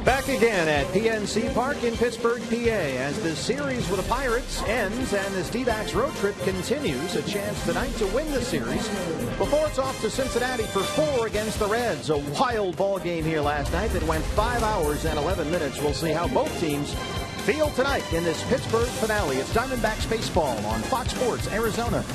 Back again at PNC Park in Pittsburgh, PA, as the series with the Pirates ends and this D-backs road trip continues. A chance tonight to win the series before it's off to Cincinnati for 4 against the Reds. A wild ball game here last night that went 5 hours and 11 minutes. We'll see how both teams feel tonight in this Pittsburgh finale. It's Diamondbacks baseball on Fox Sports Arizona.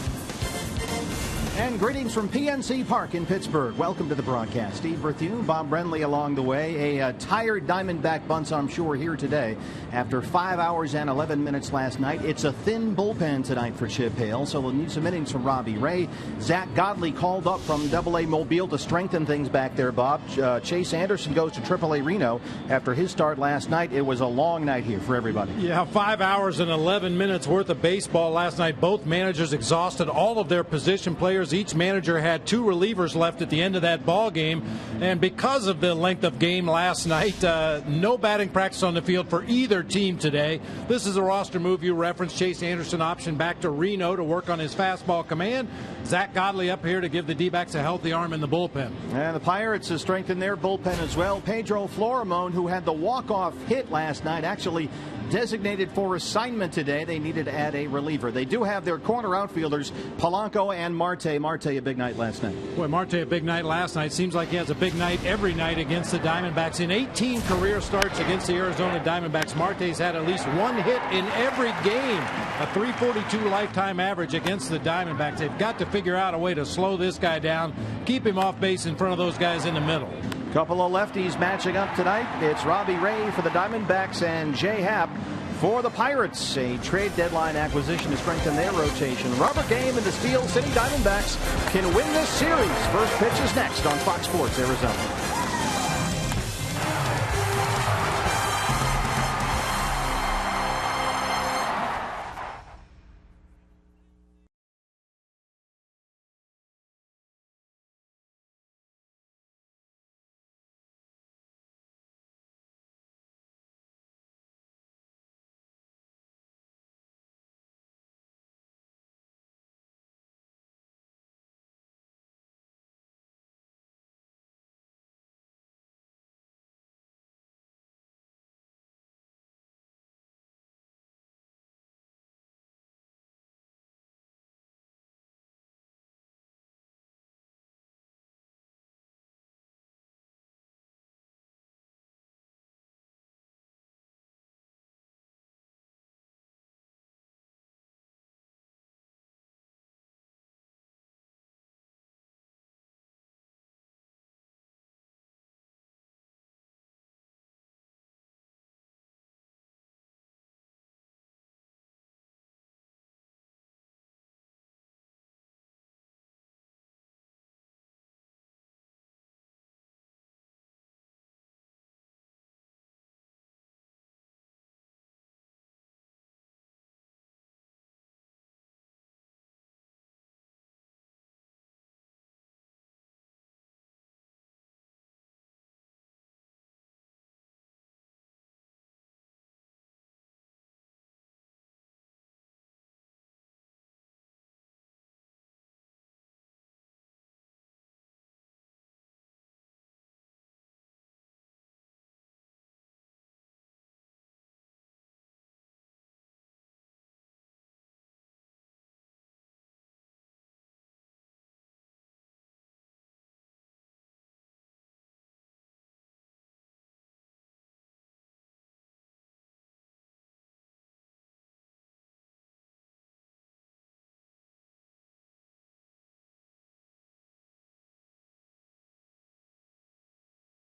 And greetings from PNC Park in Pittsburgh. Welcome to the broadcast. Steve Berthew, Bob Brenly along the way. A tired Diamondback bunch, I'm sure, here today. After 5 hours and 11 minutes last night, it's a thin bullpen tonight for Chip Hale, so we'll need some innings from Robbie Ray. Zach Godley called up from Double-A Mobile to strengthen things back there, Bob. Chase Anderson goes to Triple-A Reno after his start last night. It was a long night here for everybody. Yeah, 5 hours and 11 minutes worth of baseball last night. Both managers exhausted all of their position players. Each manager had 2 relievers left at the end of that ball game, and because of the length of game last night, no batting practice on the field for either team today. This is a roster move you referenced. Chase Anderson option back to Reno to work on his fastball command. Zach Godley up here to give the D-backs a healthy arm in the bullpen. And the Pirates have strengthened their bullpen as well. Pedro Florimon, who had the walk-off hit last night, actually designated for assignment today. They needed to add a reliever. They do have their corner outfielders, Polanco and Marte. Marte, a big night last night. Boy, Marte, a big night last night. Seems like he has a big night every night against the Diamondbacks. In 18 career starts against the Arizona Diamondbacks, Marte's had at least 1 hit in every game. A .342 lifetime average against the Diamondbacks. They've got to figure out a way to slow this guy down, keep him off base in front of those guys in the middle. Couple of lefties matching up tonight. It's Robbie Ray for the Diamondbacks and Jay Happ for the Pirates. A trade deadline acquisition to strengthen their rotation. Rubber game and the Steel City Diamondbacks can win this series. First pitch is next on Fox Sports Arizona.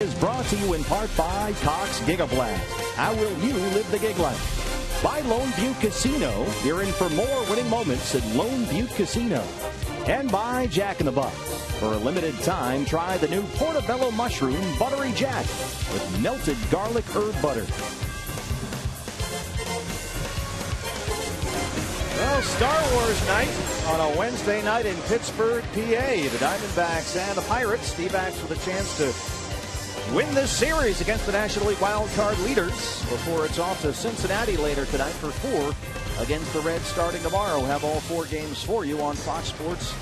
Is brought to you in part by Cox Gigablast. How will you live the gig life? By Lone Butte Casino. You're in for more winning moments at Lone Butte Casino. And by Jack in the Box. For a limited time, try the new Portobello Mushroom Buttery Jack with melted garlic herb butter. Well, Star Wars night on a Wednesday night in Pittsburgh, PA. The Diamondbacks and the Pirates. D-backs with a chance to win this series against the National League wild card leaders before it's off to Cincinnati later tonight for 4 against the Reds starting tomorrow. We'll have all 4 games for you on Fox Sports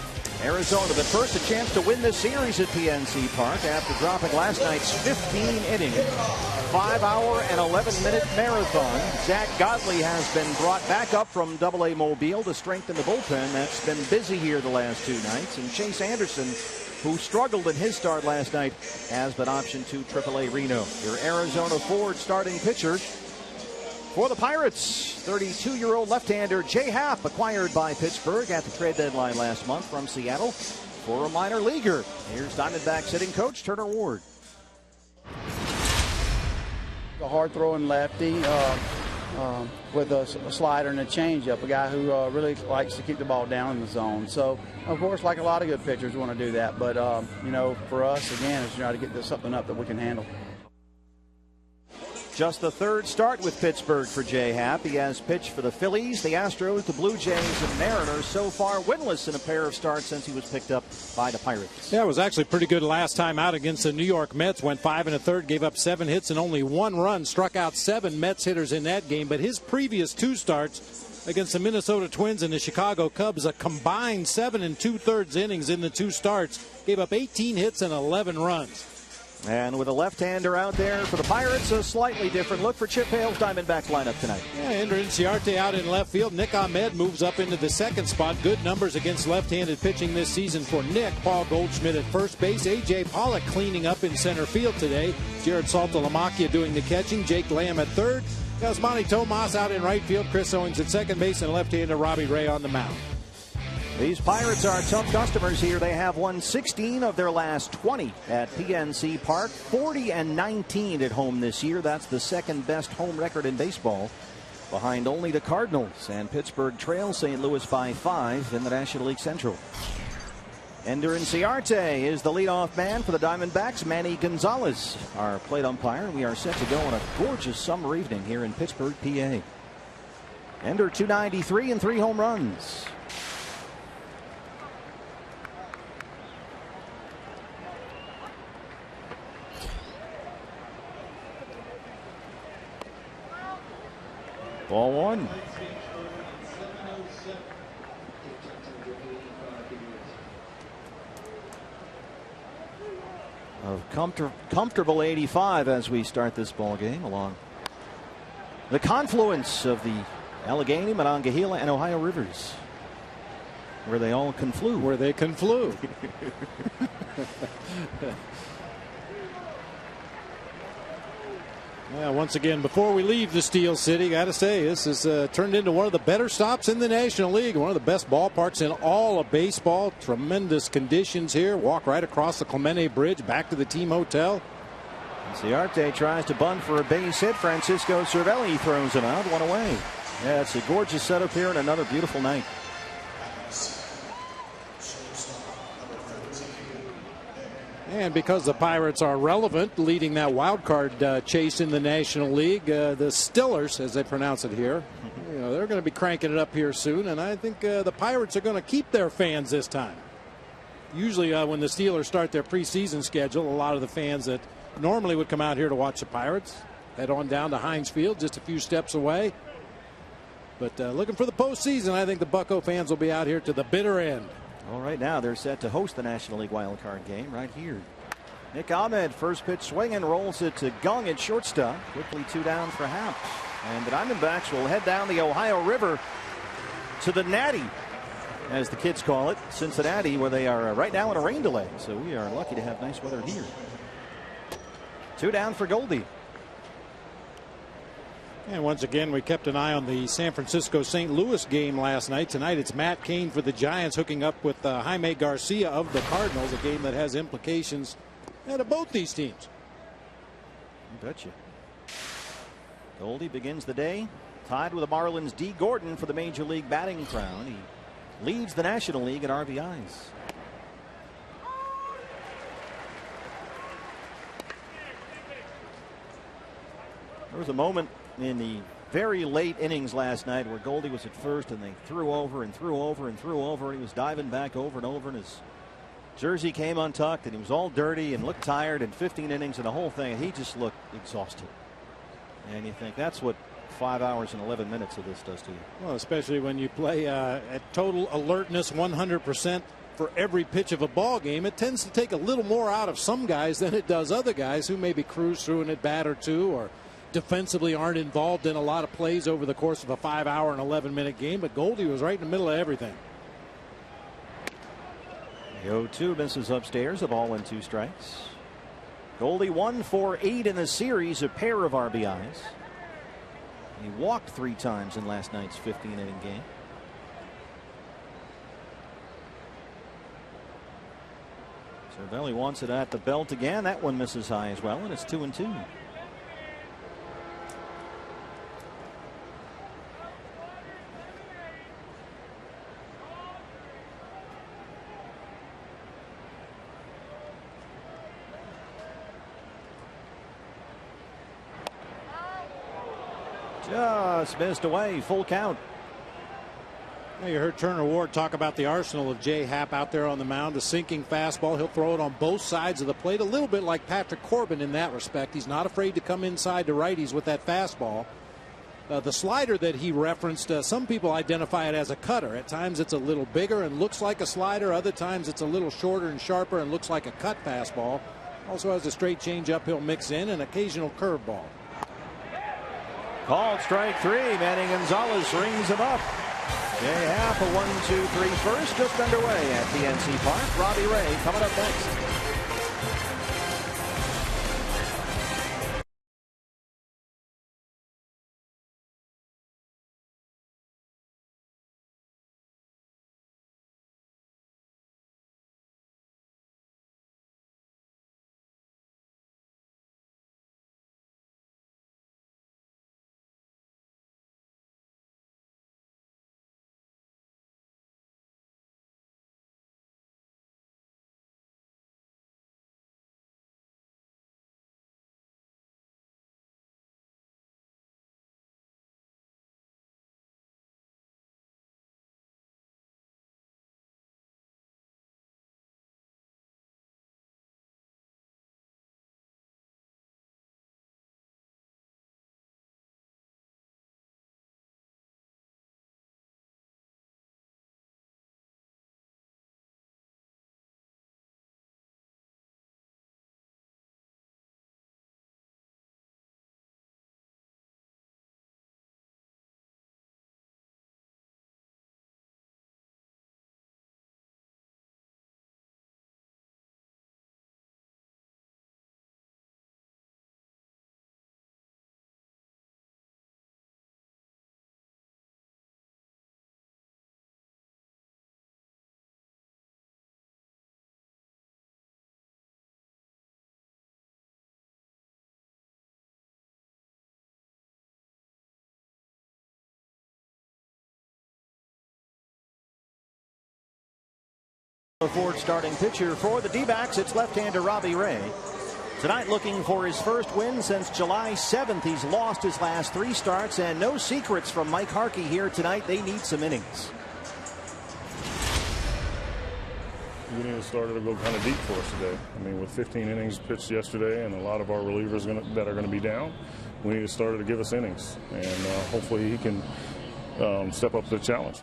Arizona, but first a chance to win this series at PNC Park after dropping last night's 15-inning, 5-hour and 11-minute marathon. Zach Godley has been brought back up from AA Mobile to strengthen the bullpen. That's been busy here the last 2 nights. And Chase Anderson, who struggled in his start last night, has been optioned to AAA Reno. Your Arizona Ford starting pitcher for the Pirates, 32-year-old left-hander Jay Happ, acquired by Pittsburgh at the trade deadline last month from Seattle for a minor leaguer. Here's Diamondbacks hitting coach Turner Ward. A hard-throwing lefty with a slider and a changeup, a guy who really likes to keep the ball down in the zone. So, of course, like a lot of good pitchers, we want to do that. But, you know, for us, again, is try to get this something up that we can handle. Just the third start with Pittsburgh for Jay Happ. He has pitched for the Phillies, the Astros, the Blue Jays, and Mariners. So far winless in a pair of starts since he was picked up by the Pirates. Yeah, it was actually pretty good last time out against the New York Mets. Went 5 1/3, gave up 7 hits and only 1 run. Struck out 7 Mets hitters in that game. But his previous 2 starts against the Minnesota Twins and the Chicago Cubs, a combined 7 2/3 innings in the 2 starts. Gave up 18 hits and 11 runs. And with a left-hander out there for the Pirates, a slightly different look for Chip Hale's Diamondback lineup tonight. Yeah, Ender Inciarte out in left field. Nick Ahmed moves up into the second spot. Good numbers against left-handed pitching this season for Nick. Paul Goldschmidt at first base. A.J. Pollock cleaning up in center field today. Jared Saltalamacchia doing the catching. Jake Lamb at third. Yasmani Tomas out in right field. Chris Owings at second base. And left-hander Robbie Ray on the mound. These Pirates are tough customers here. They have won 16 of their last 20 at PNC Park, 40-19 at home this year. That's the second best home record in baseball, behind only the Cardinals. And Pittsburgh trails St. Louis by 5 in the National League Central. Ender Inciarte is the leadoff man for the Diamondbacks. Manny Gonzalez, our plate umpire. We are set to go on a gorgeous summer evening here in Pittsburgh, PA. Ender, 293 and 3 home runs. Ball 1. A comfortable 85 as we start this ball game along the confluence of the Allegheny, Monongahela, and Ohio rivers, where they all conflude. Where they conflude. Yeah, once again, before we leave the Steel City, got to say, this has turned into one of the better stops in the National League. One of the best ballparks in all of baseball. Tremendous conditions here. Walk right across the Clemente Bridge back to the team hotel. Inciarte tries to bunt for a base hit. Francisco Cervelli throws him out. 1 away. Yeah, it's a gorgeous setup here and another beautiful night. And because the Pirates are relevant, leading that wild card chase in the National League, the Stillers, as they pronounce it here, you know, they're going to be cranking it up here soon. And I think the Pirates are going to keep their fans this time. Usually when the Steelers start their preseason schedule, a lot of the fans that normally would come out here to watch the Pirates head on down to Heinz Field, just a few steps away. But looking for the postseason, I think the Bucco fans will be out here to the bitter end. Well, right now they're set to host the National League wild card game right here. Nick Ahmed, first pitch swinging, rolls it to Gung at shortstop. Quickly 2 down for Happ. And the Diamondbacks will head down the Ohio River to the Natty, as the kids call it, Cincinnati, where they are right now in a rain delay. So we are lucky to have nice weather here. 2 down for Goldie. And once again, we kept an eye on the San Francisco-St. Louis game last night. Tonight, it's Matt Cain for the Giants hooking up with Jaime Garcia of the Cardinals, a game that has implications to both these teams. You betcha. Goldie begins the day tied with the Marlins' D. Gordon for the Major League batting crown. He leads the National League in RBIs. There was a moment in the very late innings last night where Goldie was at first and they threw over and threw over and threw over, and he was diving back over and over, and his jersey came untucked and he was all dirty and looked tired, in 15 innings and the whole thing, and he just looked exhausted. And you think that's what 5 hours and 11 minutes of this does to you. Well, especially when you play at total alertness, 100% for every pitch of a ball game, it tends to take a little more out of some guys than it does other guys who maybe cruise through an at bat or two, or defensively aren't involved in a lot of plays over the course of a 5-hour and 11-minute game. But Goldie was right in the middle of everything. The 0-2 misses upstairs, a ball and 2 strikes. Goldie 1 for 8 in the series, a pair of RBIs. He walked 3 times in last night's 15-inning game. Cervelli wants it at the belt again. That one misses high as well, and it's 2-2. Just missed away, full count. You heard Turner Ward talk about the arsenal of Jay Happ out there on the mound. A sinking fastball. He'll throw it on both sides of the plate, a little bit like Patrick Corbin in that respect. He's not afraid to come inside to righties with that fastball. The slider that he referenced, some people identify it as a cutter. At times it's a little bigger and looks like a slider. Other times it's a little shorter and sharper and looks like a cut fastball. Also has a straight changeup he'll mix in, and occasional curveball. Called strike 3. Manny Gonzalez rings him up. Jay Happ, a 1-2-3 first, just underway at PNC Park. Robbie Ray coming up next. Ford starting pitcher for the D-backs. It's left-hander Robbie Ray. Tonight looking for his first win since July 7th. He's lost his last 3 starts, and no secrets from Mike Harkey here tonight. They need some innings. We need to start to go kind of deep for us today. I mean, with 15 innings pitched yesterday and a lot of our relievers that are going to be down, we need to start to give us innings, and hopefully he can step up to the challenge.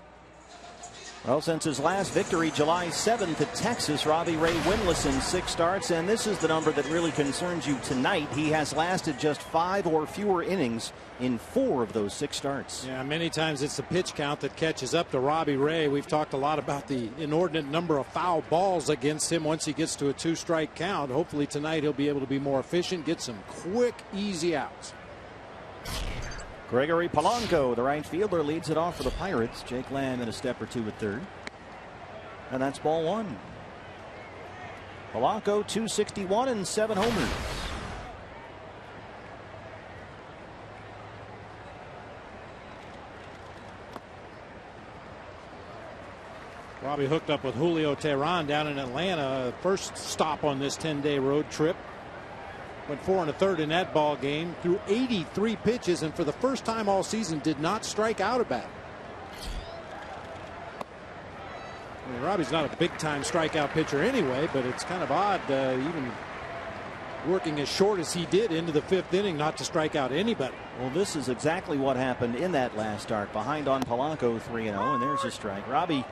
Well, since his last victory July 7th at Texas, Robbie Ray winless in 6 starts, and this is the number that really concerns you tonight. He has lasted just 5 or fewer innings in 4 of those 6 starts. Yeah, many times it's the pitch count that catches up to Robbie Ray. We've talked a lot about the inordinate number of foul balls against him once he gets to a 2-strike count. Hopefully tonight he'll be able to be more efficient, get some quick, easy outs. Gregory Polanco, the right fielder, leads it off for the Pirates. Jake Lamb in a step or 2 at third. And that's ball 1. Polanco 261 and 7 homers. Robbie hooked up with Julio Teheran down in Atlanta. First stop on this 10-day road trip. Went 4 1/3 in that ball game. Threw 83 pitches, and for the first time all season did not strike out a bat. I mean, Robbie's not a big-time strikeout pitcher anyway, but it's kind of odd, even working as short as he did into the 5th inning, not to strike out anybody. Well, this is exactly what happened in that last start. Behind on Polanco 3-0, and there's a strike. Robbie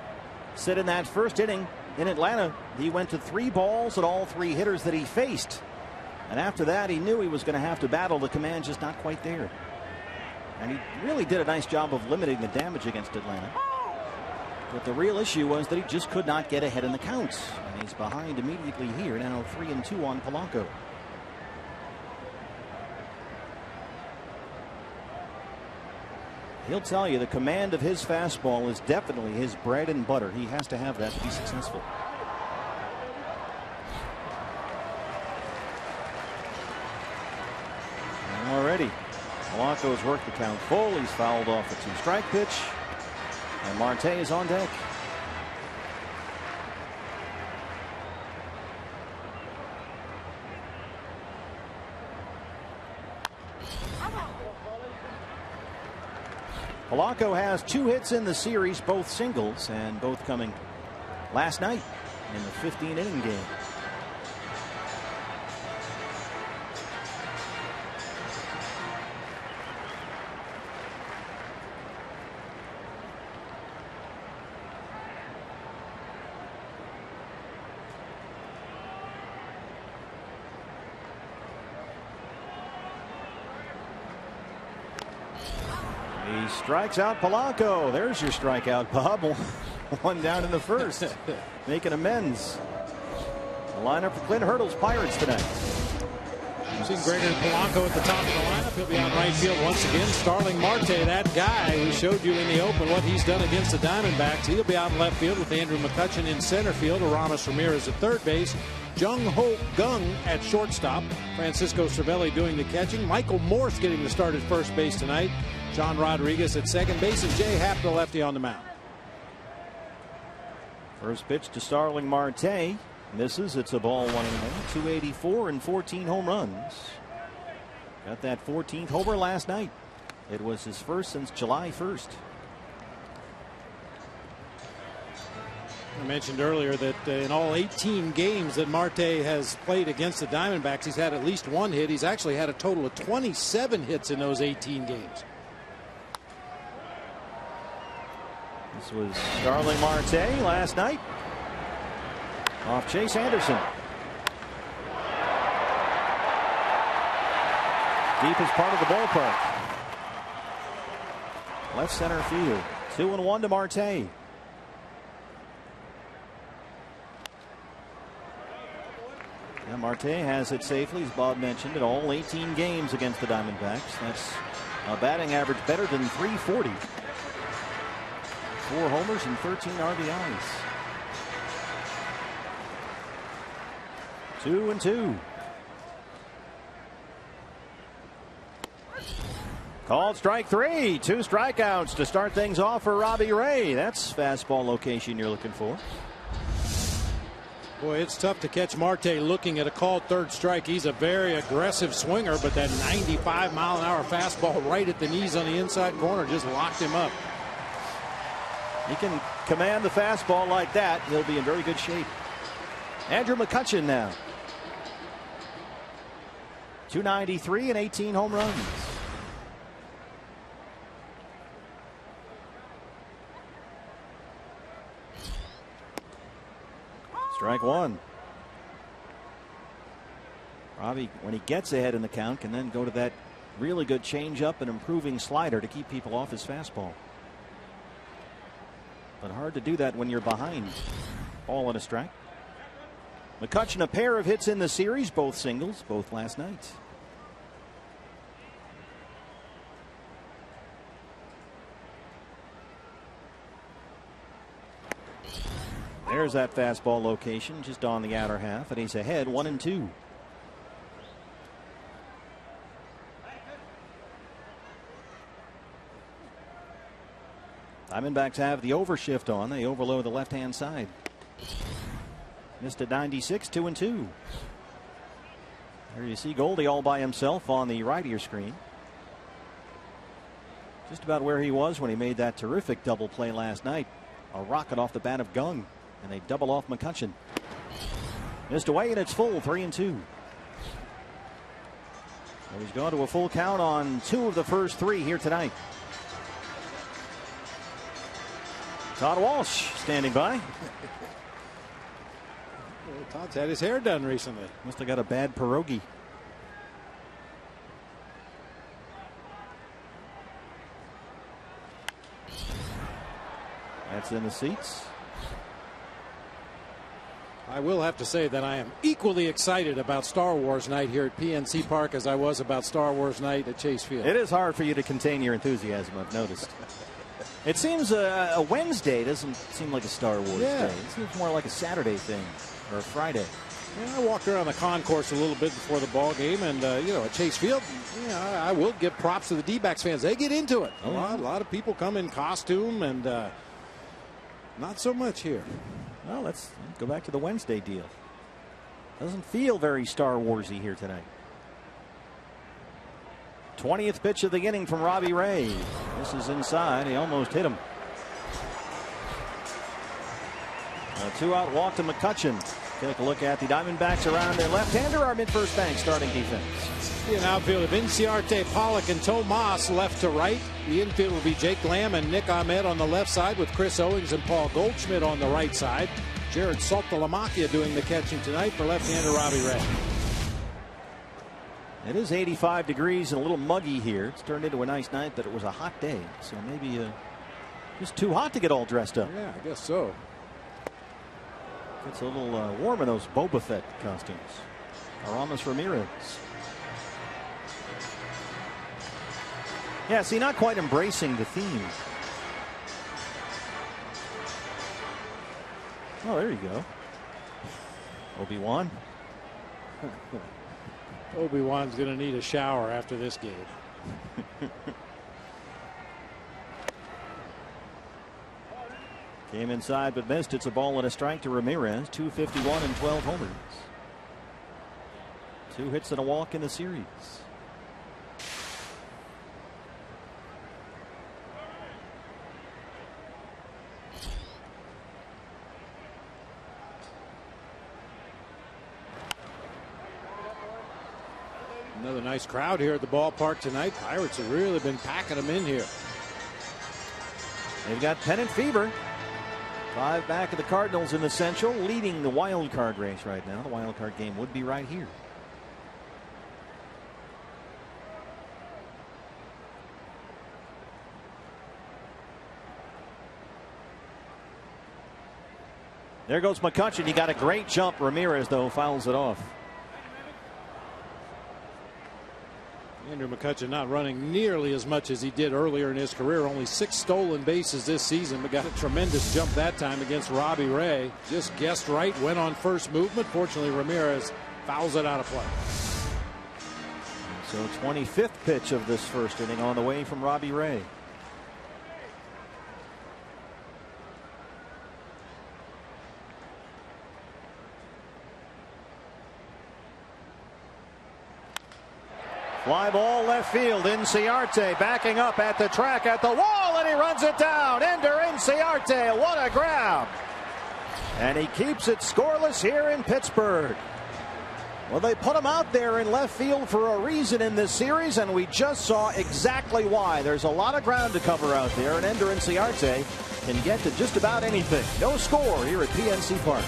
said in that first inning in Atlanta, he went to 3 balls at all 3 hitters that he faced. And after that, he knew he was going to have to battle the command, just not quite there. And he really did a nice job of limiting the damage against Atlanta. But the real issue was that he just could not get ahead in the counts. And he's behind immediately here, now 3-2 on Polanco. He'll tell you the command of his fastball is definitely his bread and butter. He has to have that to be successful. And already, Polanco's worked the count full. He's fouled off a 2-strike pitch. And Marte is on deck. Polanco has 2 hits in the series, both singles, and both coming last night in the 15-inning game. Strikes out Polanco. There's your strikeout, Bob. 1 down in the first. Making amends. The lineup for Clint Hurdle's Pirates tonight. You've seen Gregory Polanco at the top of the lineup. He'll be on right field once again. Starling Marte, that guy who showed you in the open what he's done against the Diamondbacks. He'll be out in left field with Andrew McCutchen in center field. Aramis Ramirez at third base. Jung Ho Gung at shortstop. Francisco Cervelli doing the catching. Michael Morse getting the start at first base tonight. John Rodriguez at second base, and Jay Happ, the lefty, on the mound. First pitch to Starling Marte. Misses. It's a ball 1-1. 284 and 14 home runs. Got that 14th homer last night. It was his first since July 1st. I mentioned earlier that in all 18 games that Marte has played against the Diamondbacks, he's had at least 1 hit. He's actually had a total of 27 hits in those 18 games. This was Starling Marte last night. Off Chase Anderson. Deepest part of the ballpark. Left center field. 2-1 to Marte. Yeah, Marte has it safely, as Bob mentioned, in all 18 games against the Diamondbacks. That's a batting average better than .340. 4 homers and 13 RBIs. 2-2. Called strike 3. 2 strikeouts to start things off for Robbie Ray. That's fastball location you're looking for. Boy, it's tough to catch Marte looking at a called third strike. He's a very aggressive swinger, but that 95-mile-an-hour fastball right at the knees on the inside corner just locked him up. He can command the fastball like that. He'll be in very good shape. Andrew McCutchen now. 293 and 18 home runs. Strike 1. Robbie, when he gets ahead in the count, can then go to that really good changeup and improving slider to keep people off his fastball. But hard to do that when you're behind. Ball and a strike. McCutchen, a pair of hits in the series, both singles, both last night. There's that fastball location just on the outer half, and he's ahead 1-2. Diamondbacks have the overshift on. They overload the left-hand side. Missed at 96, 2-2. There you see Goldie all by himself on the right of your screen. Just about where he was when he made that terrific double play last night. A rocket off the bat of Gung, and they double off McCutchen. Missed away, and it's full, 3-2. So he's gone to a full count on 2 of the first 3 here tonight. Todd Walsh standing by. Todd's had his hair done recently. Must have got a bad pierogi. That's in the seats. I will have to say that I am equally excited about Star Wars night here at PNC Park as I was about Star Wars night at Chase Field. It is hard for you to contain your enthusiasm, I've noticed. It seems a Wednesday doesn't seem like a Star Wars day. It seems more like a Saturday thing or a Friday. Yeah, I walked around the concourse a little bit before the ball game, and at Chase Field, I will give props to the D-backs fans. They get into it. A lot of people come in costume, and not so much here. Well, let's go back to the Wednesday deal. Doesn't feel very Star Warsy here tonight. 20th pitch of the inning from Robbie Ray. This is inside. He almost hit him. A 2-out walk to McCutchen. Take a look at the Diamondbacks around their left-hander. Our mid-first bank starting defense. In outfield of Inciarte, Pollock, and Tomas left to right. The infield will be Jake Lamb and Nick Ahmed on the left side with Chris Owings and Paul Goldschmidt on the right side. Jared Saltalamacchia doing the catching tonight for left-hander Robbie Ray. It is 85 degrees and a little muggy here. It's turned into a nice night, but it was a hot day. So maybe just too hot to get all dressed up. Yeah, I guess so. It's a little warm in those Boba Fett costumes. Aramis Ramirez. Yeah, see, not quite embracing the theme. Oh, there you go. Obi-Wan. Obi-Wan's going to need a shower after this game. Came inside but missed. It's a ball and a strike to Ramirez. 251 and 12 homers. 2 hits and a walk in the series. Another nice crowd here at the ballpark tonight. Pirates have really been packing them in here. They've got pennant fever. 5 back of the Cardinals in the Central, leading the wild card race right now. The wild card game would be right here. There goes McCutchen. He got a great jump. Ramirez, though, fouls it off. Andrew McCutchen not running nearly as much as he did earlier in his career. Only 6 stolen bases this season, but got a tremendous jump that time against Robbie Ray. Just guessed right, went on first movement. Fortunately, Ramirez fouls it out of play. So 25th pitch of this first inning on the way from Robbie Ray. Fly ball left field. Inciarte backing up at the track at the wall, and he runs it down. Ender Inciarte, what a grab. And he keeps it scoreless here in Pittsburgh. Well, they put him out there in left field for a reason in this series, and we just saw exactly why. There's a lot of ground to cover out there, and Ender Inciarte can get to just about anything. No score here at PNC Park.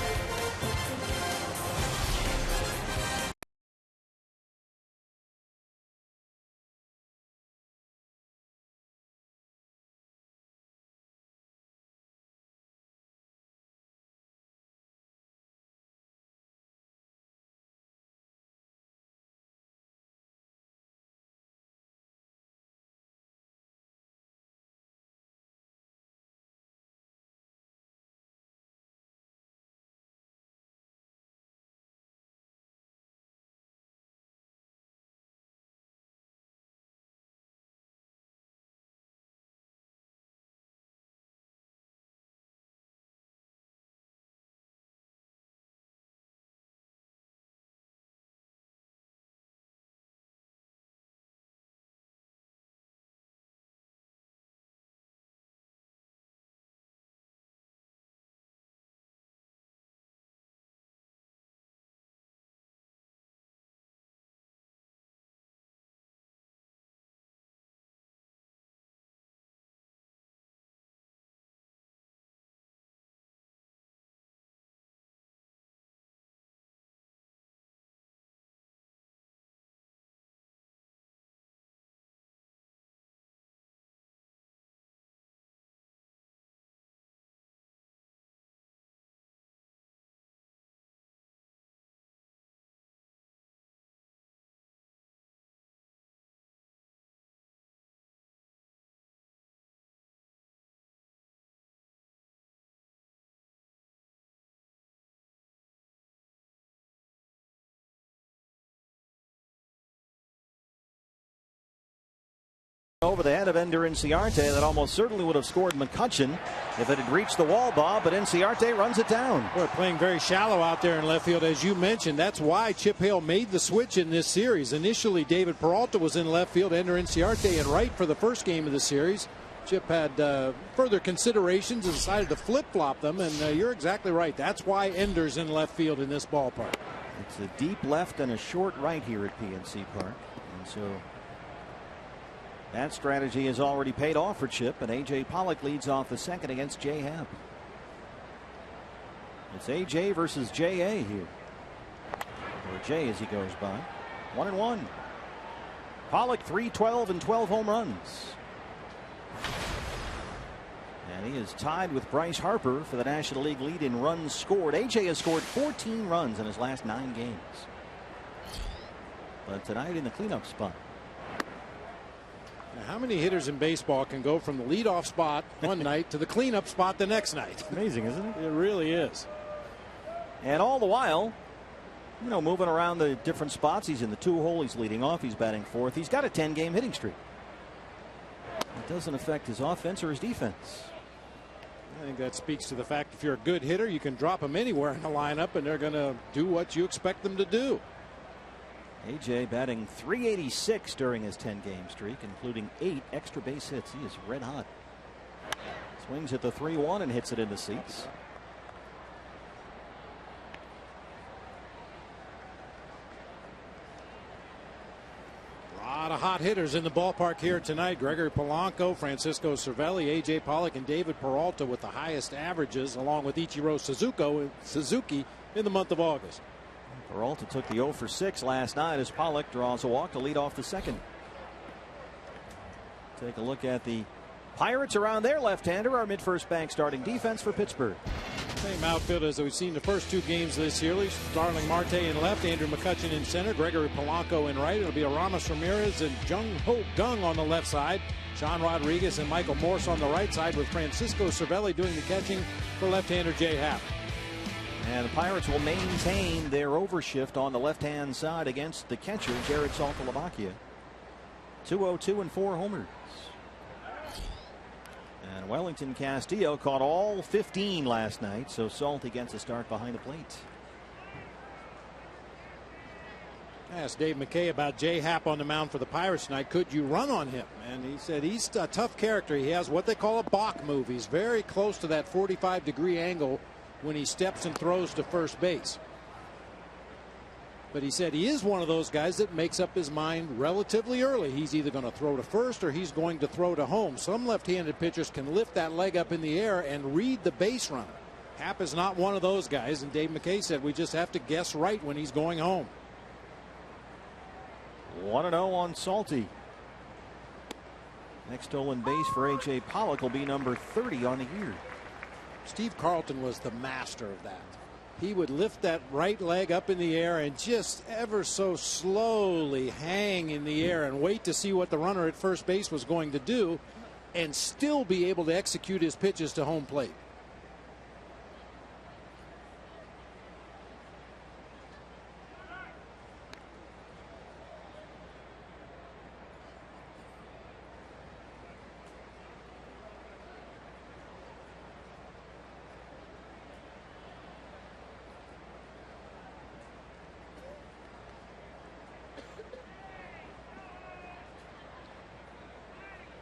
Over the head of Ender Inciarte that almost certainly would have scored McCutchen if it had reached the wall, Bob, but Inciarte runs it down. Boy, playing very shallow out there in left field, as you mentioned. That's why Chip Hale made the switch in this series. Initially, David Peralta was in left field, Ender Inciarte in right for the first game of the series. Chip had further considerations and decided to flip-flop them, and you're exactly right. That's why Ender's in left field in this ballpark. It's a deep left and a short right here at PNC Park, and so that strategy has already paid off for Chip, and A.J. Pollock leads off the second against Jay Happ. It's A.J. versus J.A. here. Or Jay as he goes by. 1-1. Pollock 312 and 12 home runs. And he is tied with Bryce Harper for the National League lead in runs scored. A.J. has scored 14 runs in his last 9 games. But tonight in the cleanup spot. Now, how many hitters in baseball can go from the leadoff spot one night to the cleanup spot the next night? Amazing, isn't it? It really is. And all the while, you know, moving around the different spots. He's in the 2-hole. He's leading off. He's batting fourth. He's got a 10-game hitting streak. It doesn't affect his offense or his defense. I think that speaks to the fact if you're a good hitter, you can drop them anywhere in the lineup and they're going to do what you expect them to do. A.J. batting .386 during his 10-game streak, including 8 extra base hits. He is red hot. Swings at the 3-1 and hits it into seats. A lot of hot hitters in the ballpark here tonight. Gregory Polanco, Francisco Cervelli, A.J. Pollock, and David Peralta with the highest averages, along with Ichiro Suzuki in the month of August. Peralta took the 0 for 6 last night as Pollock draws a walk to lead off the second. Take a look at the Pirates around their left-hander. Our mid-first bank starting defense for Pittsburgh. Same outfield as we've seen the first 2 games this year. Starling Marte in left, Andrew McCutchen in center, Gregory Polanco in right. It'll be Aramis Ramirez and Jung Ho Gung on the left side. Sean Rodriguez and Michael Morse on the right side, with Francisco Cervelli doing the catching for left-hander Jay Happ. And the Pirates will maintain their overshift on the left-hand side against the catcher, Jared Saltalamacchia. 202 and 4 homers. And Wellington Castillo caught all 15 last night, so Salty gets a start behind the plate. I asked Dave McKay about Jay Happ on the mound for the Pirates tonight. Could you run on him? And he said he's a tough character. He has what they call a Bach move. He's very close to that 45-degree angle when he steps and throws to first base. But he said he is one of those guys that makes up his mind relatively early. He's either going to throw to first or he's going to throw to home. Some left-handed pitchers can lift that leg up in the air and read the base runner. Happ is not one of those guys, and Dave McKay said we just have to guess right when he's going home. 1-0 on Salty. Next stolen base for A.J. Pollock will be number 30 on the year. Steve Carlton was the master of that. He would lift that right leg up in the air and just ever so slowly hang in the air and wait to see what the runner at first base was going to do, and still be able to execute his pitches to home plate.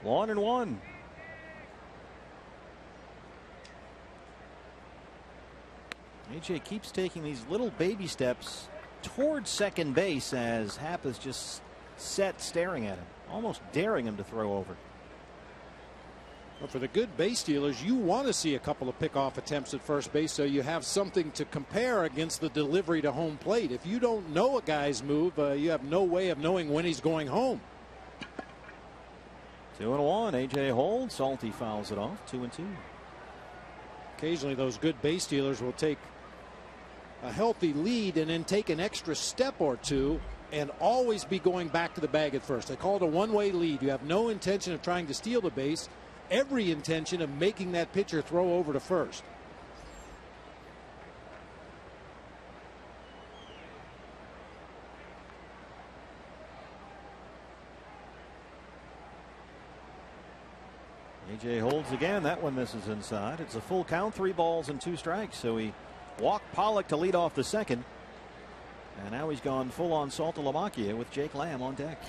One and one. AJ keeps taking these little baby steps towards second base as Happ is just set staring at him, almost daring him to throw over. Well, for the good base stealers, you want to see a couple of pickoff attempts at first base so you have something to compare against the delivery to home plate. If you don't know a guy's move, you have no way of knowing when he's going home. 2-1. AJ holds. Salty fouls it off. 2-2. Occasionally those good base stealers will take a healthy lead and then take an extra step or two and always be going back to the bag at first. They call it a one-way lead. You have no intention of trying to steal the base, every intention of making that pitcher throw over to first. AJ holds again. That one misses inside. It's a full count, 3 balls and 2 strikes. So he walked Pollock to lead off the second. And now he's gone full on Saltalamacchia with Jake Lamb on deck.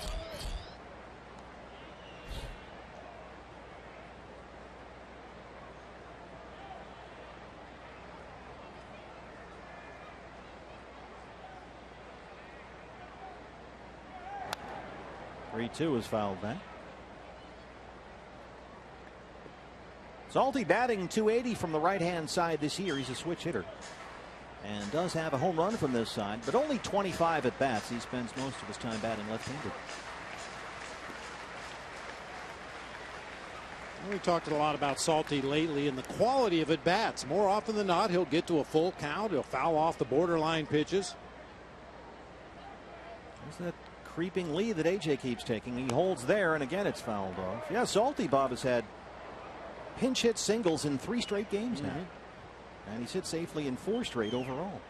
Two is fouled back. Salty batting .280 from the right-hand side this year. He's a switch hitter and does have a home run from this side, but only 25 at bats. He spends most of his time batting left-handed. We talked a lot about Salty lately and the quality of at bats. More often than not, he'll get to a full count. He'll foul off the borderline pitches. There's that creeping lead that AJ keeps taking. He holds there, and again it's fouled off. Yeah, Salty, Bob, has had pinch hit singles in 3 straight games now. And he's hit safely in 4 straight overall.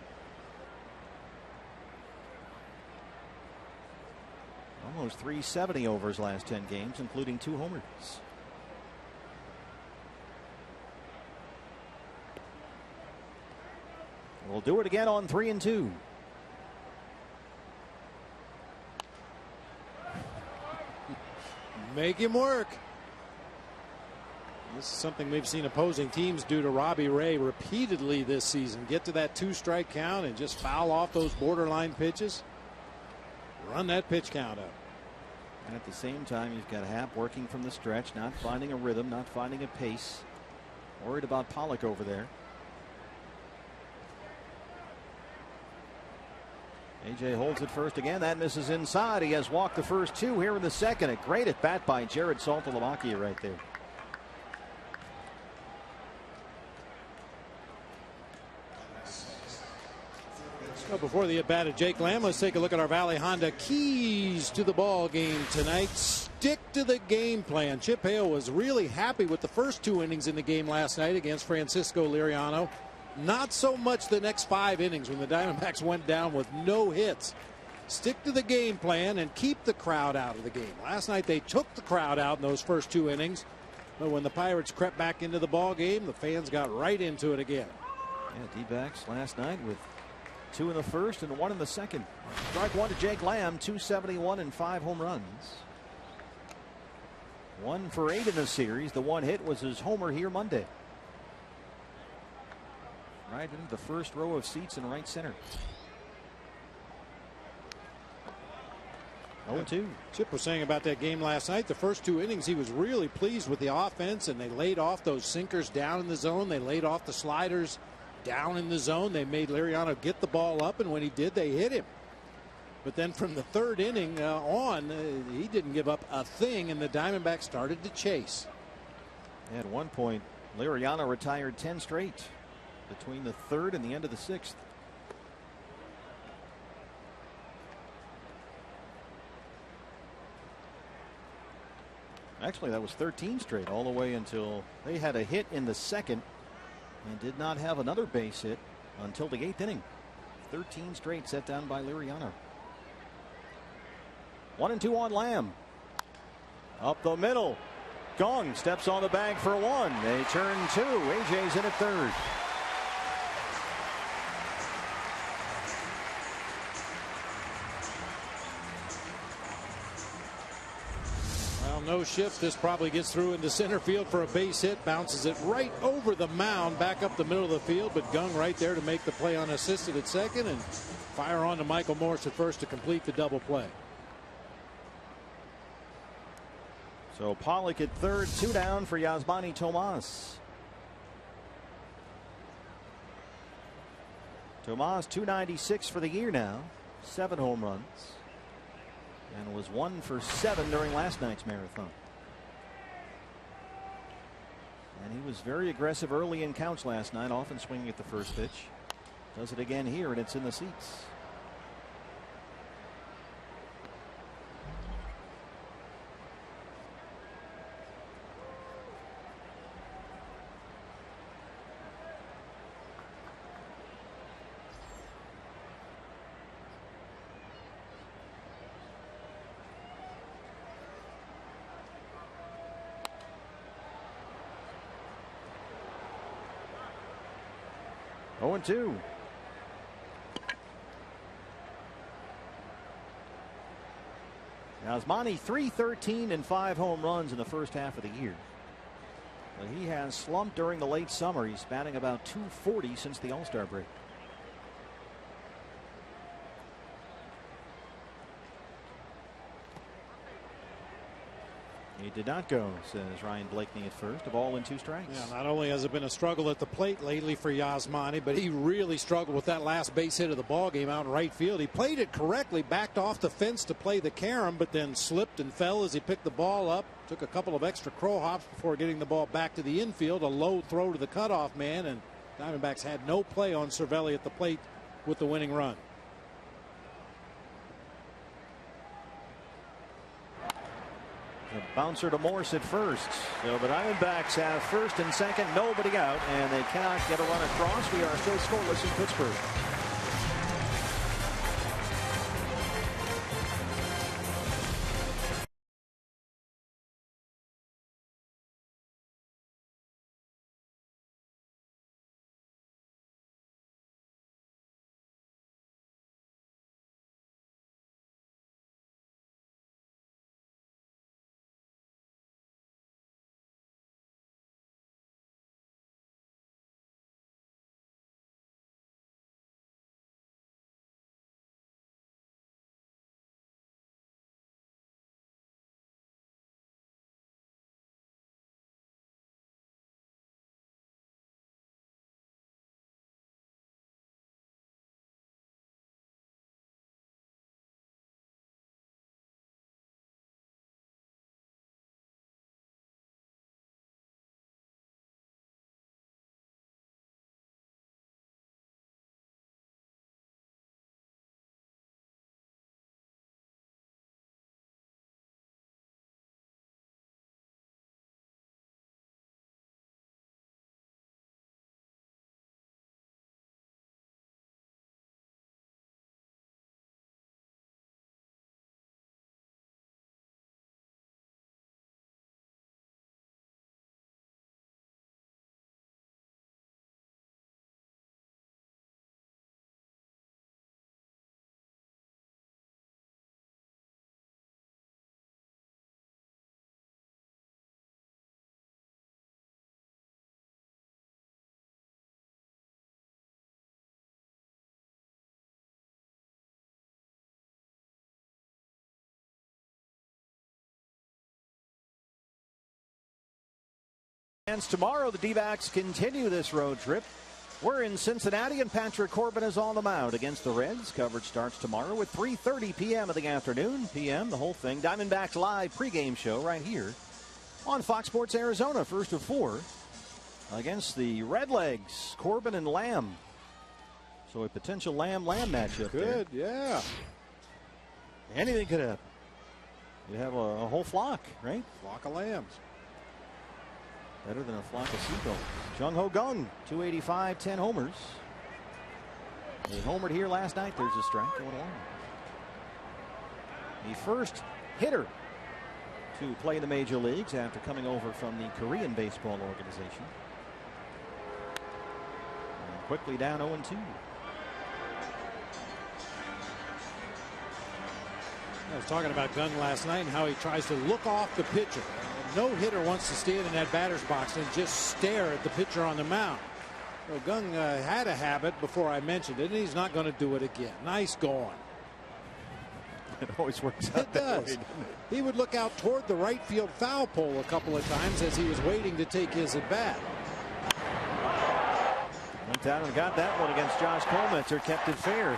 Almost 370 over his last 10 games, including 2 homers. We'll do it again on 3-2. Make him work. This is something we've seen opposing teams do to Robbie Ray repeatedly this season. Get to that 2-strike count and just foul off those borderline pitches. Run that pitch count up. And at the same time, you've got Happ working from the stretch, not finding a rhythm, not finding a pace. Worried about Pollock over there. AJ holds it first again. That misses inside. He has walked the first 2 here in the second. A great at bat by Jared Saltalamacchia right there. So before the at bat of Jake Lamb, let's take a look at our Valley Honda keys to the ball game tonight. Stick to the game plan. Chip Hale was really happy with the first 2 innings in the game last night against Francisco Liriano. Not so much the next 5 innings when the Diamondbacks went down with no hits. Stick to the game plan and keep the crowd out of the game. Last night they took the crowd out in those first 2 innings, but when the Pirates crept back into the ball game, the fans got right into it again. Yeah, D-backs last night with 2 in the first and 1 in the second. Strike 1 to Jake Lamb, 271 and 5 home runs. 1 for 8 in the series. The 1 hit was his homer here Monday. Right into the first row of seats in right center. 0-2. Chip was saying about that game last night, the first 2 innings he was really pleased with the offense, and they laid off those sinkers down in the zone. They laid off the sliders down in the zone. They made Liriano get the ball up, and when he did, they hit him. But then from the 3rd inning on, he didn't give up a thing, and the Diamondbacks started to chase. At one point, Liriano retired 10 straight between the 3rd and the end of the 6th. Actually, that was 13 straight all the way until they had a hit in the 2nd and did not have another base hit until the 8th inning. 13 straight set down by Liriano. 1-2 on Lamb. Up the middle. Gong steps on the bag for 1. They turn 2. AJ's in at 3rd. No shift. This probably gets through into center field for a base hit. Bounces it right over the mound, back up the middle of the field, but Gung right there to make the play unassisted at second and fire on to Michael Morse at first to complete the double play. So Pollock at 3rd, 2 down for Yasmani Tomas. Tomas 296 for the year now, 7 home runs. And was 1 for 7 during last night's marathon. And he was very aggressive early in counts last night, often swinging at the first pitch. Does it again here, and it's in the seats. 0-2. Yasmani 313 and 5 home runs in the first half of the year. But he has slumped during the late summer. He's batting about .240 since the All-Star break. He did not go, says Ryan Blakeney at first. A ball and 2 strikes. Yeah, not only has it been a struggle at the plate lately for Yasmani, but he really struggled with that last base hit of the ball game out in right field. He played it correctly, backed off the fence to play the carom, but then slipped and fell as he picked the ball up. Took a couple of extra crow hops before getting the ball back to the infield. A low throw to the cutoff man, and Diamondbacks had no play on Cervelli at the plate with the winning run. A bouncer to Morse at first. So the Diamondbacks have first and second, nobody out, and they cannot get a run across. We are still scoreless in Pittsburgh. And tomorrow the D-backs continue this road trip. We're in Cincinnati and Patrick Corbin is on the mound against the Reds. Coverage starts tomorrow at 3:30 p.m. in the afternoon. p.m. the whole thing. Diamondbacks live pregame show right here on Fox Sports Arizona. First of 4 against the Redlegs, Corbin and Lamb. So a potential Lamb-Lamb matchup. Good, yeah. Anything could happen. You have a whole flock, right? Flock of lambs. Better than a flock of seagulls. Jung Ho Gung, 285, 10 homers. He homered here last night. There's a strike going along. The first hitter to play the major leagues after coming over from the Korean baseball organization. And quickly down 0-2. I was talking about Gunn last night and how he tries to look off the pitcher. No hitter wants to stand in that batter's box and just stare at the pitcher on the mound. Well, Gung had a habit before I mentioned it, and he's not going to do it again. Nice going. It always works out. It does. He would look out toward the right field foul pole a couple of times as he was waiting to take his at bat. Went down and got that one against Josh Colmetzer. Kept it fair.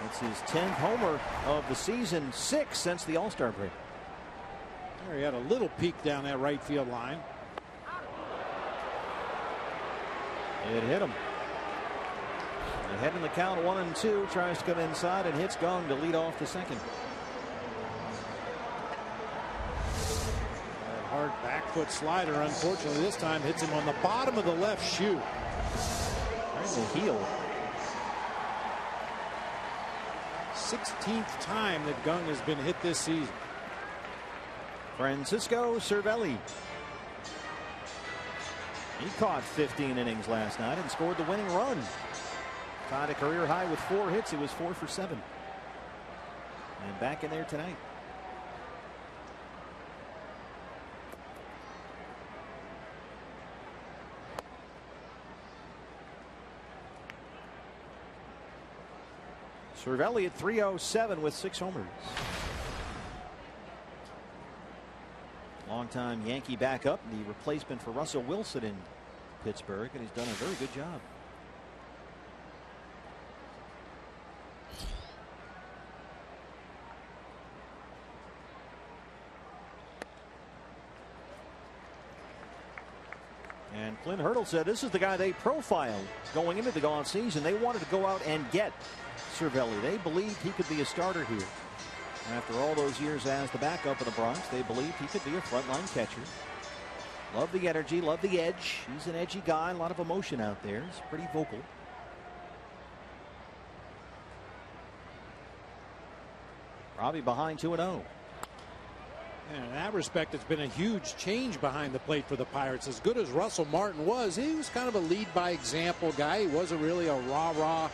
That's his 10th homer of the season, 6 since the All-Star break. There he had a little peek down that right field line. It hit him. Ahead in the count, 1-2. Tries to come inside and hits Gung to lead off the second. That hard back foot slider, unfortunately, this time hits him on the bottom of the left shoe. There's a heel. 16th time that Gung has been hit this season. Francisco Cervelli. He caught 15 innings last night and scored the winning run. Tied a career high with 4 hits. He was 4 for 7. And back in there tonight. Cervelli at 307 with 6 homers. Longtime Yankee backup, the replacement for Russell Wilson in Pittsburgh, and he's done a very good job. And Clint Hurdle said this is the guy they profiled going into the offseason. They wanted to go out and get Cervelli. They believed he could be a starter here. After all those years as the backup in the Bronx, they believed he could be a frontline catcher. Love the energy, love the edge. He's an edgy guy, a lot of emotion out there. He's pretty vocal. Robbie behind 2-0. And in that respect, it's been a huge change behind the plate for the Pirates. As good as Russell Martin was, he was kind of a lead by example guy. He wasn't really a rah-rah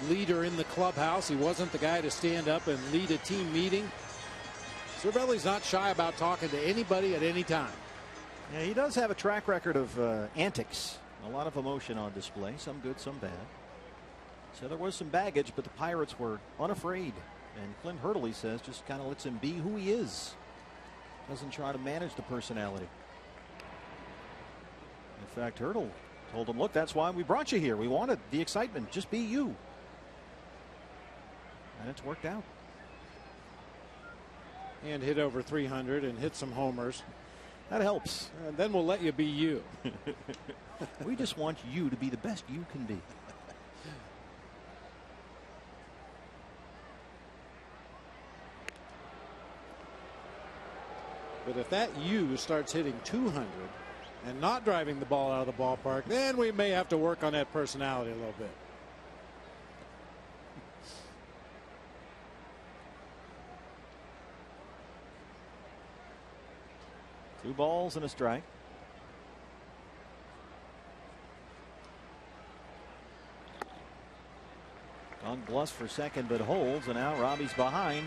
leader in the clubhouse. He wasn't the guy to stand up and lead a team meeting. Cervelli's not shy about talking to anybody at any time. Yeah, he does have a track record of antics. A lot of emotion on display, some good, some bad. So there was some baggage, but the Pirates were unafraid. And Clint Hurdle, he says, just kind of lets him be who he is. Doesn't try to manage the personality. In fact, Hurdle told him, look, that's why we brought you here. We wanted the excitement. Just be you. And it's worked out. And hit over 300 and hit some homers. That helps. And then we'll let you be you. We just want you to be the best you can be. But if that you starts hitting 200 and not driving the ball out of the ballpark, then we may have to work on that personality a little bit. Two balls and a strike. On Bluss for second, but holds, and now Robbie's behind.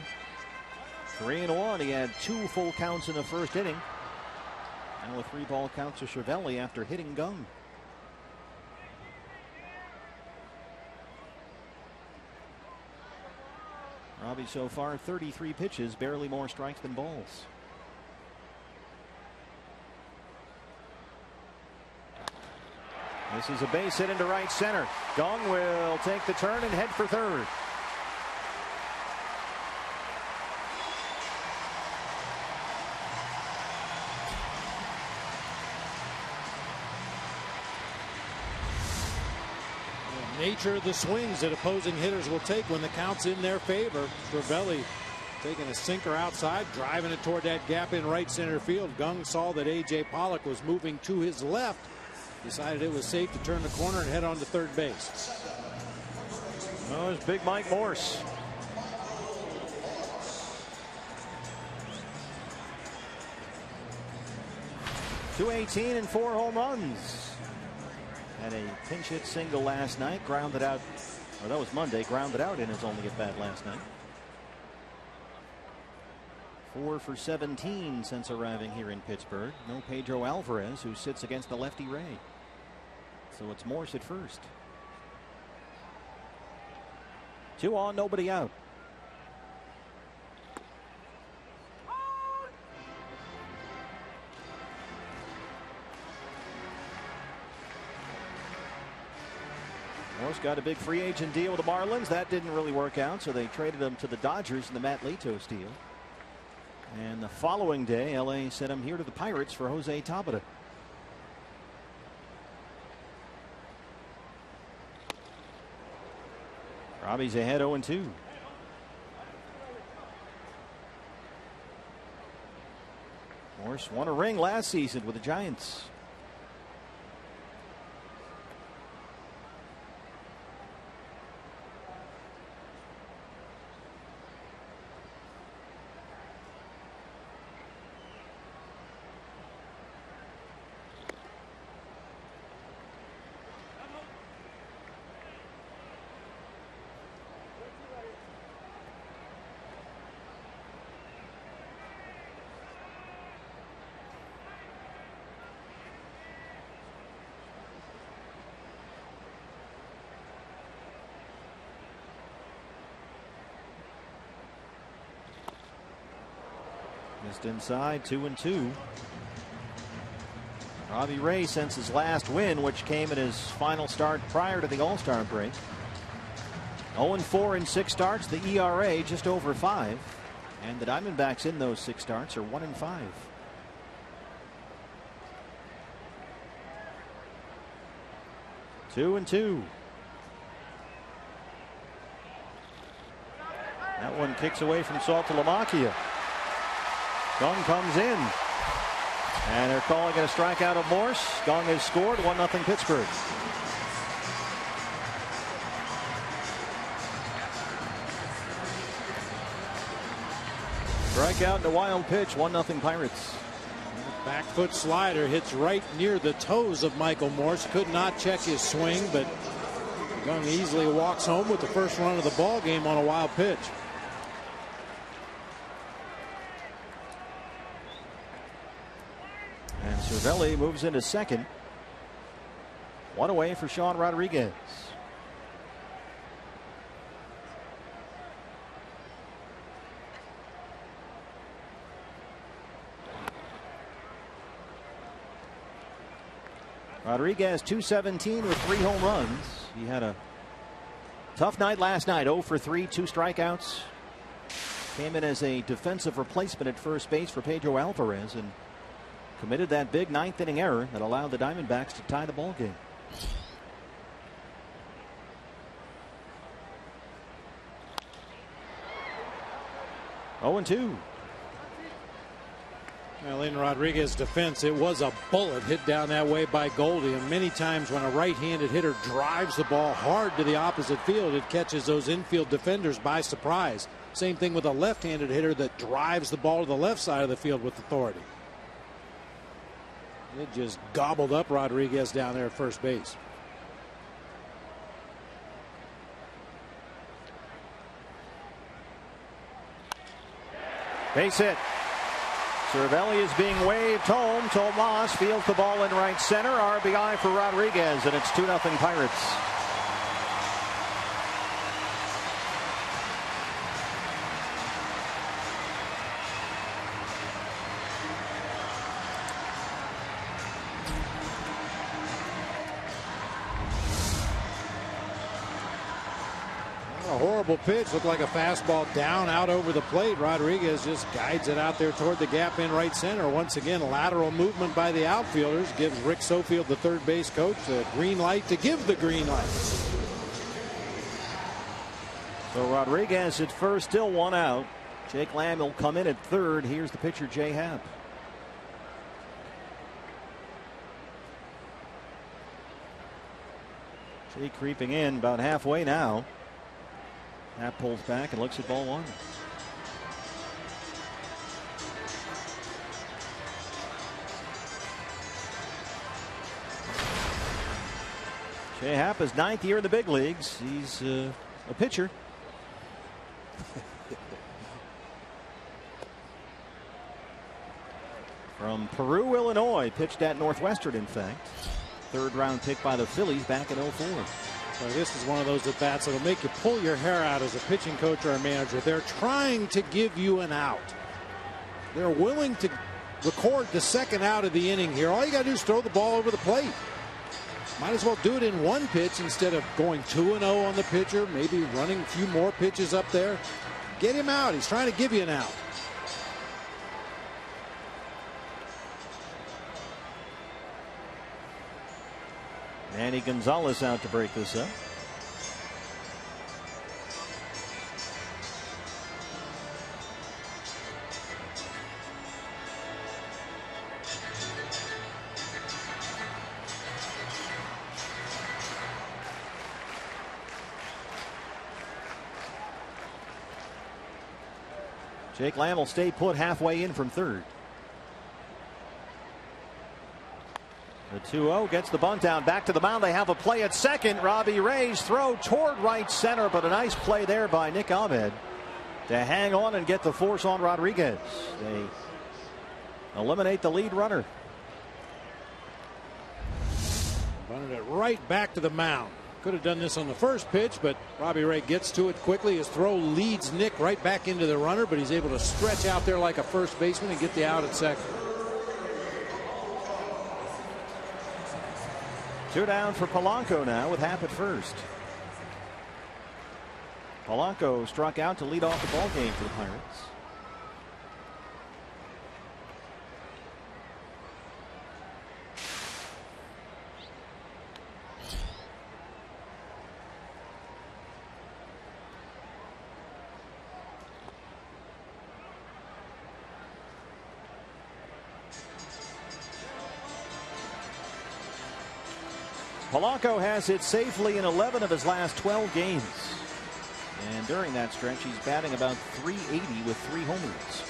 3-1. He had 2 full counts in the first inning. Now a 3-ball count to Cervelli after hitting Gung. Robbie so far 33 pitches, barely more strikes than balls. This is a base hit into right center. Gung will take the turn and head for third. Nature of the swings that opposing hitters will take when the count's in their favor. Cervelli taking a sinker outside, driving it toward that gap in right center field. Gung saw that A.J. Pollock was moving to his left. Decided it was safe to turn the corner and head on to third base. Oh, there's big Mike Morse. .218 and 4 home runs. Had a pinch hit single last night, grounded out, or that was Monday, grounded out in his only at bat last night. 4 for 17 since arriving here in Pittsburgh. No Pedro Alvarez, who sits against the lefty Ray. So it's Morse at first. 2 on, nobody out. Morse got a big free agent deal with the Marlins. That didn't really work out, so they traded him to the Dodgers in the Matt Latos deal. And the following day, LA sent him here to the Pirates for Jose Tabata. Robbie's ahead 0-2. Morse won a ring last season with the Giants. Just inside, 2-2. Robbie Ray since his last win, which came in his final start prior to the All-Star break. 0-4 in 6 starts. The ERA just over 5. And the Diamondbacks in those 6 starts are 1-5. Two and two. That one kicks away from Saltalamacchia. Gong comes in. And they're calling it a strikeout of Morse. Gong has scored. 1-0 Pittsburgh. Strikeout and a wild pitch. 1-0 Pirates. Back foot slider hits right near the toes of Michael Morse. Could not check his swing, but Gong easily walks home with the first run of the ball game on a wild pitch. And Cervelli moves into second. 1 away for Sean Rodriguez. Rodriguez 217 with 3 home runs. He had a tough night last night. 0 for 3, 2 strikeouts. Came in as a defensive replacement at first base for Pedro Alvarez and committed that big 9th inning error that allowed the Diamondbacks to tie the ball game. Oh, and 2. Well, in Rodriguez's defense, it was a bullet hit down that way by Goldie. And many times when a right-handed hitter drives the ball hard to the opposite field, it catches those infield defenders by surprise. Same thing with a left-handed hitter that drives the ball to the left side of the field with authority. It just gobbled up Rodriguez down there at first base. Base hit. Cervelli is being waved home. Tomas fields the ball in right center. RBI for Rodriguez, and it's 2-0 Pirates. A horrible pitch, looked like a fastball down out over the plate. Rodriguez just guides it out there toward the gap in right center. Once again, lateral movement by the outfielders gives Rick Sofield, the third base coach, a green light to give the green light. So Rodriguez at first, still 1 out. Jake Lamb will come in at third. Here's the pitcher, Jay Happ. Jay creeping in about halfway now. Happ pulls back and looks at ball 1. Jay Happ, his 9th year in the big leagues. He's a pitcher. From Peru, Illinois. Pitched at Northwestern, in fact. 3rd round pick by the Phillies back in 04. So this is one of those at-bats that'll make you pull your hair out as a pitching coach or a manager. They're trying to give you an out. They're willing to record the second out of the inning here. All you got to do is throw the ball over the plate. Might as well do it in one pitch instead of going 2-0 on the pitcher, maybe running a few more pitches up there. Get him out. He's trying to give you an out. Manny Gonzalez out to break this up. Jake Lamb will stay put halfway in from third. The 2-0 gets the bunt down. Back to the mound. They have a play at second. Robbie Ray's throw toward right center, but a nice play there by Nick Ahmed to hang on and get the force on Rodriguez. They eliminate the lead runner. Bunted it right back to the mound. Could have done this on the first pitch, but Robbie Ray gets to it quickly. His throw leads Nick right back into the runner, but he's able to stretch out there like a first baseman and get the out at second. 2 down for Polanco now with Happ at first. Polanco struck out to lead off the ball game for the Pirates. Polanco has hit safely in 11 of his last 12 games. And during that stretch, he's batting about .380 with 3 homers.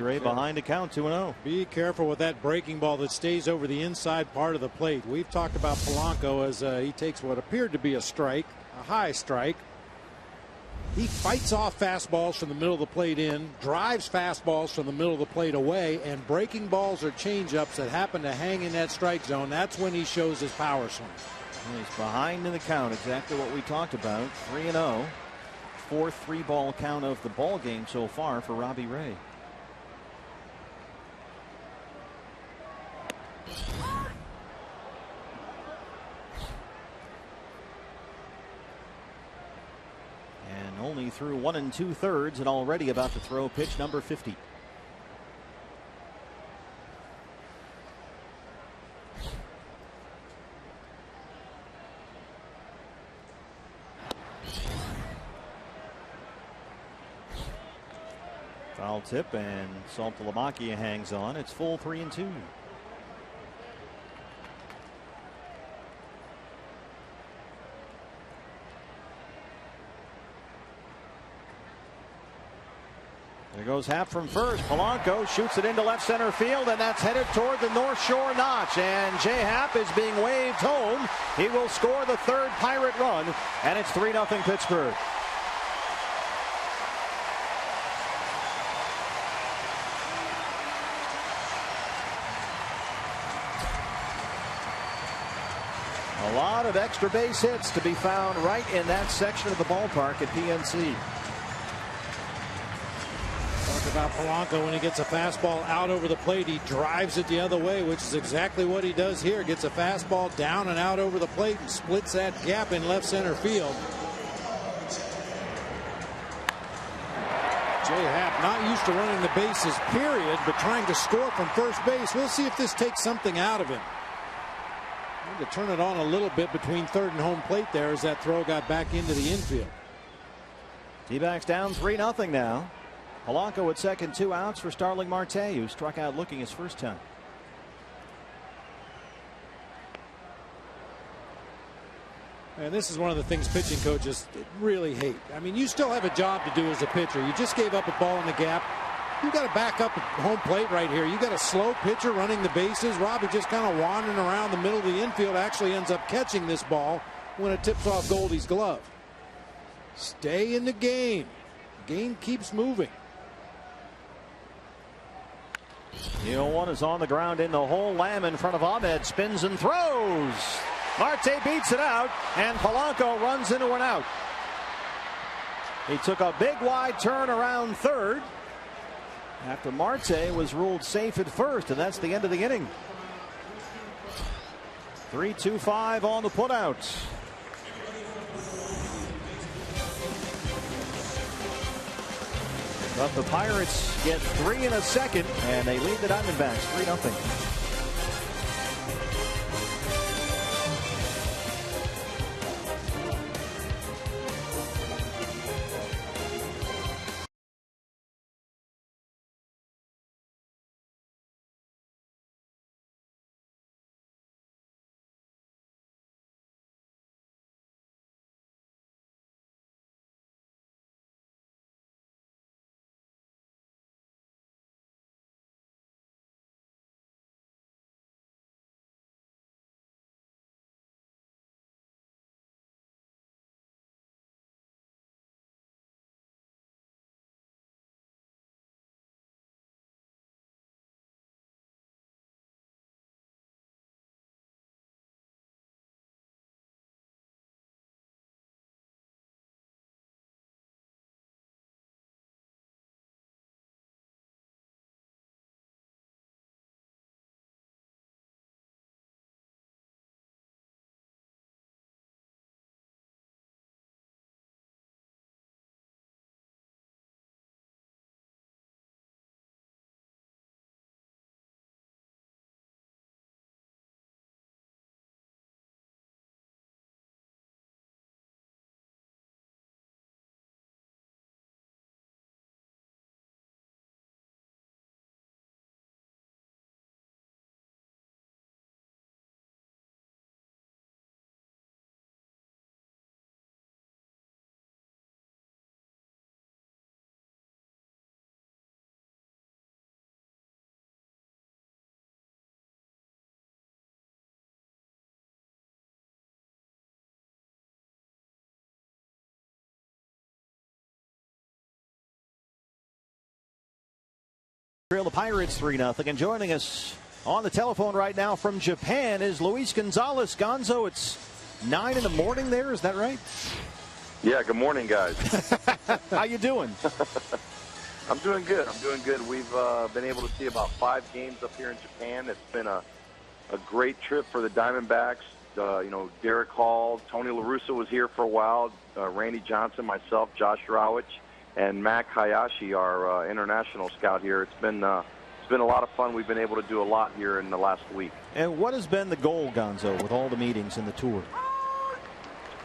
Ray behind to count 2-0. Be careful with that breaking ball that stays over the inside part of the plate. We've talked about Polanco as he takes what appeared to be a strike, a high strike. He fights off fastballs from the middle of the plate in, drives fastballs from the middle of the plate away, and breaking balls or changeups that happen to hang in that strike zone. That's when he shows his power swing. He's behind in the count, exactly what we talked about. 3-0. Fourth 3-ball count of the ball game so far for Robbie Ray. And only through 1 2/3 and already about to throw pitch number 50. Foul tip, and Saltalamacchia hangs on. It's full 3-2. There goes Happ from first. Polanco shoots it into left center field, and that's headed toward the North Shore notch. And Jay Happ is being waved home. He will score the third Pirate run, and it's 3-0 Pittsburgh. A lot of extra base hits to be found right in that section of the ballpark at PNC. About Polanco, when he gets a fastball out over the plate, he drives it the other way, which is exactly what he does here. Gets a fastball down and out over the plate and splits that gap in left center field. Jay Happ not used to running the bases, period, but trying to score from first base. We'll see if this takes something out of him. Need to turn it on a little bit between third and home plate there as that throw got back into the infield. D-backs down 3-0 now. Polanco at second, 2 outs for Starling Marte, who struck out looking his first time. And this is one of the things pitching coaches really hate. I mean, you still have a job to do as a pitcher. You just gave up a ball in the gap. You got to back up at home plate right here. You got a slow pitcher running the bases. Robbie just kind of wandering around the middle of the infield, actually ends up catching this ball when it tips off Goldie's glove. Stay in the game. Game keeps moving. The 0-1 is on the ground in the hole. Lamb in front of Ahmed, spins and throws. Marte beats it out, and Polanco runs into an out. He took a big wide turn around third after Marte was ruled safe at first, and that's the end of the inning. 3-2-5 on the putout. But the Pirates get 3 in a second, and they lead the Diamondbacks 3-0. The Pirates 3-0. And joining us on the telephone right now from Japan is Luis Gonzalez. Gonzo, it's 9 in the morning there. Is that right? Yeah, good morning, guys. How you doing? I'm doing good. We've been able to see about 5 games up here in Japan. It's been a great trip for the Diamondbacks. Derek Hall, Tony La Russa was here for a while, Randy Johnson, myself, Josh Rawich, and Mac Hayashi, our international scout here. It's been a lot of fun. We've been able to do a lot here in the last week. And what has been the goal, Gonzo, with all the meetings and the tour?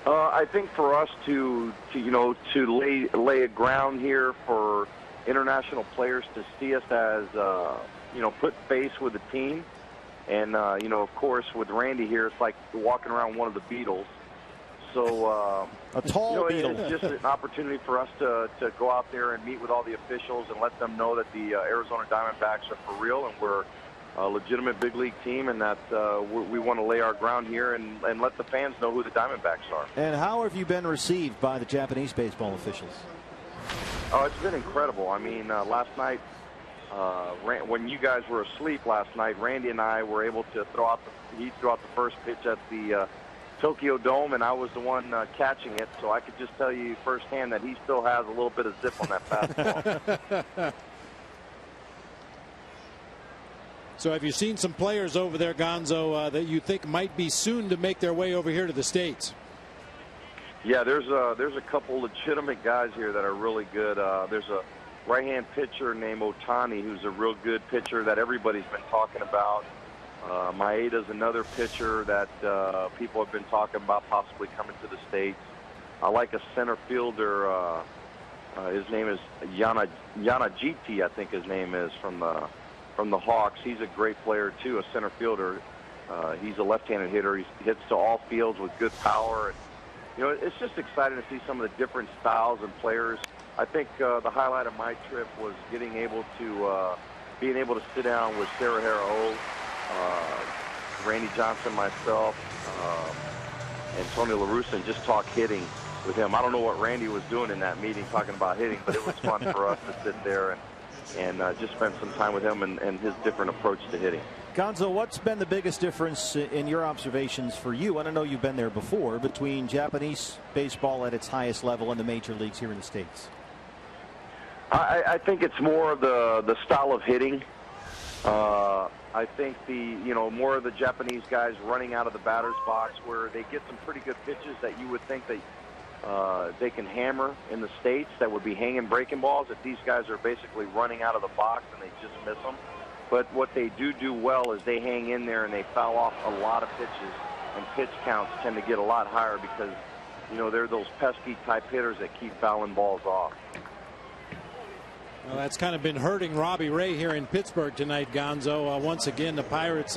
I think for us to lay a ground here for international players to see us as put face with the team, and of course with Randy here, it's like walking around one of the Beatles. So a tall Beatle. It's just an opportunity for us to go out there and meet with all the officials and let them know that the Arizona Diamondbacks are for real and we're a legitimate big league team, and that we want to lay our ground here and let the fans know who the Diamondbacks are. And how have you been received by the Japanese baseball officials? Oh, it's been incredible. I mean, last night, when you guys were asleep last night, Randy and I were able to throw out the first pitch at the Tokyo Dome, and I was the one catching it, so I could just tell you firsthand that he still has a little bit of zip on that fastball. So have you seen some players over there, Gonzo, that you think might be soon to make their way over here to the States? Yeah, there's a couple legitimate guys here that are really good. There's a right-hand pitcher named Otani who's a real good pitcher that everybody's been talking about. Maeda's another pitcher that people have been talking about possibly coming to the States. I like a center fielder. His name is Yanagiti, I think his name is, from the Hawks. He's a great player too, a center fielder. He's a left-handed hitter. He hits to all fields with good power. And, it's just exciting to see some of the different styles and players. I think the highlight of my trip was being able to sit down with Sarah Hara-O, Randy Johnson, myself, and Tony La Russa, and just talk hitting with him. I don't know what Randy was doing in that meeting talking about hitting, but it was fun for us to sit there and just spend some time with him and his different approach to hitting. Gonzo, what's been the biggest difference in your observations for you? I don't know, you've been there before, between Japanese baseball at its highest level and the major leagues here in the States. I think it's more of the style of hitting. I think more of the Japanese guys running out of the batter's box, where they get some pretty good pitches that you would think that they can hammer in the States that would be hanging breaking balls, that these guys are basically running out of the box and they just miss them. But what they do well is they hang in there and they foul off a lot of pitches, and pitch counts tend to get a lot higher because they're those pesky type hitters that keep fouling balls off. Well, that's kind of been hurting Robbie Ray here in Pittsburgh tonight, Gonzo. Once again, the Pirates,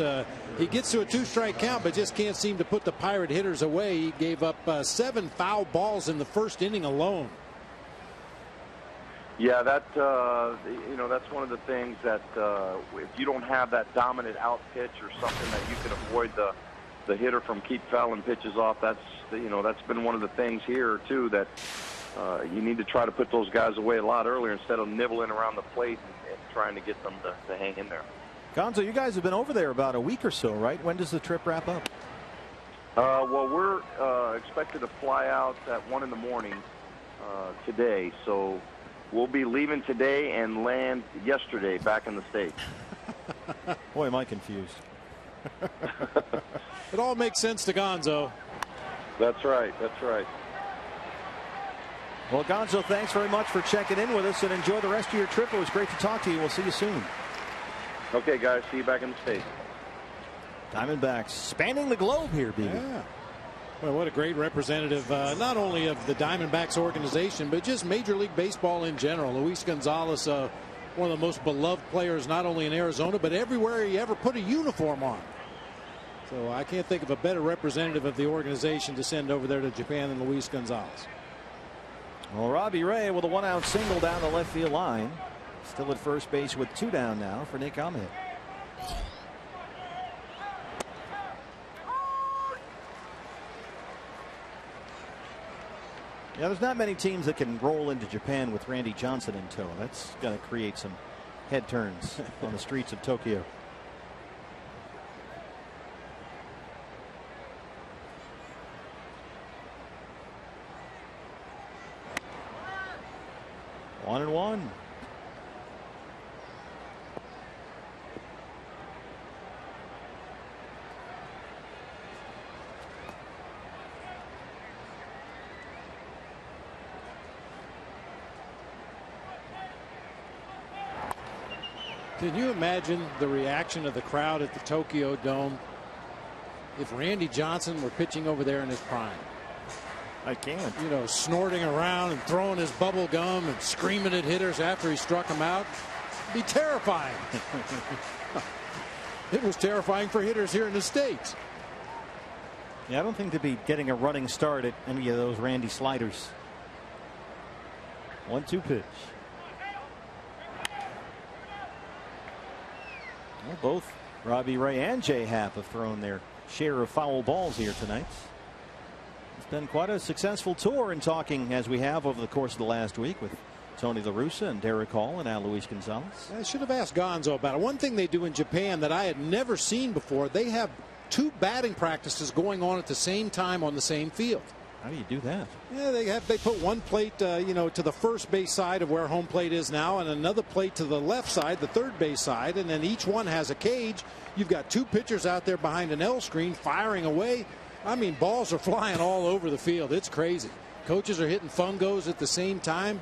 he gets to a 2-strike count, but just can't seem to put the Pirate hitters away. He gave up 7 foul balls in the first inning alone. Yeah, that's one of the things that if you don't have that dominant out pitch or something that you can avoid the hitter from keep fouling pitches off, that's been one of the things here too, that you need to try to put those guys away a lot earlier instead of nibbling around the plate and trying to get them to hang in there. Gonzo, you guys have been over there about a week or so, right? When does the trip wrap up? Well, we're expected to fly out at 1 in the morning today, so we'll be leaving today and land yesterday back in the States. Boy, am I confused. It all makes sense to Gonzo. That's right. That's right. Well, Gonzo, thanks very much for checking in with us, and enjoy the rest of your trip. It was great to talk to you. We'll see you soon. Okay, guys. See you back in the States. Diamondbacks spanning the globe here, baby. Yeah. Well, what a great representative, not only of the Diamondbacks organization, but just Major League Baseball in general. Luis Gonzalez, one of the most beloved players, not only in Arizona, but everywhere he ever put a uniform on. So I can't think of a better representative of the organization to send over there to Japan than Luis Gonzalez. Well, Robbie Ray with a 1-out single down the left field line. Still at first base with 2 down now for Nick Ahmed. Yeah, there's not many teams that can roll into Japan with Randy Johnson in tow. That's going to create some head turns on the streets of Tokyo. One and one. Can you imagine the reaction of the crowd at the Tokyo Dome if Randy Johnson were pitching over there in his prime? I can't. You know, snorting around and throwing his bubble gum and screaming at hitters after he struck them out. It'd be terrifying. It was terrifying for hitters here in the States. Yeah, I don't think they'd be getting a running start at any of those Randy sliders. 1-2 pitch. Well, both Robbie Ray and Jay Happ have thrown their share of foul balls here tonight. It's been quite a successful tour in talking as we have over the course of the last week with Tony La Russa and Derek Hall and Al Luis Gonzalez. I should have asked Gonzo about it. One thing they do in Japan that I had never seen before, they have 2 batting practices going on at the same time on the same field. How do you do that? Yeah, they put one plate you know, to the first base side of where home plate is now, and another plate to the left side, the third base side, and then each one has a cage. You've got 2 pitchers out there behind an L screen firing away. I mean, balls are flying all over the field. It's crazy. Coaches are hitting fungos at the same time.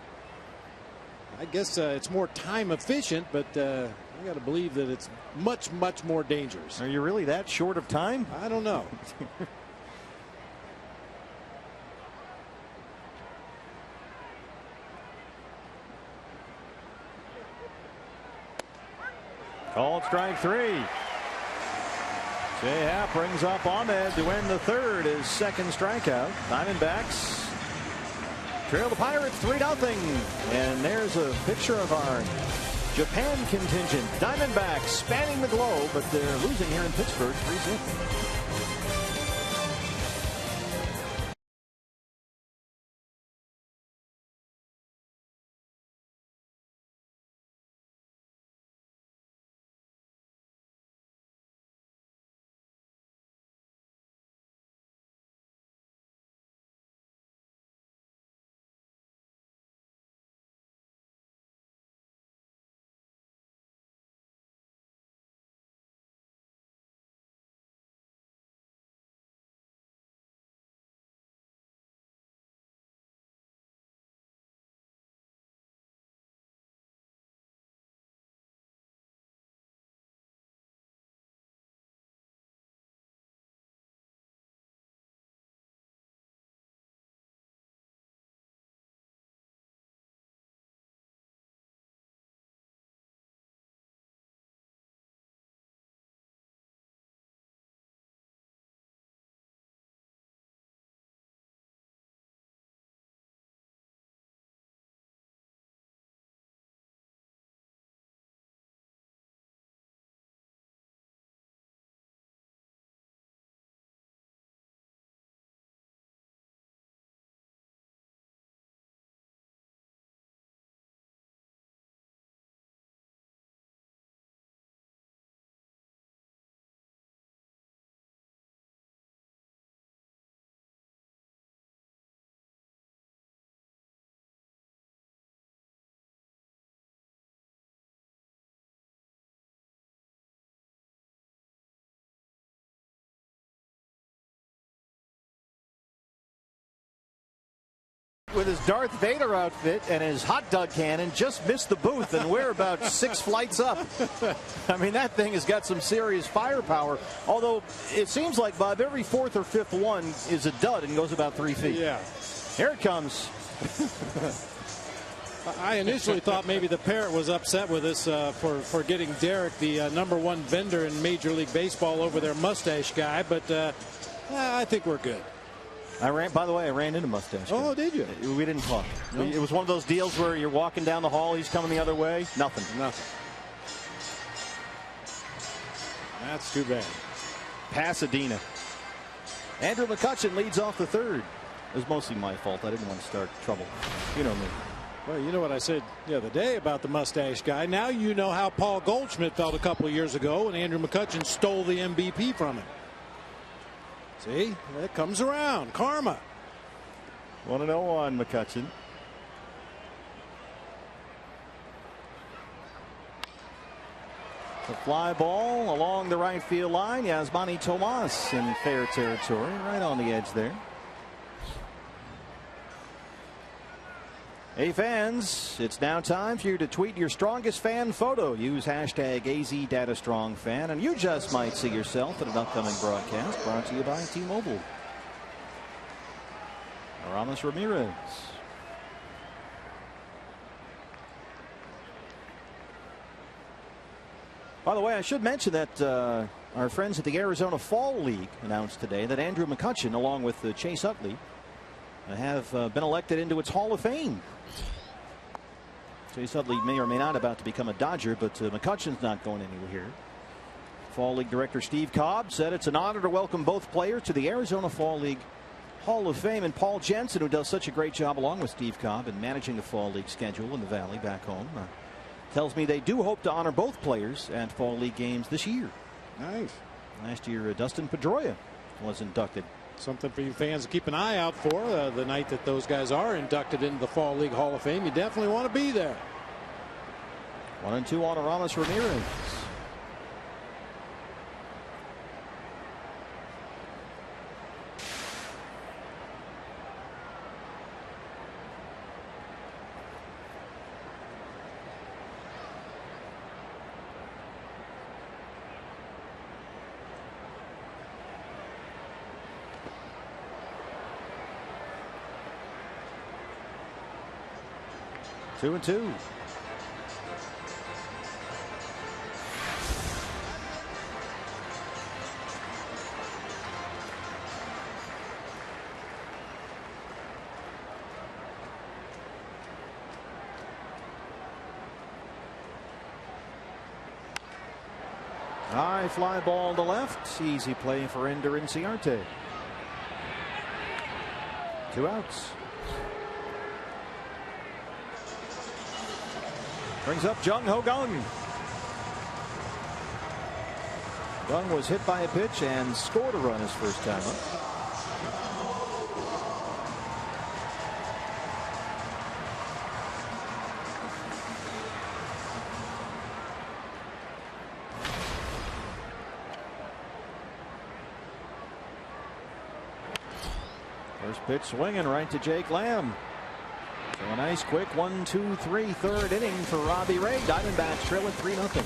I guess it's more time efficient, but I got to believe that it's much more dangerous. Are you really that short of time? I don't know. Called strike 3. Jay Happ brings up Ahmed to end the third, his second strikeout. Diamondbacks trail the Pirates 3-0. And there's a picture of our Japan contingent. Diamondbacks spanning the globe, but they're losing here in Pittsburgh 3-0. With his Darth Vader outfit and his hot dog cannon, just missed the booth, and we're about 6 flights up. I mean, that thing has got some serious firepower. Although it seems like, Bob, every 4th or 5th one is a dud and goes about 3 feet. Yeah. Here it comes. I initially thought maybe the parrot was upset with us for getting Derek, the #1 vendor in Major League Baseball, over their mustache guy, but I think we're good. By the way, I ran into Mustache. Oh, did you? We didn't talk. No. It was one of those deals where you're walking down the hall, he's coming the other way. Nothing. That's too bad. Pasadena. Andrew McCutchen leads off the third. It was mostly my fault. I didn't want to start trouble. You know me. Well, you know what I said the other day about the mustache guy. Now you know how Paul Goldschmidt felt a couple of years ago when Andrew McCutchen stole the MVP from him. See, that comes around. Karma. 1-0 on McCutchen. The fly ball along the right field line. Yasmani Tomas in fair territory, right on the edge there. Hey fans, it's now time for you to tweet your strongest fan photo. Use hashtag AZDataStrongFan, and you just might see yourself in an upcoming broadcast brought to you by T-Mobile. Aramis Ramirez. By the way, I should mention that our friends at the Arizona Fall League announced today that Andrew McCutchen, along with Chase Utley, have been elected into its Hall of Fame. Chase Utley may or may not about to become a Dodger, but McCutchen's not going anywhere here. Fall League Director Steve Cobb said it's an honor to welcome both players to the Arizona Fall League Hall of Fame. And Paul Jensen, who does such a great job along with Steve Cobb in managing the Fall League schedule in the Valley back home, tells me they do hope to honor both players at Fall League games this year. Nice. Last year, Dustin Pedroia was inducted. Something for you fans to keep an eye out for the night that those guys are inducted into the Fall League Hall of Fame. You definitely want to be there. 1-2 on Aramis Ramirez. Two and two. High fly ball to left. Easy play for Ender Inciarte. 2 outs. Brings up Jung Ho Kang. Kang was hit by a pitch and scored a run his first time up. First pitch swinging right to Jake Lamb. So a nice quick 1-2-3 third inning for Robbie Ray. Diamondbacks trailing 3-0.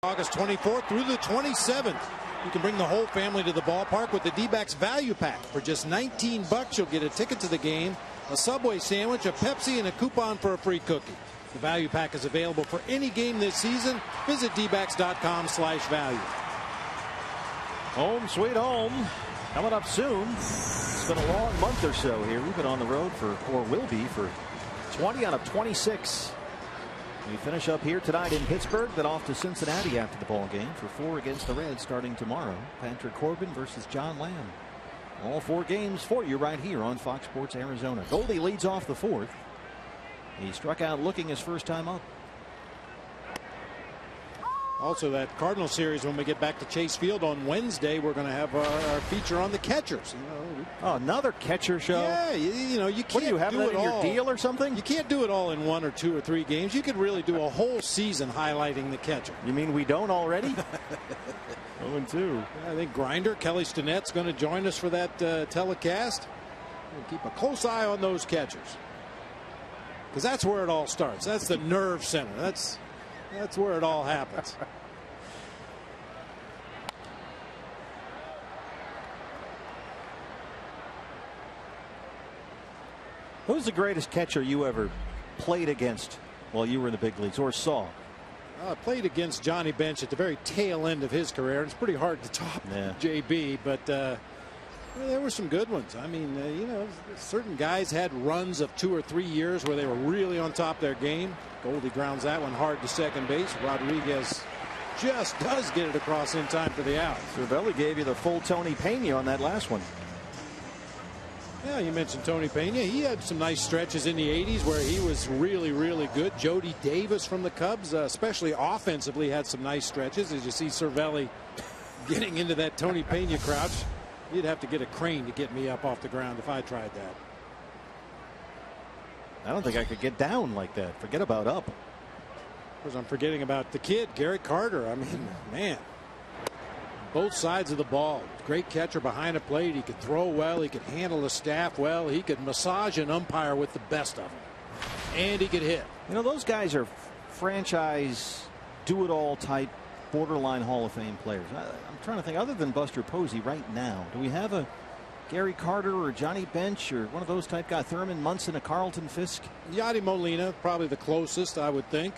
August 24th through the 27th. You can bring the whole family to the ballpark with the D-backs value pack. For just $19, you'll get a ticket to the game, a Subway sandwich, a Pepsi, and a coupon for a free cookie. The value pack is available for any game this season. Visit dbacks.com/value. Home sweet home coming up soon. It's been a long month or so here. We've been on the road or will be for 20 out of 26. We finish up here tonight in Pittsburgh, then off to Cincinnati after the ball game for 4 against the Reds starting tomorrow. Patrick Corbin versus John Lamb. All 4 games for you right here on Fox Sports Arizona. Goldie leads off the 4th. He struck out looking his first time up. Also, that Cardinal series, when we get back to Chase Field on Wednesday, we're going to have our feature on the catchers. Oh, another catcher show. Yeah, you can't. What do you have that in your deal or something? You can't do it all in 1 or 2 or 3 games. You could really do a whole season highlighting the catcher. You mean we don't already? 0-2. I think Grinder, Kelly Stinnett's going to join us for that telecast. We'll keep a close eye on those catchers, because that's where it all starts. That's the nerve center. That's where it all happens. Who's the greatest catcher you ever played against while you were in the big leagues or saw? I played against Johnny Bench at the very tail end of his career. It's pretty hard to top JB, but there were some good ones. I mean, certain guys had runs of 2 or 3 years where they were really on top of their game. Goldie grounds that one hard to second base. Rodriguez just does get it across in time for the out. Cervelli gave you the full Tony Pena on that last one. Yeah, you mentioned Tony Pena. He had some nice stretches in the 80s where he was really, really good. Jody Davis from the Cubs, especially offensively, had some nice stretches. As you see Cervelli getting into that Tony Pena crouch, you'd have to get a crane to get me up off the ground if I tried that. I don't think I could get down like that. Forget about up. Of course, I'm forgetting about the kid, Gary Carter. I mean, man, both sides of the ball. Great catcher behind the plate. He could throw well. He could handle the staff well. He could massage an umpire with the best of them. And he could hit. You know, those guys are franchise do-it-all type borderline Hall of Fame players. I'm trying to think, other than Buster Posey right now, do we have a Gary Carter or Johnny Bench or one of those type guys? Thurman Munson, a Carlton Fisk? Yadi Molina, probably the closest, I would think.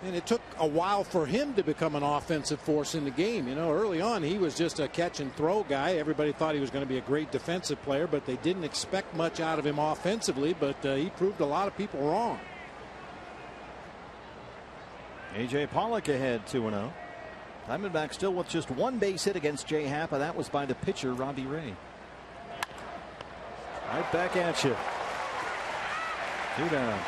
And it took a while for him to become an offensive force in the game. You know, early on, he was just a catch and throw guy. Everybody thought he was going to be a great defensive player, but they didn't expect much out of him offensively. But he proved a lot of people wrong. A.J. Pollock ahead 2-0. Diamondbacks still with just 1 base hit against Jay Happa. That was by the pitcher, Robbie Ray. Right back at you. 2 down.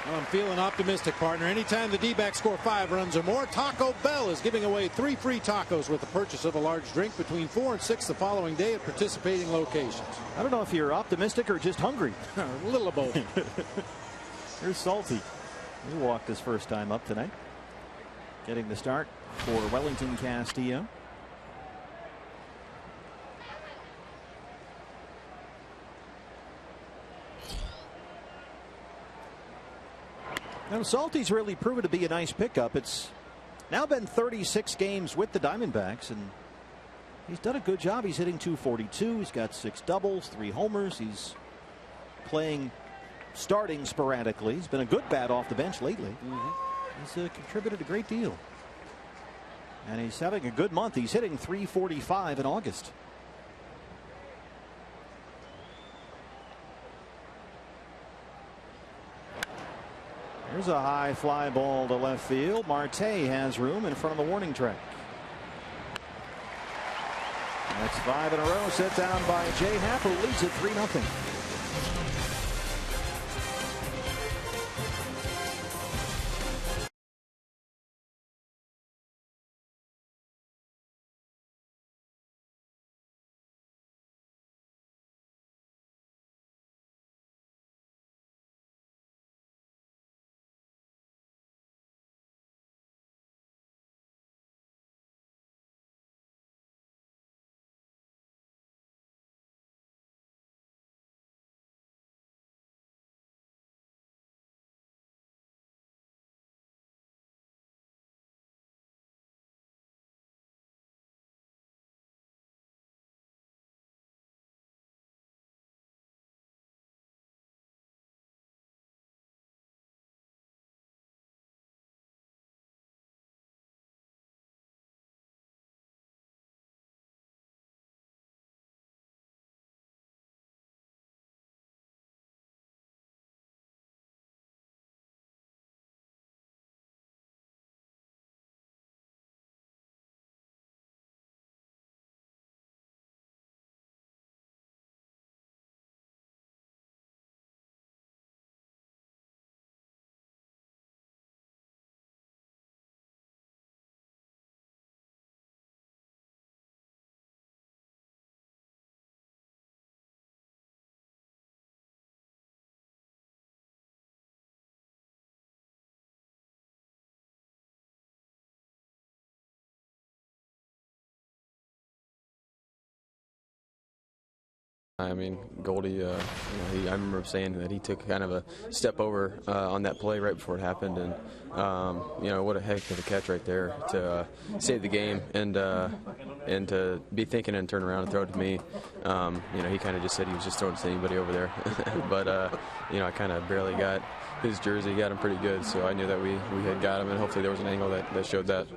Well, I'm feeling optimistic, partner. Anytime the D-backs score 5 runs or more, Taco Bell is giving away 3 free tacos with the purchase of a large drink between 4 and 6 the following day at participating locations. I don't know if you're optimistic or just hungry. A little of both. Here's Salty. He walked his first time up tonight. Getting the start for Wellington Castillo. Now, Salty's really proven to be a nice pickup. It's now been 36 games with the Diamondbacks, and he's done a good job. He's hitting .242. He's got 6 doubles, 3 homers. He's starting sporadically. He's been a good bat off the bench lately. He's contributed a great deal. And he's having a good month. He's hitting .345 in August. Here's a high fly ball to left field. Marte has room in front of the warning track. That's 5 in a row set down by Jay Happ, who leads it 3-0. I mean, Goldie, I remember saying that he took kind of a step over on that play right before it happened, and what a heck of a catch right there to save the game and to be thinking and turn around and throw it to me. He kind of just said he was just throwing it to anybody over there, but I kind of barely got his jersey, got him pretty good, so I knew that we had got him, and hopefully there was an angle that showed that.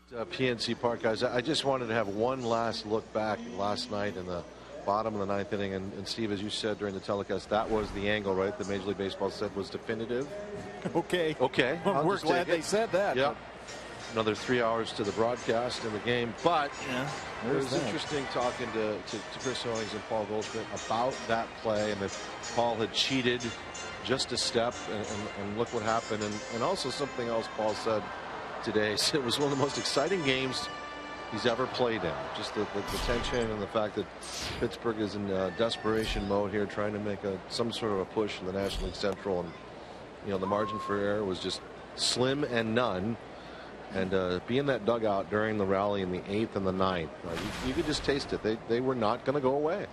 PNC Park, guys. I just wanted to have one last look back last night in the bottom of the ninth inning. And Steve, as you said during the telecast, that was the angle, right? That Major League Baseball said was definitive. Okay. Well, we're glad they said that. Yeah. Another 3 hours to the broadcast in the game. But it was interesting talking to Chris Owings and Paul Goldschmidt about that play, and that Paul had cheated just a step, and look what happened. And also something else Paul said today. It was one of the most exciting games he's ever played in. Just the tension and the fact that Pittsburgh is in desperation mode here, trying to make some sort of a push in the National League Central, and the margin for error was just slim and none. And be in that dugout during the rally in the 8th and the 9th, you could just taste it. They were not going to go away.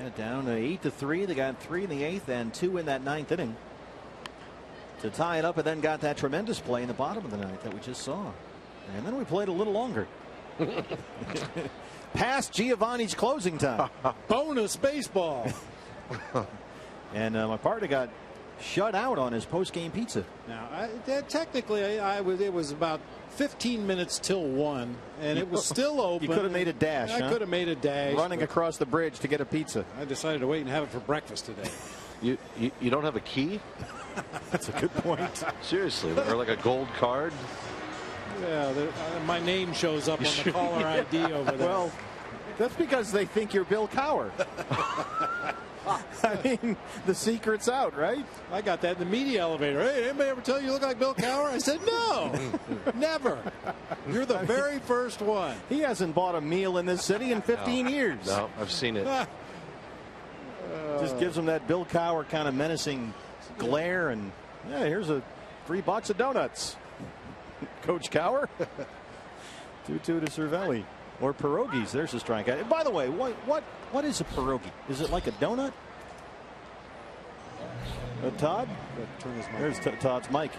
Yeah, down 8-3. They got 3 in the 8th and 2 in that 9th inning to tie it up, and then got that tremendous play in the bottom of the 9th that we just saw. And then we played a little longer. Past Giovanni's closing time. Bonus baseball. And my partner got shut out on his post-game pizza. Now, technically, it was about 15 minutes till 1, and it was still open. You could have made a dash. I could have made a dash. Running across the bridge to get a pizza. I decided to wait and have it for breakfast today. You don't have a key? That's a good point. Seriously, or like a gold card? Yeah, my name shows up on the caller ID over there. Well, that's because they think you're Bill Cowher. I mean, the secret's out, right? I got that in the media elevator. Hey, anybody ever tell you look like Bill Cowher? I said, no, never. You're the very first one. He hasn't bought a meal in this city in 15 years. No, I've seen it. Just gives him that Bill Cowher kind of menacing glare, and here's a 3 box of donuts. Coach Cowher. 2-2 to Cervelli. Or pierogies. There's a strikeout. By the way, what is a pierogi? Is it like a donut? Todd? There's Todd's mic.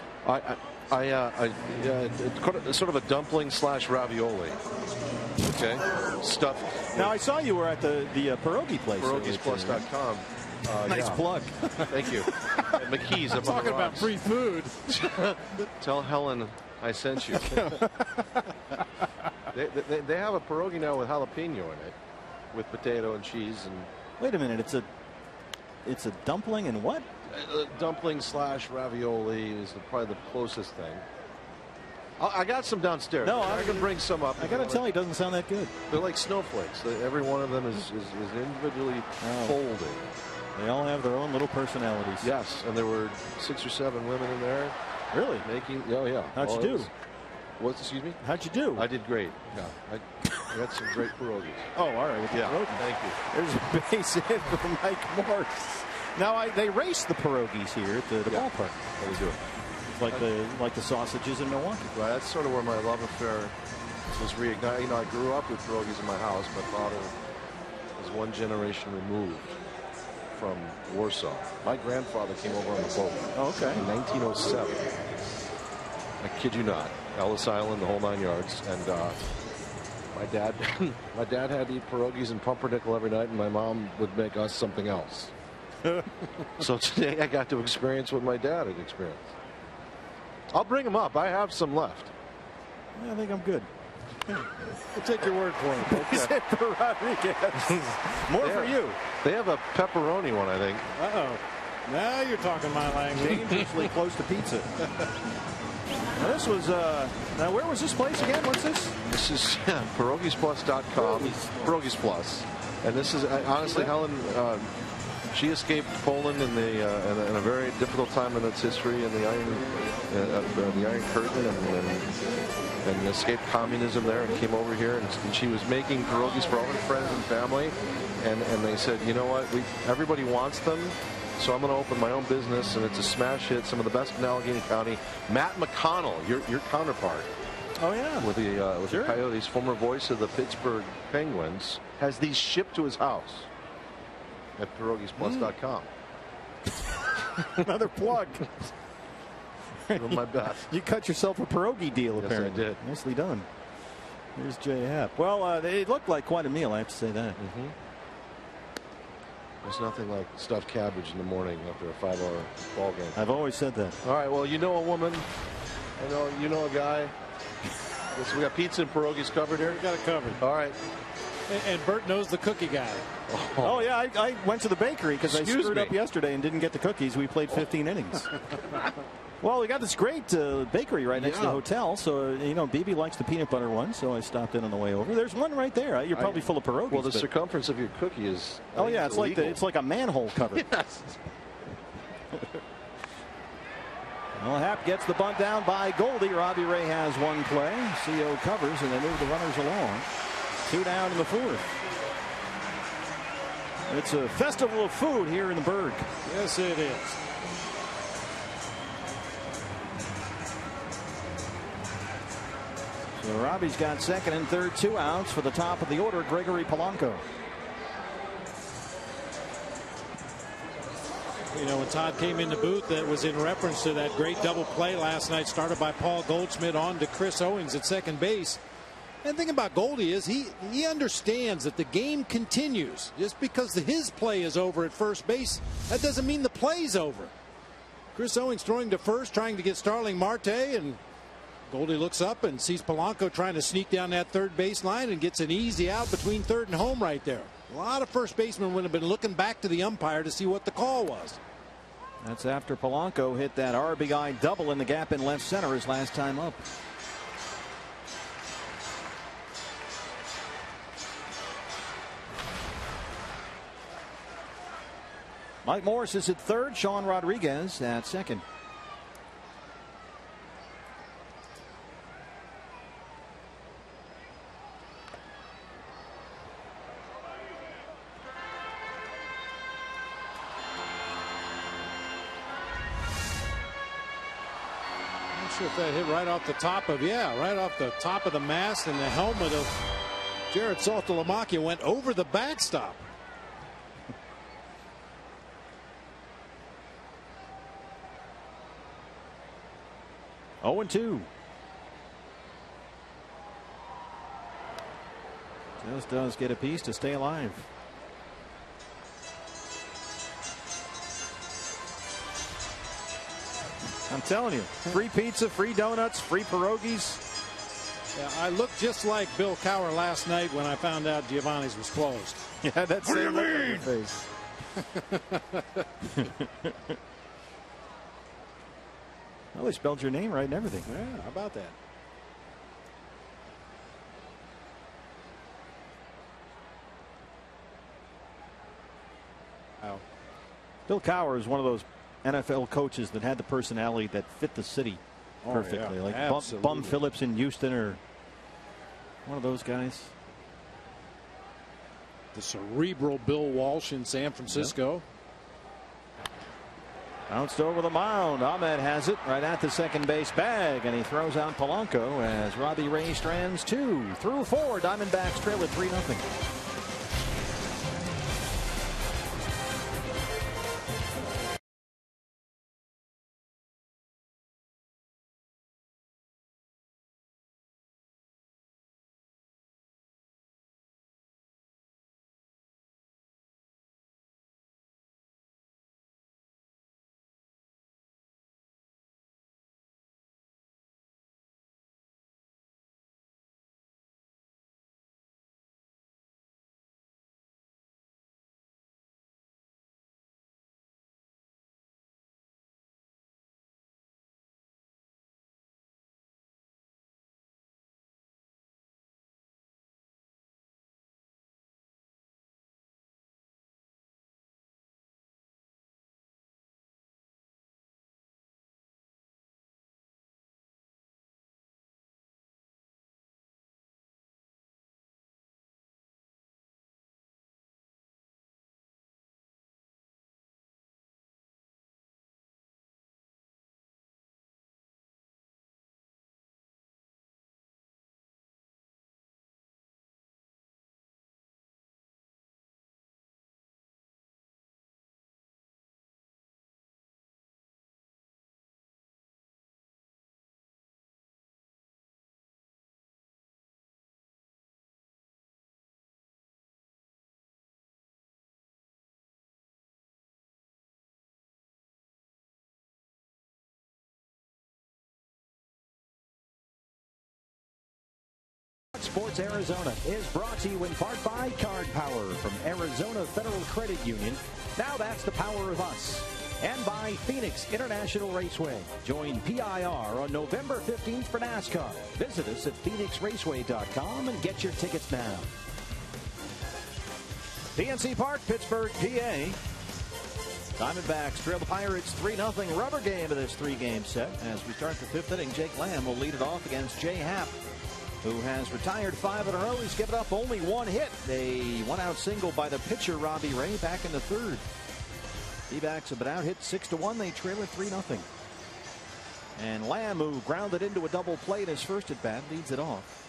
It's sort of a dumpling / ravioli. Okay, stuffed. Now I saw you were at the pierogi place. Pierogiesplus.com. Nice plug. Thank you. And McKee's up talking on the about free food. Tell Helen I sent you. They have a pierogi now with jalapeno in it, with potato and cheese. And wait a minute, it's a dumpling and what? Dumpling / ravioli is probably the closest thing. I got some downstairs. No, I can bring some up. I got to tell you, it doesn't sound that good. They're like snowflakes. Every one of them is individually folded. They all have their own little personalities. Yes, and there were 6 or 7 women in there. Really? Making. Oh yeah. How'd you do? Excuse me? How'd you do? I did great. Yeah, I got some great pierogies. Oh, all right. Thank you. There's a base hit for Mike Morse. Now they race the pierogies here at the ballpark. How we do it? Like the sausages in Milwaukee. Right. That's sort of where my love affair was reignited. I grew up with pierogies in my house. My father was 1 generation removed from Warsaw. My grandfather came over on the boat. Oh, okay. In 1907. I kid you not. Ellis Island, the whole 9 yards. And my dad had to eat pierogies and pumpernickel every night, and my mom would make us something else. So today I got to experience what my dad had experienced. I'll bring them up. I have some left. I think I'm good. We'll take your word for it. Okay. For Rodriguez. More for you. They have a pepperoni one, I think. Uh-oh. Now you're talking my language. Dangerously close to pizza. Now this was, now where was this place again? What's this? This is pierogiesplus.com. Pierogies Plus. And this is, honestly, Helen, she escaped Poland in a very difficult time in its history, in the Iron Curtain, and escaped communism there, and came over here, and she was making pierogies for all her friends and family, and they said, you know what, everybody wants them, so I'm going to open my own business, and it's a smash hit. Some of the best in Allegheny County. Matt McConnell, your counterpart, Oh yeah, with the Coyotes, former voice of the Pittsburgh Penguins, has these shipped to his house at pierogiesplus.com. Another plug. Doing my best. You cut yourself a pierogi deal, Yes, apparently. I did. Nicely done. Here's Jay Happ. Well, it looked like quite a meal, I have to say that. There's nothing like stuffed cabbage in the morning after a 5-hour ball game. I've always said that. All right, well, you know a woman, you know a guy. So we got pizza and pierogies covered here? We got it covered. All right. And Bert knows the cookie guy. Oh yeah, I went to the bakery because I screwed up yesterday and didn't get the cookies. We played 15 innings. Well, we got this great bakery right next to the hotel, so BB likes the peanut butter one, so I stopped in on the way over. There's one right there. You're probably full of pierogies. Well, the circumference of your cookie is. Oh yeah, it's like a manhole cover. Yes. Well, Happ gets the bunt down by Goldie. Robbie Ray has one play. CO covers, and they move the runners along. 2 down in the 4th. It's a festival of food here in the Berg. Yes, it is. So Robbie's got second and third, 2 outs for the top of the order, Gregory Polanco. When Todd came in the booth, that was in reference to that great double play last night, started by Paul Goldschmidt on to Chris Owings at second base. And the thing about Goldie is he understands that the game continues. Just because his play is over at first base, that doesn't mean the play's over. Chris Owings throwing to first, trying to get Starling Marte, and Goldie looks up and sees Polanco trying to sneak down that third base line and gets an easy out between third and home right there. A lot of first basemen would have been looking back to the umpire to see what the call was. That's after Polanco hit that RBI double in the gap in left center his last time up. Mike Morris is at third. Sean Rodriguez at second. Not sure if that hit right off the top of the mast, and the helmet of Jared Saltalamacchia went over the backstop. Oh, 0-2. Just does get a piece to stay alive. I'm telling you, free pizza, free donuts, free pierogies. Yeah, I looked just like Bill Cowher last night when I found out Giovanni's was closed. Yeah, that's the look on your face. Well, they spelled your name right and everything. Yeah, how about that? Wow. Bill Cowher is one of those NFL coaches that had the personality that fit the city perfectly. Yeah, like Bum Phillips in Houston, or one of those guys. The cerebral Bill Walsh in San Francisco. Yep. Bounced over the mound. Ahmed has it right at the second base bag, and he throws out Polanco as Robbie Ray strands 2 through 4. Diamondbacks trail at 3-0. Sports Arizona is brought to you in part by Card Power from Arizona Federal Credit Union. Now that's the power of us. And by Phoenix International Raceway. Join PIR on November 15th for NASCAR. Visit us at phoenixraceway.com and get your tickets now. PNC Park, Pittsburgh, PA. Diamondbacks trail the Pirates 3-0 rubber game of this three-game set. As we start the fifth inning, Jake Lamb will lead it off against Jay Happ, who has retired 5 in a row. He's given up only 1 hit. A one-out single by the pitcher, Robbie Ray, back in the third. D-backs have been out hit 6-1. They trail it 3-0. And Lamb, who grounded into a double play in his first at-bat, leads it off.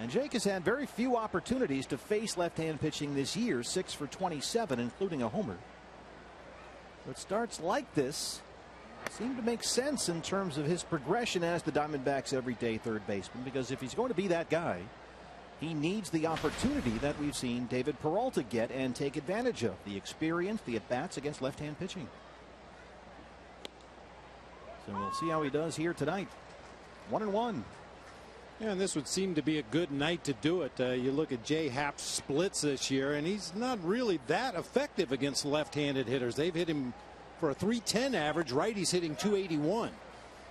And Jake has had very few opportunities to face left-hand pitching this year, 6 for 27, including a homer. But starts like this seem to make sense in terms of his progression as the Diamondbacks' everyday third baseman, because if he's going to be that guy, he needs the opportunity that we've seen David Peralta get and take advantage of, the experience, the at-bats against left-hand pitching. So we'll see how he does here tonight. 1-1. Yeah, and this would seem to be a good night to do it. You look at Jay Happ's splits this year, and he's not really that effective against left-handed hitters. They've hit him for a 310 average. Righties hitting 281.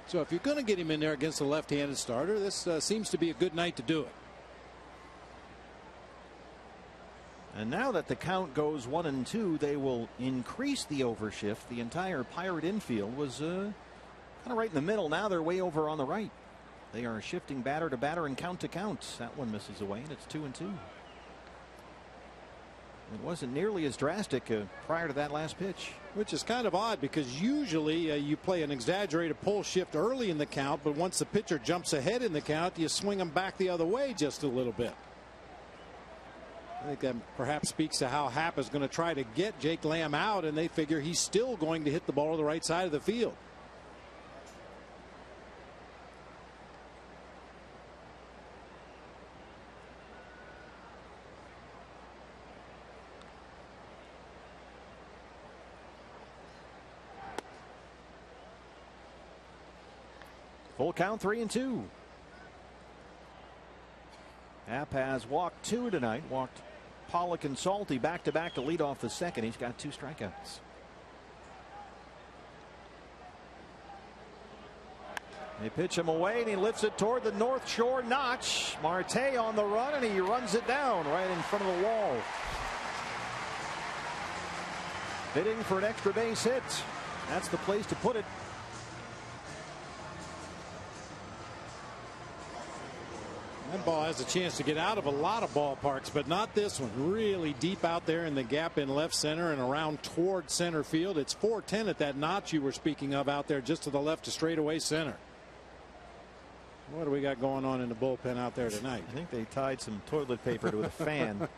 So if you're going to get him in there against a left-handed starter, this seems to be a good night to do it. And now that the count goes 1-2, they will increase the overshift. The entire Pirate infield was kind of right in the middle. Now they're way over on the right. They are shifting batter to batter and count to count. That one misses away, and it's 2-2. It wasn't nearly as drastic prior to that last pitch. Which is kind of odd, because usually you play an exaggerated pull shift early in the count, but once the pitcher jumps ahead in the count, you swing them back the other way just a little bit. I think that perhaps speaks to how Happ is going to try to get Jake Lamb out, and they figure he's still going to hit the ball to the right side of the field. Full count, 3-2. Happ has walked 2 tonight. Walked Pollock and Salty back-to-back to lead off the second. He's got 2 strikeouts. They pitch him away, and he lifts it toward the North Shore notch. Marte on the run, and he runs it down right in front of the wall. Bidding for an extra base hit. That's the place to put it. That ball has a chance to get out of a lot of ballparks, but not this one. Really deep out there in the gap in left center and around toward center field. It's 410 at that notch you were speaking of out there just to the left of straightaway center. What do we got going on in the bullpen out there tonight? I think they tied some toilet paper to a fan.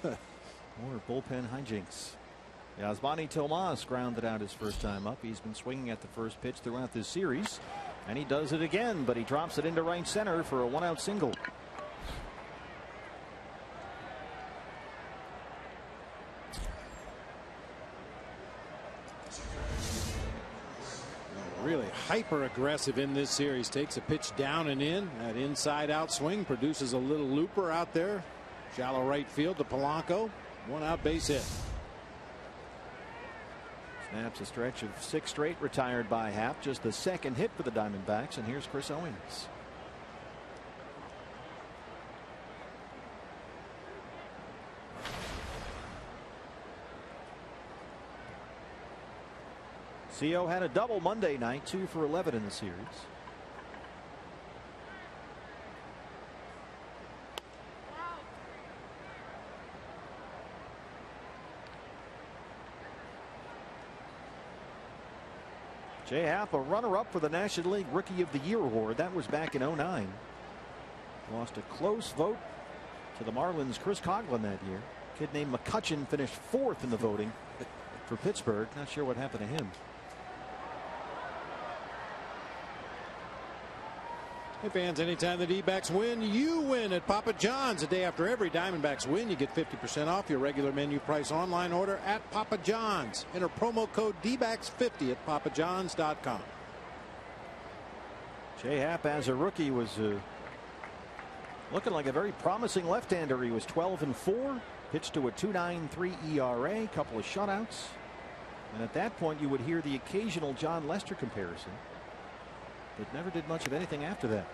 More bullpen hijinks. Yasmani Tomas grounded out his first time up. He's been swinging at the first pitch throughout this series, and he does it again, but he drops it into right center for a one-out single. Really hyper aggressive in this series. Takes a pitch down and in. That inside out swing produces a little looper out there. Shallow right field to Polanco. 1-out base hit. Snaps a stretch of 6 straight retired by Happ. Just the second hit for the Diamondbacks. And here's Chris Owings. CO had a double Monday night, 2 for 11 in the series. Jay Happ, a runner-up for the National League Rookie of the Year award. That was back in 2009. Lost a close vote to the Marlins' Chris Coughlin that year. A kid named McCutcheon finished 4th in the voting for Pittsburgh. Not sure what happened to him. Hey fans, anytime the D-backs win, you win at Papa John's. The day after every Diamondbacks win, you get 50% off your regular menu price online order at Papa John's. Enter promo code DBACKS50 at papajohns.com. Jay Happ, as a rookie, was Looking like a very promising left-hander. He was 12-4, pitched to a 2.93 ERA, couple of shutouts. And at that point, you would hear the occasional John Lester comparison, but never did much of anything after that.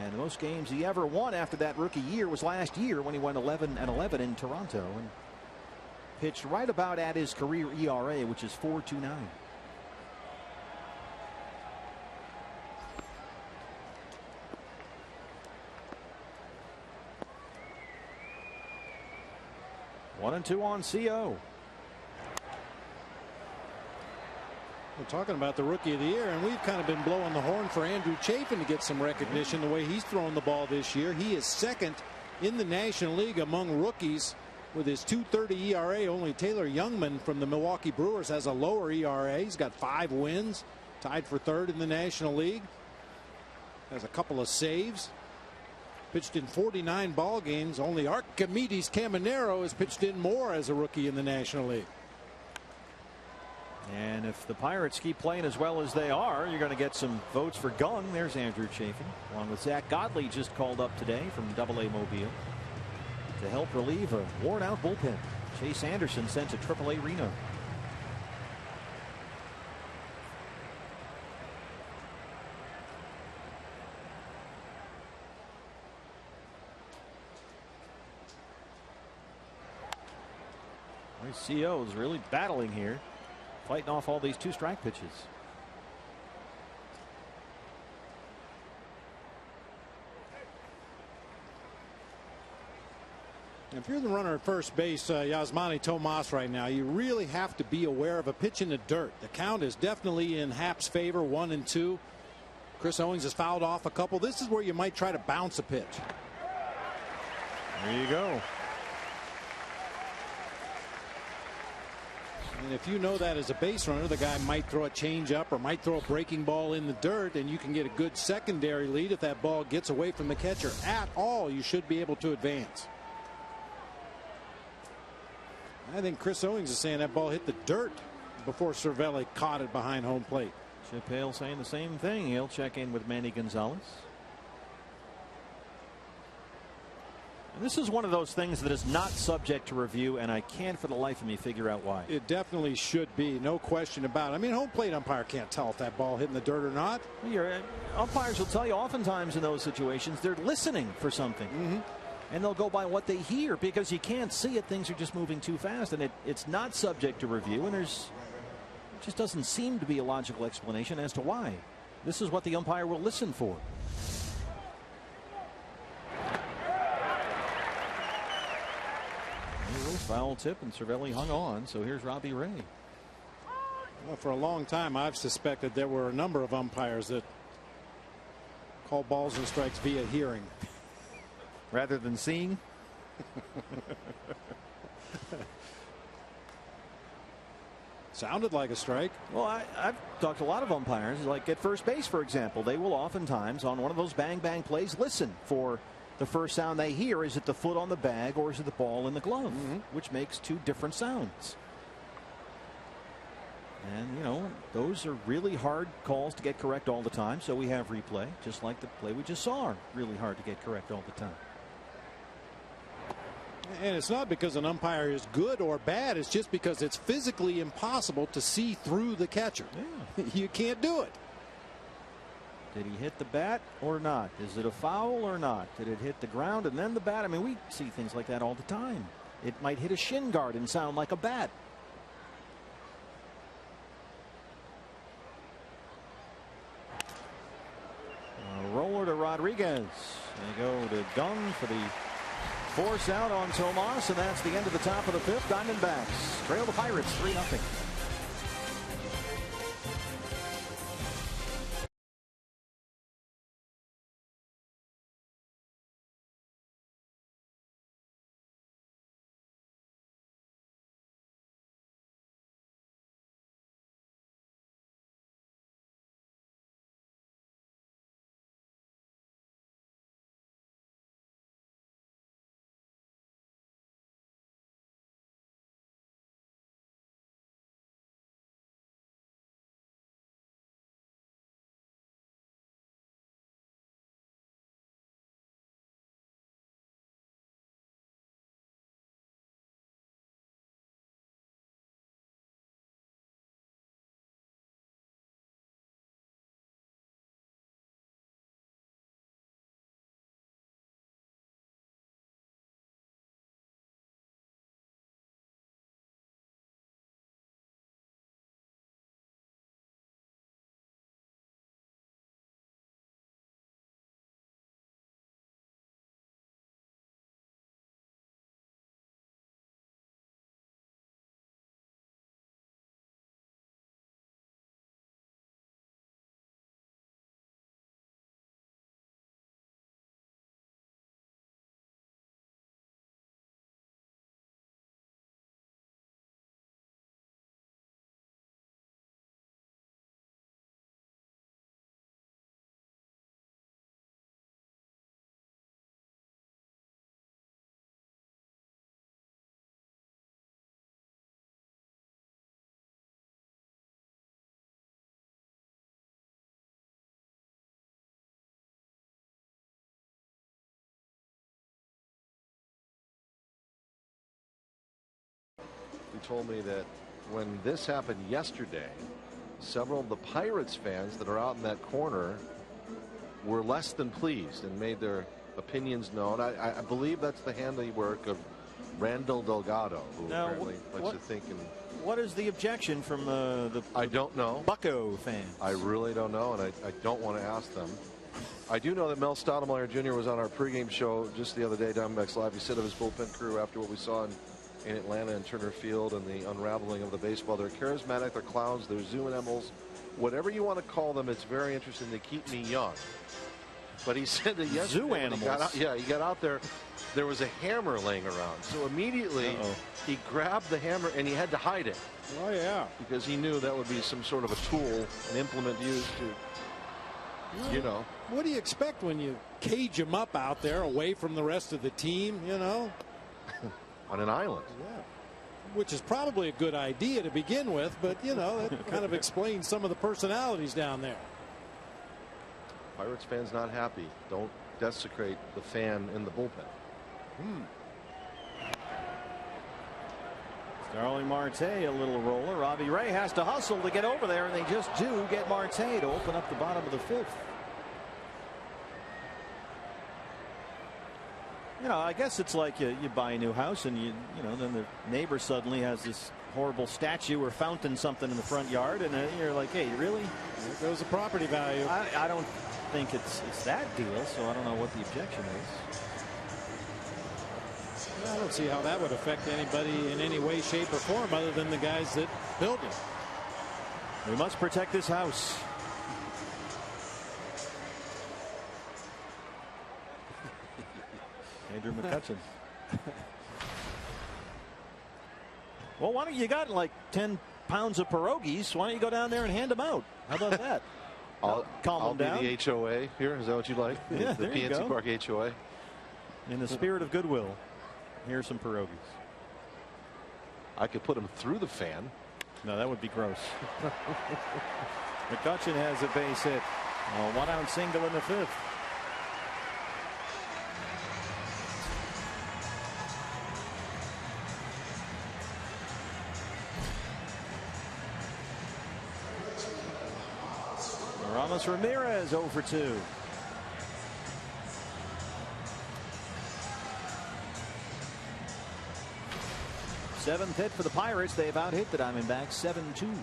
And the most games he ever won after that rookie year was last year when he went 11-11 in Toronto and pitched right about at his career ERA, which is 4.29. One and two on CO. We're talking about the Rookie of the Year, and we've kind of been blowing the horn for Andrew Chafin to get some recognition the way he's thrown the ball this year. He is second in the National League among rookies with his 2.30 ERA. Only Taylor Youngman from the Milwaukee Brewers has a lower ERA. He's got 5 wins, tied for third in the National League. Has a couple of saves. Pitched in 49 ball games. Only Archimedes Caminero has pitched in more as a rookie in the National League. And if the Pirates keep playing as well as they are, you're going to get some votes for Gung. There's Andrew Chafin, along with Zach Godley, just called up today from AA Mobile to help relieve a worn-out bullpen. Chase Anderson sent to AAA Reno. CO is really battling here, fighting off all these 2-strike pitches. If you're the runner at first base, Yasmani Tomas right now, you really have to be aware of a pitch in the dirt. The count is definitely in Happ's favor, 1-2. Chris Owings has fouled off a couple. This is where you might try to bounce a pitch. There you go. And if you know that as a base runner, the guy might throw a changeup or might throw a breaking ball in the dirt, and you can get a good secondary lead. If that ball gets away from the catcher at all, you should be able to advance. I think Chris Owings is saying that ball hit the dirt before Cervelli caught it behind home plate. Chip Hale saying the same thing. He'll check in with Manny Gonzalez. And this is one of those things that is not subject to review, and I can't for the life of me figure out why. It definitely should be, no question about it. I mean, home plate umpire can't tell if that ball hit in the dirt or not. Umpires will tell you oftentimes in those situations they're listening for something. And they'll go by what they hear, because you can't see it. Things are just moving too fast, and it's not subject to review, and it just doesn't seem to be a logical explanation as to why. This is what the umpire will listen for. Foul tip, and Cervelli hung on. So here's Robbie Ray. Well, for a long time, I've suspected there were a number of umpires that call balls and strikes via hearing rather than seeing. Sounded like a strike. Well, I've talked to a lot of umpires, like at first base, for example. They will oftentimes, on one of those bang bang plays, listen for the first sound they hear. Is it the foot on the bag, or is it the ball in the glove? Which makes 2 different sounds. And, you know, those are really hard calls to get correct all the time. So we have replay, just like the play we just saw, are really hard to get correct all the time. And it's not because an umpire is good or bad. It's just because it's physically impossible to see through the catcher. Yeah. You can't do it. Did he hit the bat or not? Is it a foul or not? Did it hit the ground and then the bat? I mean, we see things like that all the time. It might hit a shin guard and sound like a bat. A roller to Rodriguez. They go to Gung for the force out on Tomas, and that's the end of the top of the 5th. Diamondbacks trail the Pirates 3-0. told me that when this happened yesterday, several of the Pirates fans that are out in that corner were less than pleased and made their opinions known. I believe that's the handiwork of Randall Delgado, who apparently likes to think. What is the objection from I don't know. Bucco fans? I really don't know, and I don't want to ask them. I do know that Mel Stoudemire Jr. was on our pregame show just the other day, Diamondbacks Live. He said of his bullpen crew after what we saw in Atlanta and Turner Field and the unraveling of the baseball. They're charismatic, they're clowns, they're zoo animals. Whatever you want to call them, it's very interesting. They keep me young. But he said that yesterday, zoo animals. he got out there. There was a hammer laying around. So immediately he grabbed the hammer and he had to hide it. Oh, yeah. Because he knew that would be some sort of a tool, an implement used to, you know. What do you expect when you cage him up out there away from the rest of the team, you know? On an island. Yeah. Which is probably a good idea to begin with, but, you know, that kind of explains some of the personalities down there. Pirates fans not happy. Don't desecrate the fan in the bullpen. Starling Marte, a little roller. Robbie Ray has to hustle to get over there, and they just do get Marte to open up the bottom of the fifth. You know, I guess it's like you buy a new house and you know, then the neighbor suddenly has this horrible statue or fountain something in the front yard, and then you're like, hey, really? There goes the property value. I don't think it's that deal, so I don't know what the objection is. I don't see how that would affect anybody in any way, shape, or form other than the guys that built it. We must protect this house. Andrew McCutchen. Well, why don't you got like 10 pounds of pierogies? Why don't you go down there and hand them out? How about that? I'll be down. the HOA here. Is that what you'd like? Yeah, the there you PNC go. Park HOA. In the spirit of goodwill, here's some pierogies. I could put them through the fan. No, that would be gross. McCutchen has a base hit. A 1-out single in the fifth. Ramos Ramirez 0 for 2. Seventh hit for the Pirates. They've out-hit the Diamondbacks 7-2.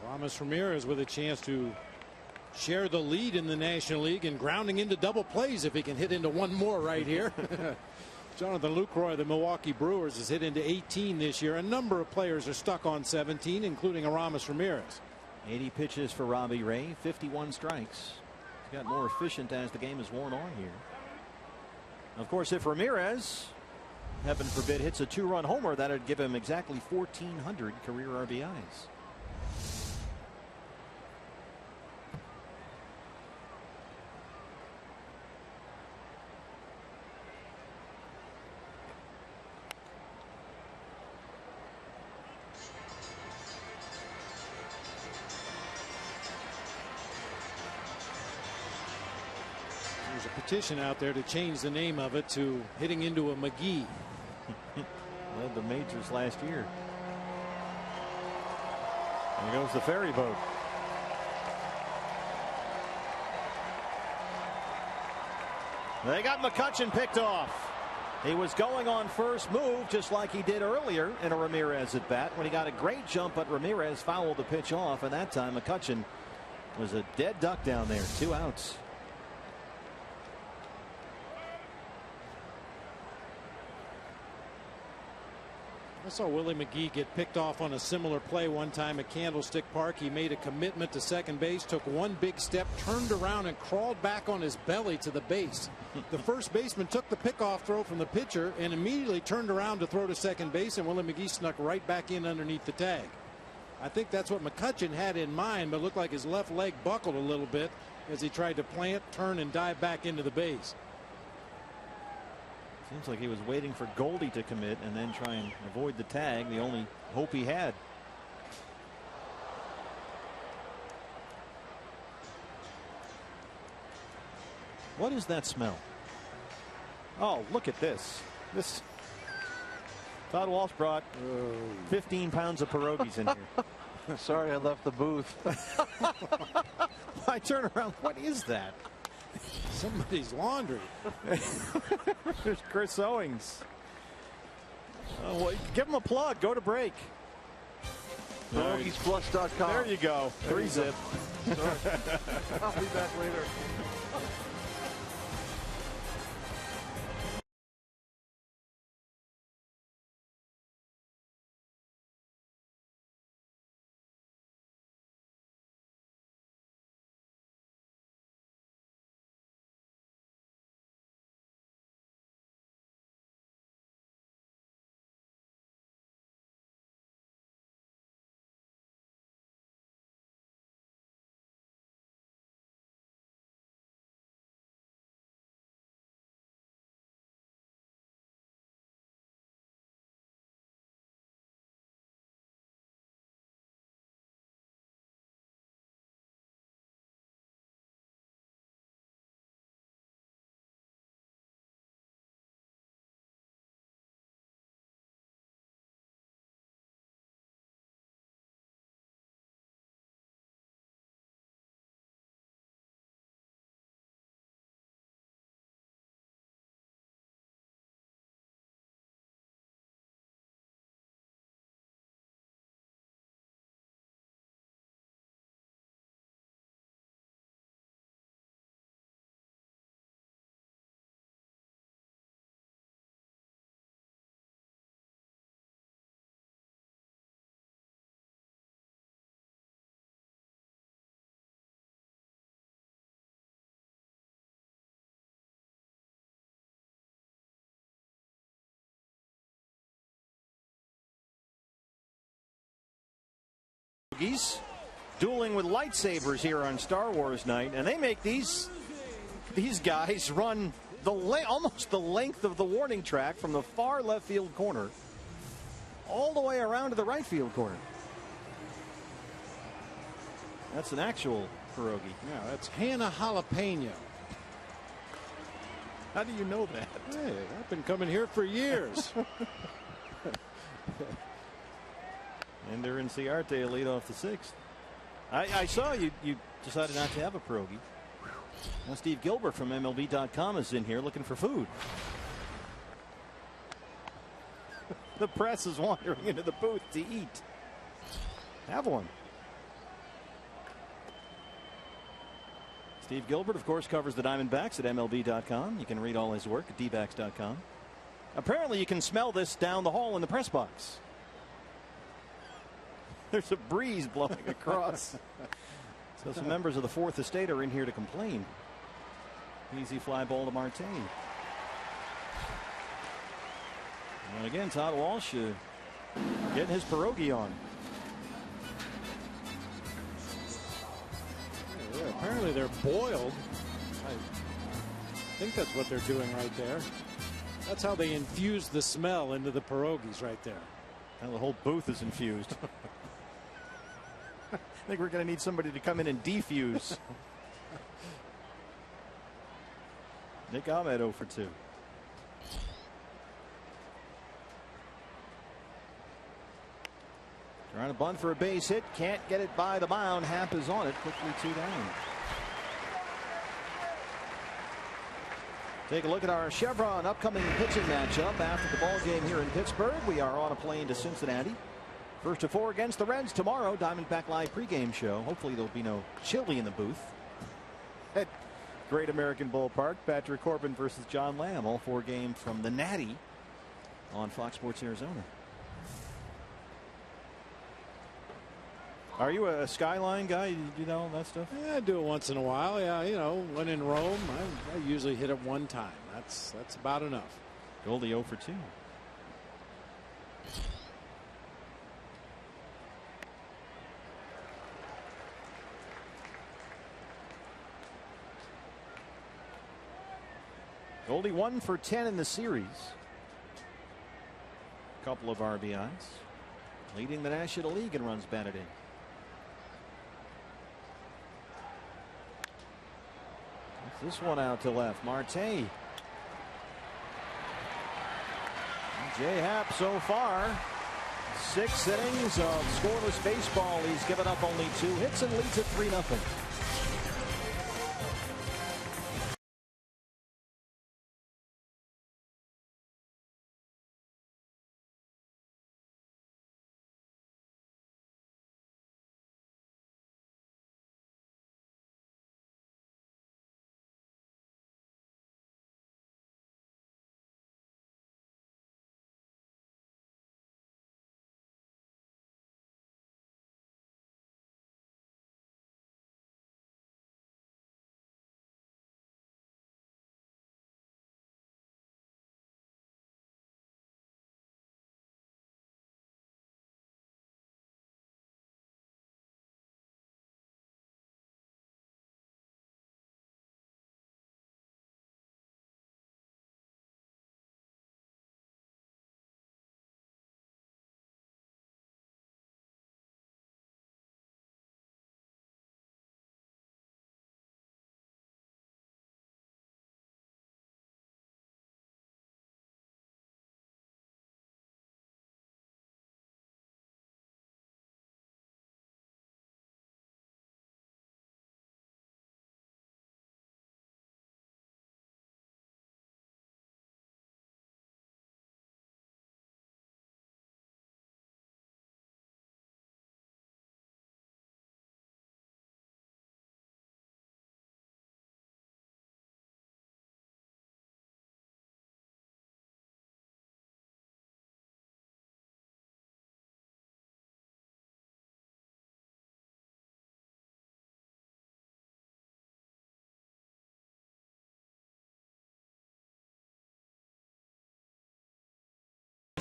Ramos Ramirez with a chance to share the lead in the National League and grounding into double plays if he can hit into one more right here. Jonathan Lucroy, the Milwaukee Brewers, has hit into 18 this year. A number of players are stuck on 17, including Aramis Ramirez. 80 pitches for Robbie Ray, 51 strikes. He's got more efficient as the game has worn on here. Of course, if Ramirez, heaven forbid, hits a 2-run homer, that would give him exactly 1,400 career RBIs. There's a petition out there to change the name of it to hitting into a McGee. Led the majors last year. There goes the ferry boat. They got McCutchen picked off. He was going on first move just like he did earlier in a Ramirez at bat when he got a great jump, but Ramirez fouled the pitch off, and that time McCutchen was a dead duck down there. 2 outs. I saw Willie McGee get picked off on a similar play one time at Candlestick Park. He made a commitment to second base, took one big step, turned around and crawled back on his belly to the base. The first baseman took the pickoff throw from the pitcher and immediately turned around to throw to second base, and Willie McGee snuck right back in underneath the tag. I think that's what McCutchen had in mind, but looked like his left leg buckled a little bit as he tried to plant, turn, and dive back into the base. Seems like he was waiting for Goldie to commit and then try and avoid the tag, the only hope he had. What is that smell? Oh, look at this. Todd Walsh brought 15 pounds of pierogies in here. Sorry I left the booth. I turn around. What is that? Somebody's laundry. There's Chris Owings. Oh, well, give him a plug. Go to break. PierogiesPlus.com. There you go. 3-zip. I'll be back later. Dueling with lightsabers here on Star Wars night, and they make these guys run almost the length of the warning track from the far left field corner all the way around to the right field corner. That's an actual pierogi. Yeah, that's Hannah Jalapeno. How do you know that? Hey, I've been coming here for years. Ender Inciarte lead off the sixth. I saw you decided not to have a pierogi. Now Steve Gilbert from MLB.com is in here looking for food. The press is wandering into the booth to eat. Have one. Steve Gilbert, of course, covers the Diamondbacks at MLB.com. You can read all his work at DBacks.com. Apparently you can smell this down the hall in the press box. There's a breeze blowing across. So some members of the Fourth Estate are in here to complain. Easy fly ball to Marte. And again, Todd Walsh getting his pierogi on. Yeah, apparently they're boiled. I think that's what they're doing right there. That's how they infuse the smell into the pierogies right there. Now the whole booth is infused. I think we're going to need somebody to come in and defuse. Nick Ahmed 0 for 2. Trying to bunt for a base hit. Can't get it by the mound. Happ is on it. Quickly 2 down. Take a look at our Chevron upcoming pitching matchup after the ball game here in Pittsburgh. We are on a plane to Cincinnati. First of 4 against the Reds tomorrow. Diamondback Live pregame show. Hopefully there'll be no chili in the booth. At Great American Ballpark, Patrick Corbin versus John Lamb. All 4 games from the Natty on Fox Sports Arizona. Are you a Skyline guy? You know that stuff? Yeah, I do it once in a while. Yeah, you know, when in Rome, I usually hit it one time. That's about enough. Goldie 0 for 2. Goldie 1 for 10 in the series. A couple of RBIs. Leading the National League in runs batted in. This one out to left. Marte. J-Happ so far. 6 innings of scoreless baseball. He's given up only 2 hits and leads at 3-0.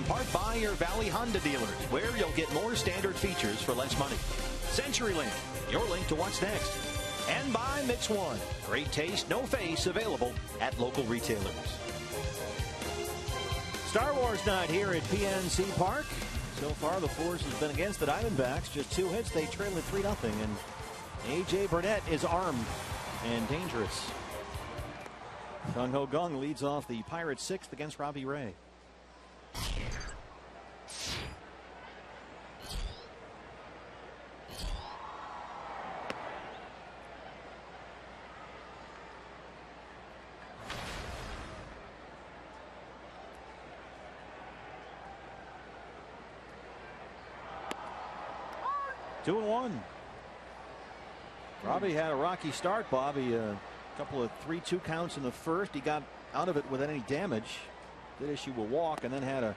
Part by your Valley Honda dealers, where you'll get more standard features for less money. CenturyLink, your link to what's next. And by Mix One, great taste, no face, available at local retailers. Star Wars night here at PNC Park. So far, the force has been against the Diamondbacks. Just 2 hits, they trail at 3-0. And A.J. Burnett is armed and dangerous. Gung Ho Gung leads off the Pirates' 6th against Robbie Ray. Two and 1. Robbie had a rocky start, Bobby. A couple of 3-2 counts in the first. He got out of it without any damage. Did issue a walk and then had a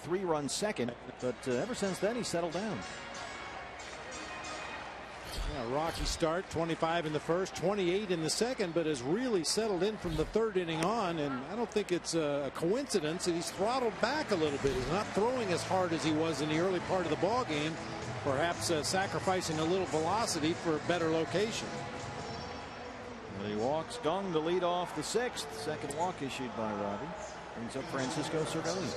3-run second. But ever since then, he settled down. Yeah, rocky start, 25 in the first, 28 in the second, but has really settled in from the 3rd inning on. And I don't think it's a coincidence that he's throttled back a little bit. He's not throwing as hard as he was in the early part of the ball game. Perhaps sacrificing a little velocity for a better location. And he walks Gung to lead off the 6th. Second walk issued by Robbie. Brings up Francisco Cervelli.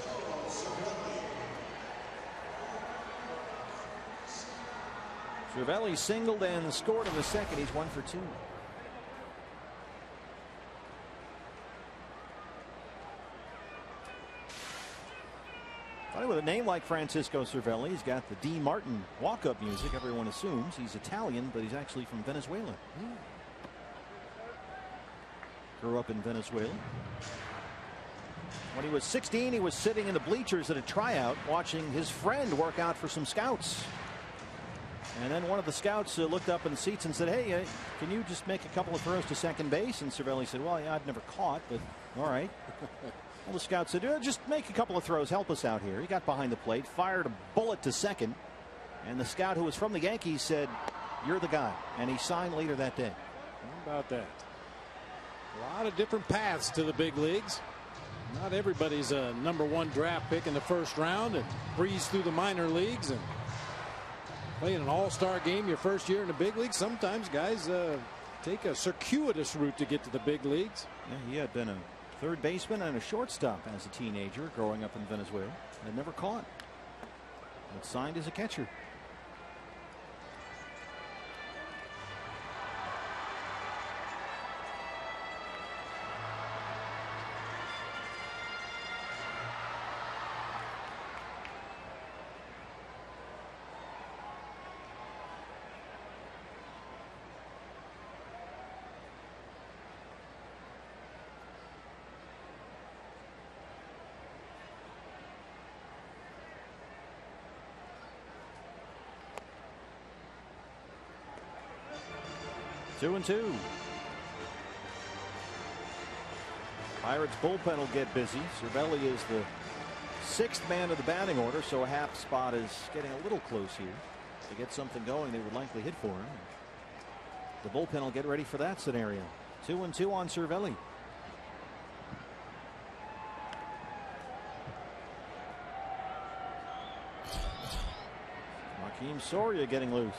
Cervelli singled and scored in the second. He's 1 for 2. With a name like Francisco Cervelli, he's got the D. Martin walk-up music. Everyone assumes he's Italian, but he's actually from Venezuela. Grew up in Venezuela. When he was 16, he was sitting in the bleachers at a tryout watching his friend work out for some scouts. And then one of the scouts looked up in the seats and said, "Hey, can you just make a couple of throws to second base?" And Cervelli said, "Well, yeah, I've never caught, but all right." Well, the scout said, "Just make a couple of throws, help us out here." He got behind the plate, fired a bullet to second, and the scout, who was from the Yankees, said, "You're the guy," and he signed later that day. How about that? A lot of different paths to the big leagues. Not everybody's a #1 draft pick in the first round and breeze through the minor leagues and playing an all-star game your first year in the big leagues. Sometimes guys take a circuitous route to get to the big leagues. Yeah, he had been a Third baseman and a shortstop as a teenager growing up in Venezuela. Had never caught, but signed as a catcher. Two and two. Pirates bullpen will get busy. Cervelli is the sixth man of the batting order, so a half spot is getting a little close here. To get something going, they would likely hit for him. The bullpen will get ready for that scenario. 2-2 on Cervelli. Joakim Soria getting loose.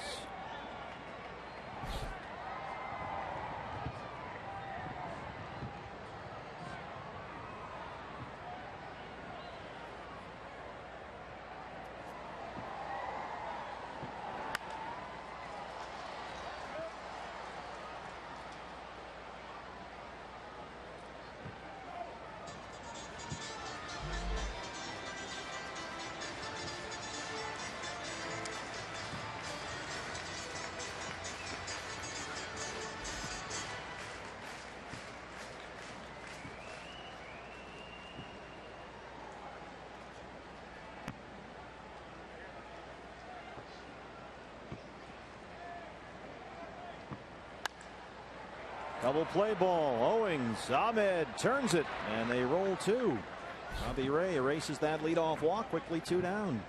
Double play ball. Owings. Ahmed turns it, and they roll two. Robbie Ray erases that leadoff walk quickly. 2 down.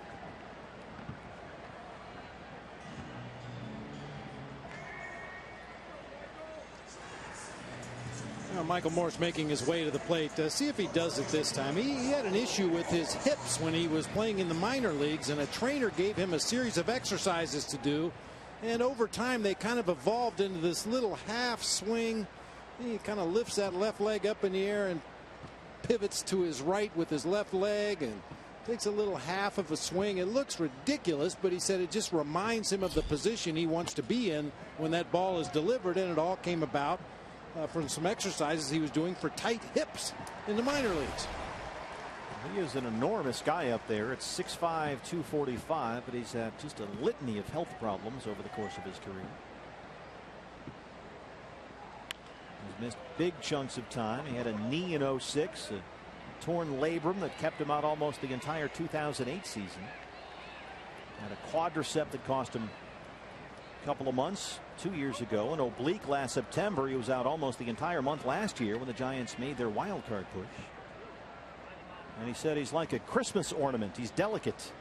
Michael Morse making his way to the plate. See if he does it this time. He had an issue with his hips when he was playing in the minor leagues, and a trainer gave him a series of exercises to do. And over time, they kind of evolved into this little half swing. He kind of lifts that left leg up in the air and pivots to his right with his left leg and takes a little half of a swing. It looks ridiculous, but he said it just reminds him of the position he wants to be in when that ball is delivered. And it all came about from some exercises he was doing for tight hips in the minor leagues. He is an enormous guy up there. It's 6'5", 245, but he's had just a litany of health problems over the course of his career. He's missed big chunks of time. He had a knee in 06, a torn labrum that kept him out almost the entire 2008 season. Had a quadricep that cost him a couple of months 2 years ago. An oblique last September. He was out almost the entire month last year when the Giants made their wild card push. And he said he's like a Christmas ornament. He's delicate,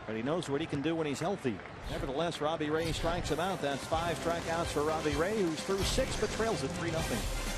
but he knows what he can do when he's healthy. Nevertheless, Robbie Ray strikes him out. That's 5 strikeouts for Robbie Ray, who's through 6 but trails at 3-0.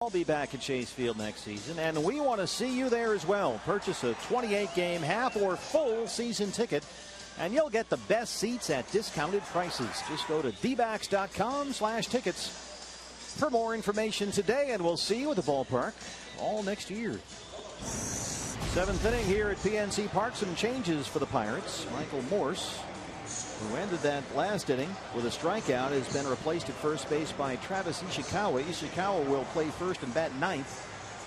I'll be back at Chase Field next season, and we want to see you there as well. Purchase a 28-game half or full season ticket, and you'll get the best seats at discounted prices. Just go to dbacks.com/tickets for more information today, and we'll see you at the ballpark all next year. 7th inning here at PNC Park. Some changes for the Pirates. Michael Morse, who ended that last inning with a strikeout, has been replaced at first base by Travis Ishikawa. Ishikawa will play first and bat 9th.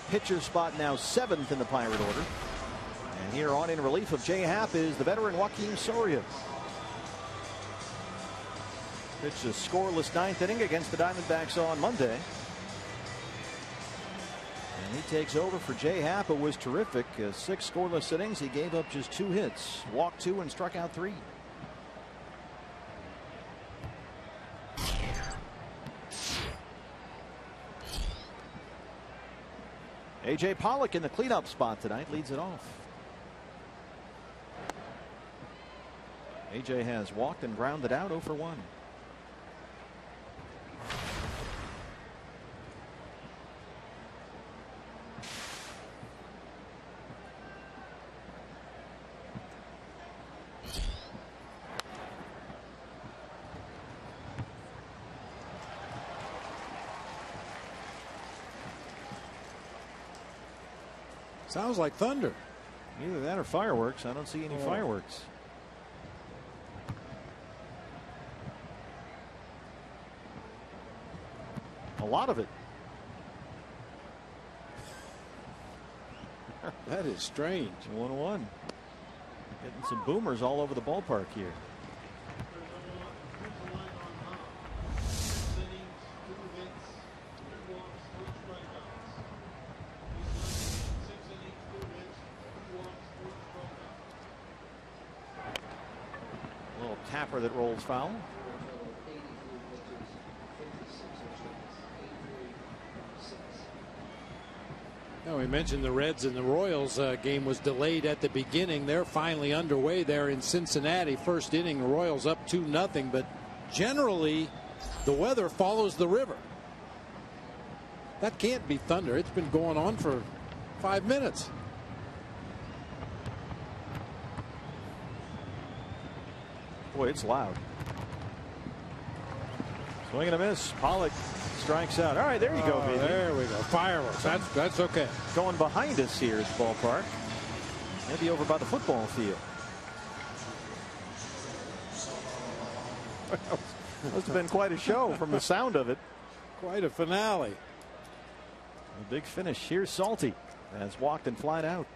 Pitcher spot now 7th in the Pirate order. And here on in relief of Jay Happ is the veteran Joaquin Soria. Pitched a scoreless 9th inning against the Diamondbacks on Monday. And he takes over for Jay Happ, who was terrific. 6 scoreless innings. He gave up just 2 hits, walked 2 and struck out 3. A.J. Pollock in the cleanup spot tonight leads it off. A.J. has walked and grounded out 0 for 1. Sounds like thunder. Either that or fireworks. I don't see any fireworks. A lot of it. That is strange. 1-1. Getting some boomers all over the ballpark here. Tapper that rolls foul. Now, we mentioned the Reds and the Royals game was delayed at the beginning. They're finally underway there in Cincinnati. First inning, the Royals up 2-0, but generally the weather follows the river. That can't be thunder. It's been going on for 5 minutes. Boy, it's loud. Swing and a miss. Pollock strikes out. All right, there you go, baby. There we go. Fireworks. That's okay. Going behind us here at the ballpark. Maybe over by the football field. Must have been quite a show from the sound of it. Quite a finale. A big finish. Here's Salty. Has walked and flied out.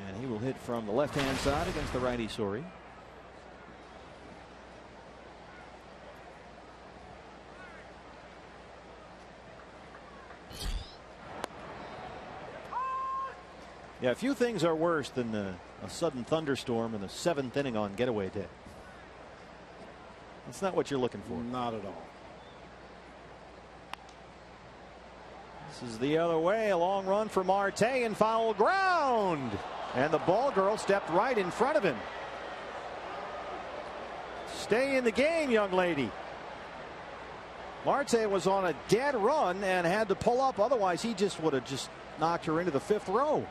And he will hit from the left-hand side against the righty Sori. Yeah, a few things are worse than a sudden thunderstorm in the 7th inning on getaway day. That's not what you're looking for. Not at all. This is the other way. A long run for Marte and foul ground. And the ball girl stepped right in front of him. Stay in the game, young lady. Marte was on a dead run and had to pull up. Otherwise, he just would have just knocked her into the 5th row.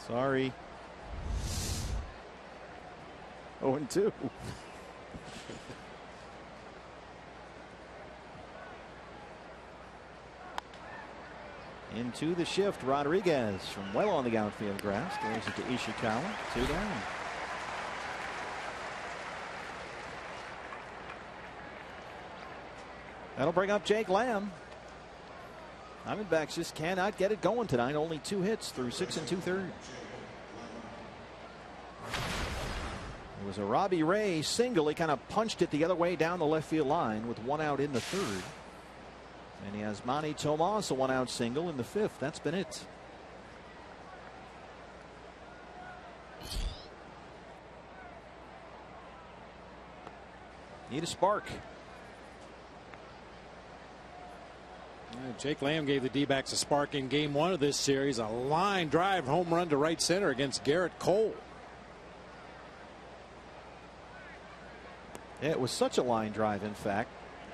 Sorry. 0-2. Into the shift, Rodriguez from well on the outfield grass. Throws it to Ishikawa. 2 down. That'll bring up Jake Lamb. Diamondbacks just cannot get it going tonight. Only 2 hits through 6 2/3. It was a Robbie Ray single. He kind of punched it the other way down the left field line with 1 out in the 3rd. And he has Manny Tomas, a 1 out single in the 5th. That's been it. Need a spark. Jake Lamb gave the D-backs a spark in Game 1 of this series. A line drive home run to right center against Garrett Cole. Yeah, it was such a line drive, in fact.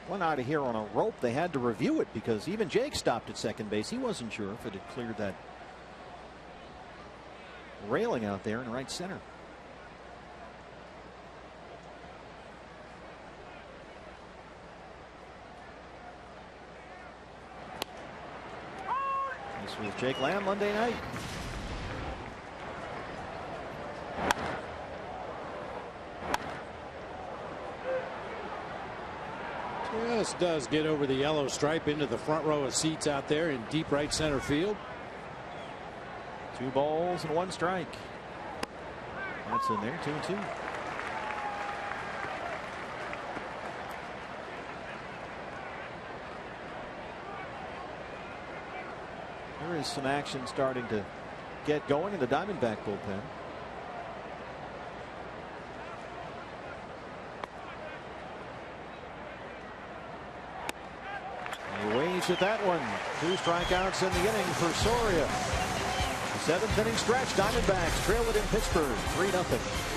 Went out of here on a rope. They had to review it because even Jake stopped at second base. He wasn't sure if it had cleared that railing out there in right center. This was Jake Lamb Monday night. Just does get over the yellow stripe into the front row of seats out there in deep right center field. 2 balls and 1 strike. That's in there. 2-2. There is some action starting to get going in the Diamondback bullpen. He waves at that one. 2 strikeouts in the inning for Soria. The 7th inning stretch. Diamondbacks trail it in Pittsburgh 3-0.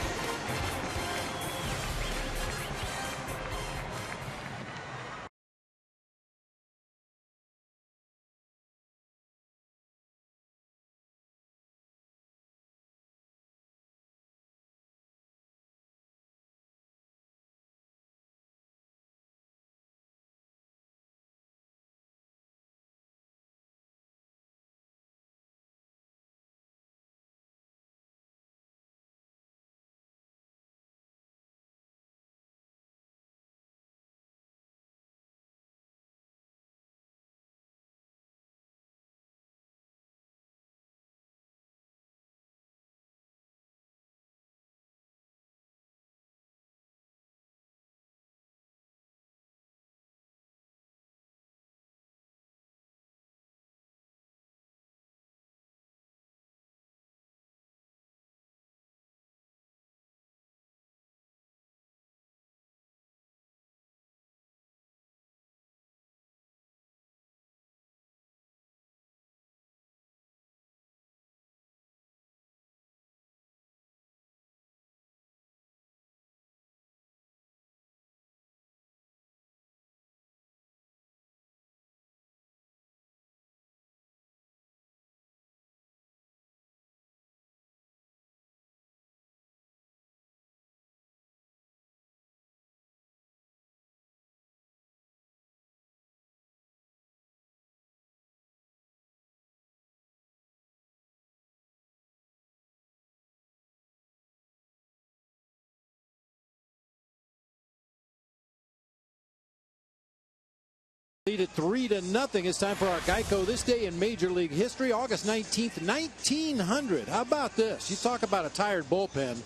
Lead at 3-0. It's time for our Geico This Day in Major League History. August 19th, 1900. How about this? You talk about a tired bullpen.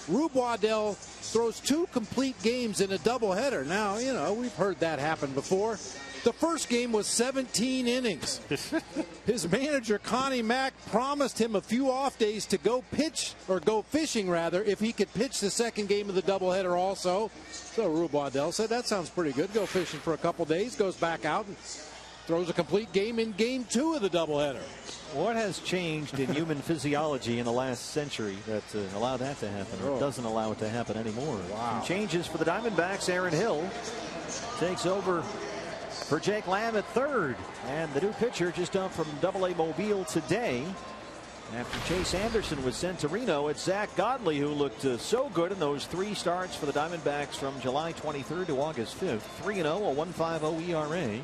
Rube Waddell throws 2 complete games in a doubleheader. Now, you know, we've heard that happen before. The first game was 17 innings. His manager, Connie Mack, promised him a few off days to go pitch, or go fishing rather, if he could pitch the second game of the doubleheader also. So Rube Waddell said, that sounds pretty good. Go fishing for a couple days, goes back out and throws a complete game in game 2 of the doubleheader. What has changed in human physiology in the last century that allowed that to happen, or doesn't allow it to happen anymore? Wow. Some changes for the Diamondbacks. Aaron Hill takes over for Jake Lamb at third, and the new pitcher just up from Double-A Mobile today after Chase Anderson was sent to Reno. It's Zach Godley, who looked so good in those 3 starts for the Diamondbacks from July 23rd to August 5th. 3-0, a 1.50 ERA,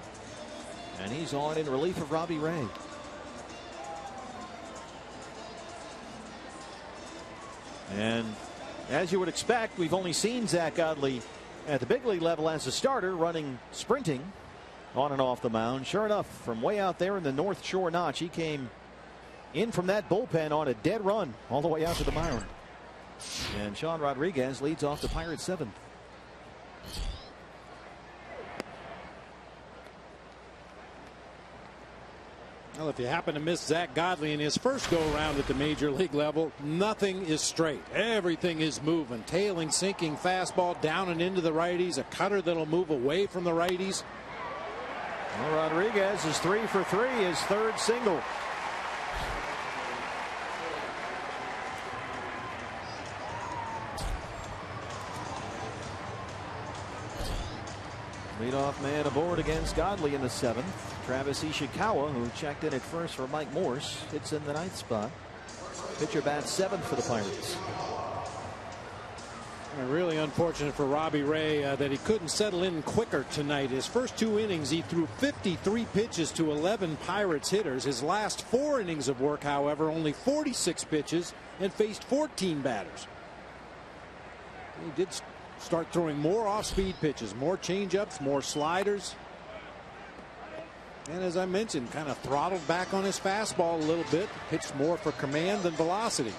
and he's on in relief of Robbie Ray. And as you would expect, we've only seen Zach Godley at the big league level as a starter, sprinting on and off the mound. Sure enough, from way out there in the North Shore notch, he came in from that bullpen on a dead run all the way out to the mound. And Sean Rodriguez leads off the Pirates 7th. Well, if you happen to miss Zach Godley in his first go-around at the major league level, nothing is straight. Everything is moving. Tailing, sinking fastball down and into the righties. A cutter that'll move away from the righties. Well, Rodriguez is 3 for 3, his third single. Leadoff man aboard against Godley in the 7th. Travis Ishikawa, who checked in at first for Mike Morse, hits in the 9th spot. Pitcher bats 7th for the Pirates. Really unfortunate for Robbie Ray that he couldn't settle in quicker tonight. His first 2 innings, he threw 53 pitches to 11 Pirates hitters. His last 4 innings of work, however, only 46 pitches and faced 14 batters. He did start throwing more off-speed pitches, more changeups, more sliders. And as I mentioned, kind of throttled back on his fastball a little bit, pitched more for command than velocity.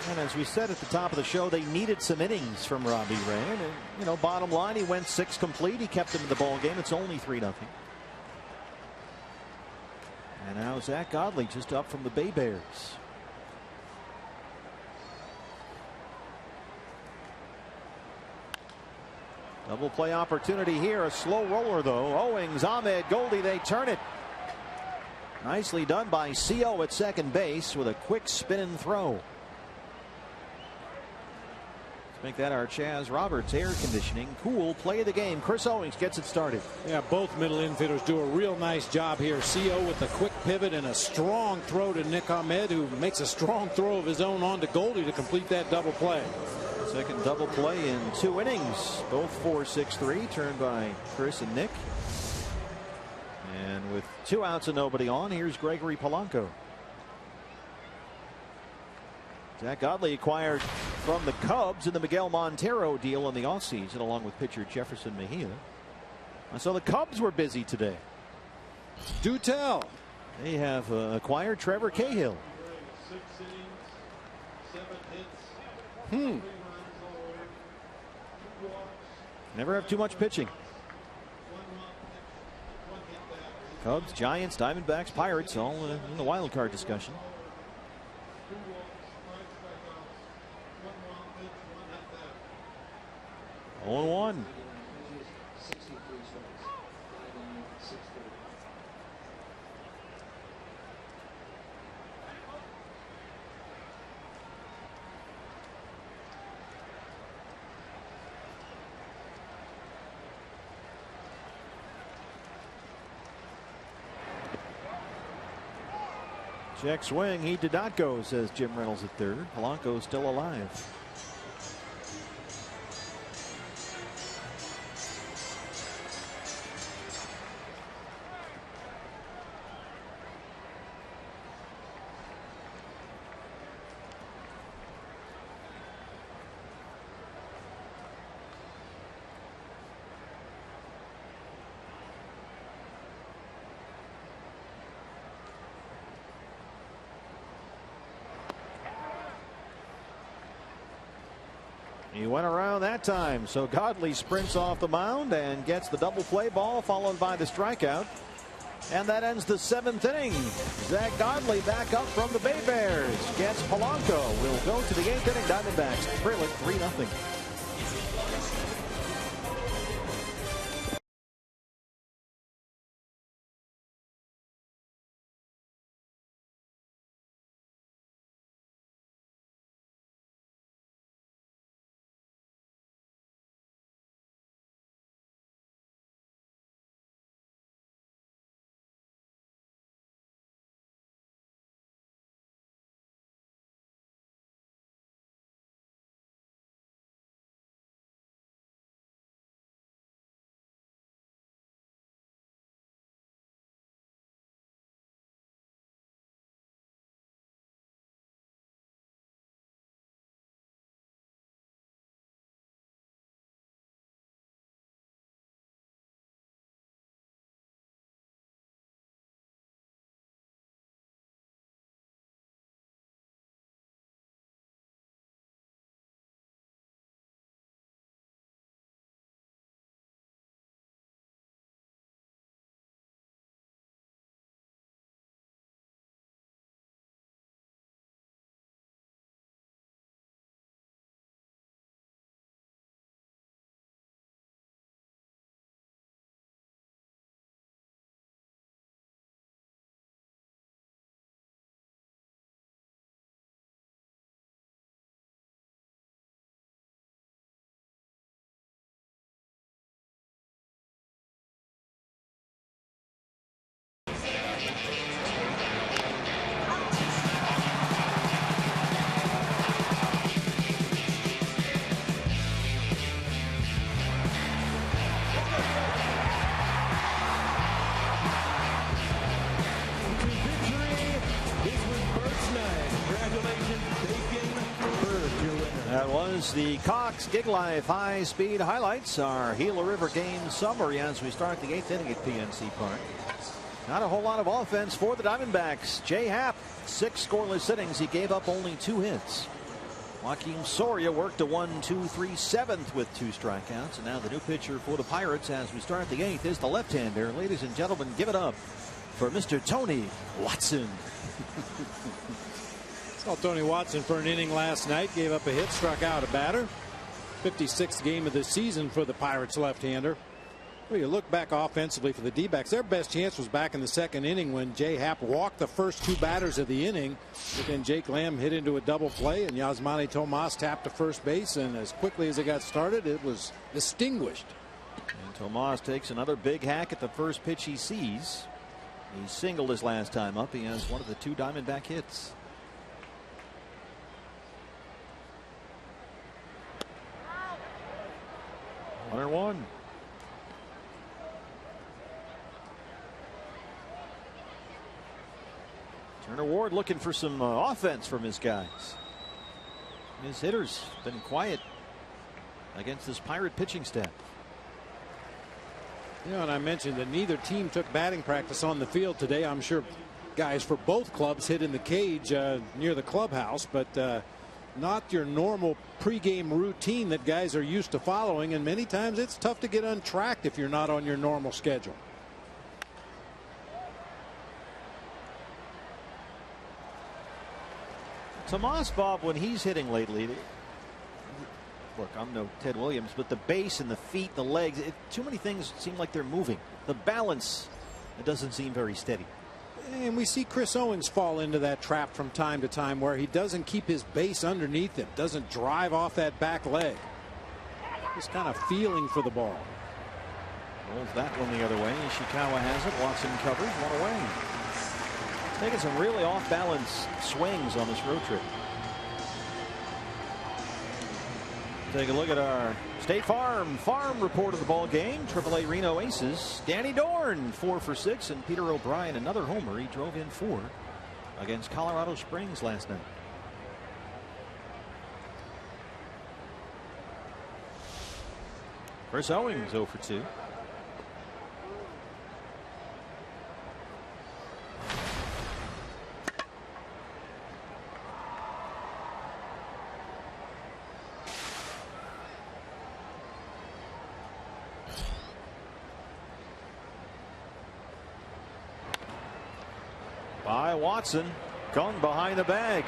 And as we said at the top of the show, they needed some innings from Robbie Ray. And, you know, bottom line, he went 6 complete. He kept him in the ball game. It's only 3-0. And now Zach Godley just up from the Bay Bears. Double play opportunity here. A slow roller, though. Owings, Ahmed, Goldie, they turn it. Nicely done by CO at second base with a quick spin and throw. Let's make that our Chaz Roberts air conditioning. Cool play of the game. Chris Owings gets it started. Yeah, both middle infielders do a real nice job here. CO with a quick pivot and a strong throw to Nick Ahmed, who makes a strong throw of his own onto Goldie to complete that double play. Second double play in 2 innings. Both 4-6-3 turned by Chris and Nick. And with 2 outs and nobody on, here's Gregory Polanco. Zach Godley acquired from the Cubs in the Miguel Montero deal in the offseason, along with pitcher Jefferson Mejia. And so the Cubs were busy today. Do tell. They have acquired Trevor Cahill. 6 innings, 7 hits. Never have too much pitching. Cubs, Giants, Diamondbacks, Pirates, all in the wild card discussion. 0-1. Check swing. He did not go, says Jim Reynolds at third. Polanco still alive. He went around that time, so Godley sprints off the mound and gets the double play ball, followed by the strikeout. And that ends the 7th inning. Zach Godley back up from the Bay Bears. Gets Polanco. Will go to the 8th inning. Diamondbacks trail it 3-0. That was the Cox Gig Life high speed highlights. Our Gila River game summary as we start the 8th inning at PNC Park. Not a whole lot of offense for the Diamondbacks. Jay Happ, 6 scoreless innings. He gave up only 2 hits. Joaquim Soria worked a 1-2-3 7th with 2 strikeouts. And now the new pitcher for the Pirates as we start the 8th is the left-hander. Ladies and gentlemen, give it up for Mr. Tony Watson. Saw Tony Watson for an inning last night. Gave up a hit, struck out a batter. 56th game of the season for the Pirates left-hander. Well, you look back offensively for the D-backs. Their best chance was back in the 2nd inning when Jay Happ walked the first 2 batters of the inning. But then Jake Lamb hit into a double play, and Yasmani Tomas tapped to first base. And as quickly as it got started, it was extinguished. And Tomas takes another big hack at the first pitch he sees. He singled his last time up. He has one of the 2 Diamondback hits. Runner 1. Turner Ward looking for some offense from his guys. His hitters been quiet against this Pirate pitching staff. You know, and I mentioned that neither team took batting practice on the field today. I'm sure guys for both clubs hit in the cage near the clubhouse, but not your normal pregame routine that guys are used to following. And many times it's tough to get untracked if you're not on your normal schedule. Tomas, Bob, when he's hitting lately, look, I'm no Ted Williams, but the base and the feet, the legs, too many things seem like they're moving. The balance, it doesn't seem very steady. And we see Chris Owings fall into that trap from time to time where he doesn't keep his base underneath him, doesn't drive off that back leg. Just kind of feeling for the ball. Rolls that one the other way. Ishikawa has it. Watson covers, 1 away. Taking some really off-balance swings on this road trip. Take a look at our State Farm report of the ball game. AAA Reno Aces. Danny Dorn 4 for 6, and Peter O'Brien another homer. He drove in 4 against Colorado Springs last night. Chris Owings 0 for 2. By Watson, Gung behind the bag.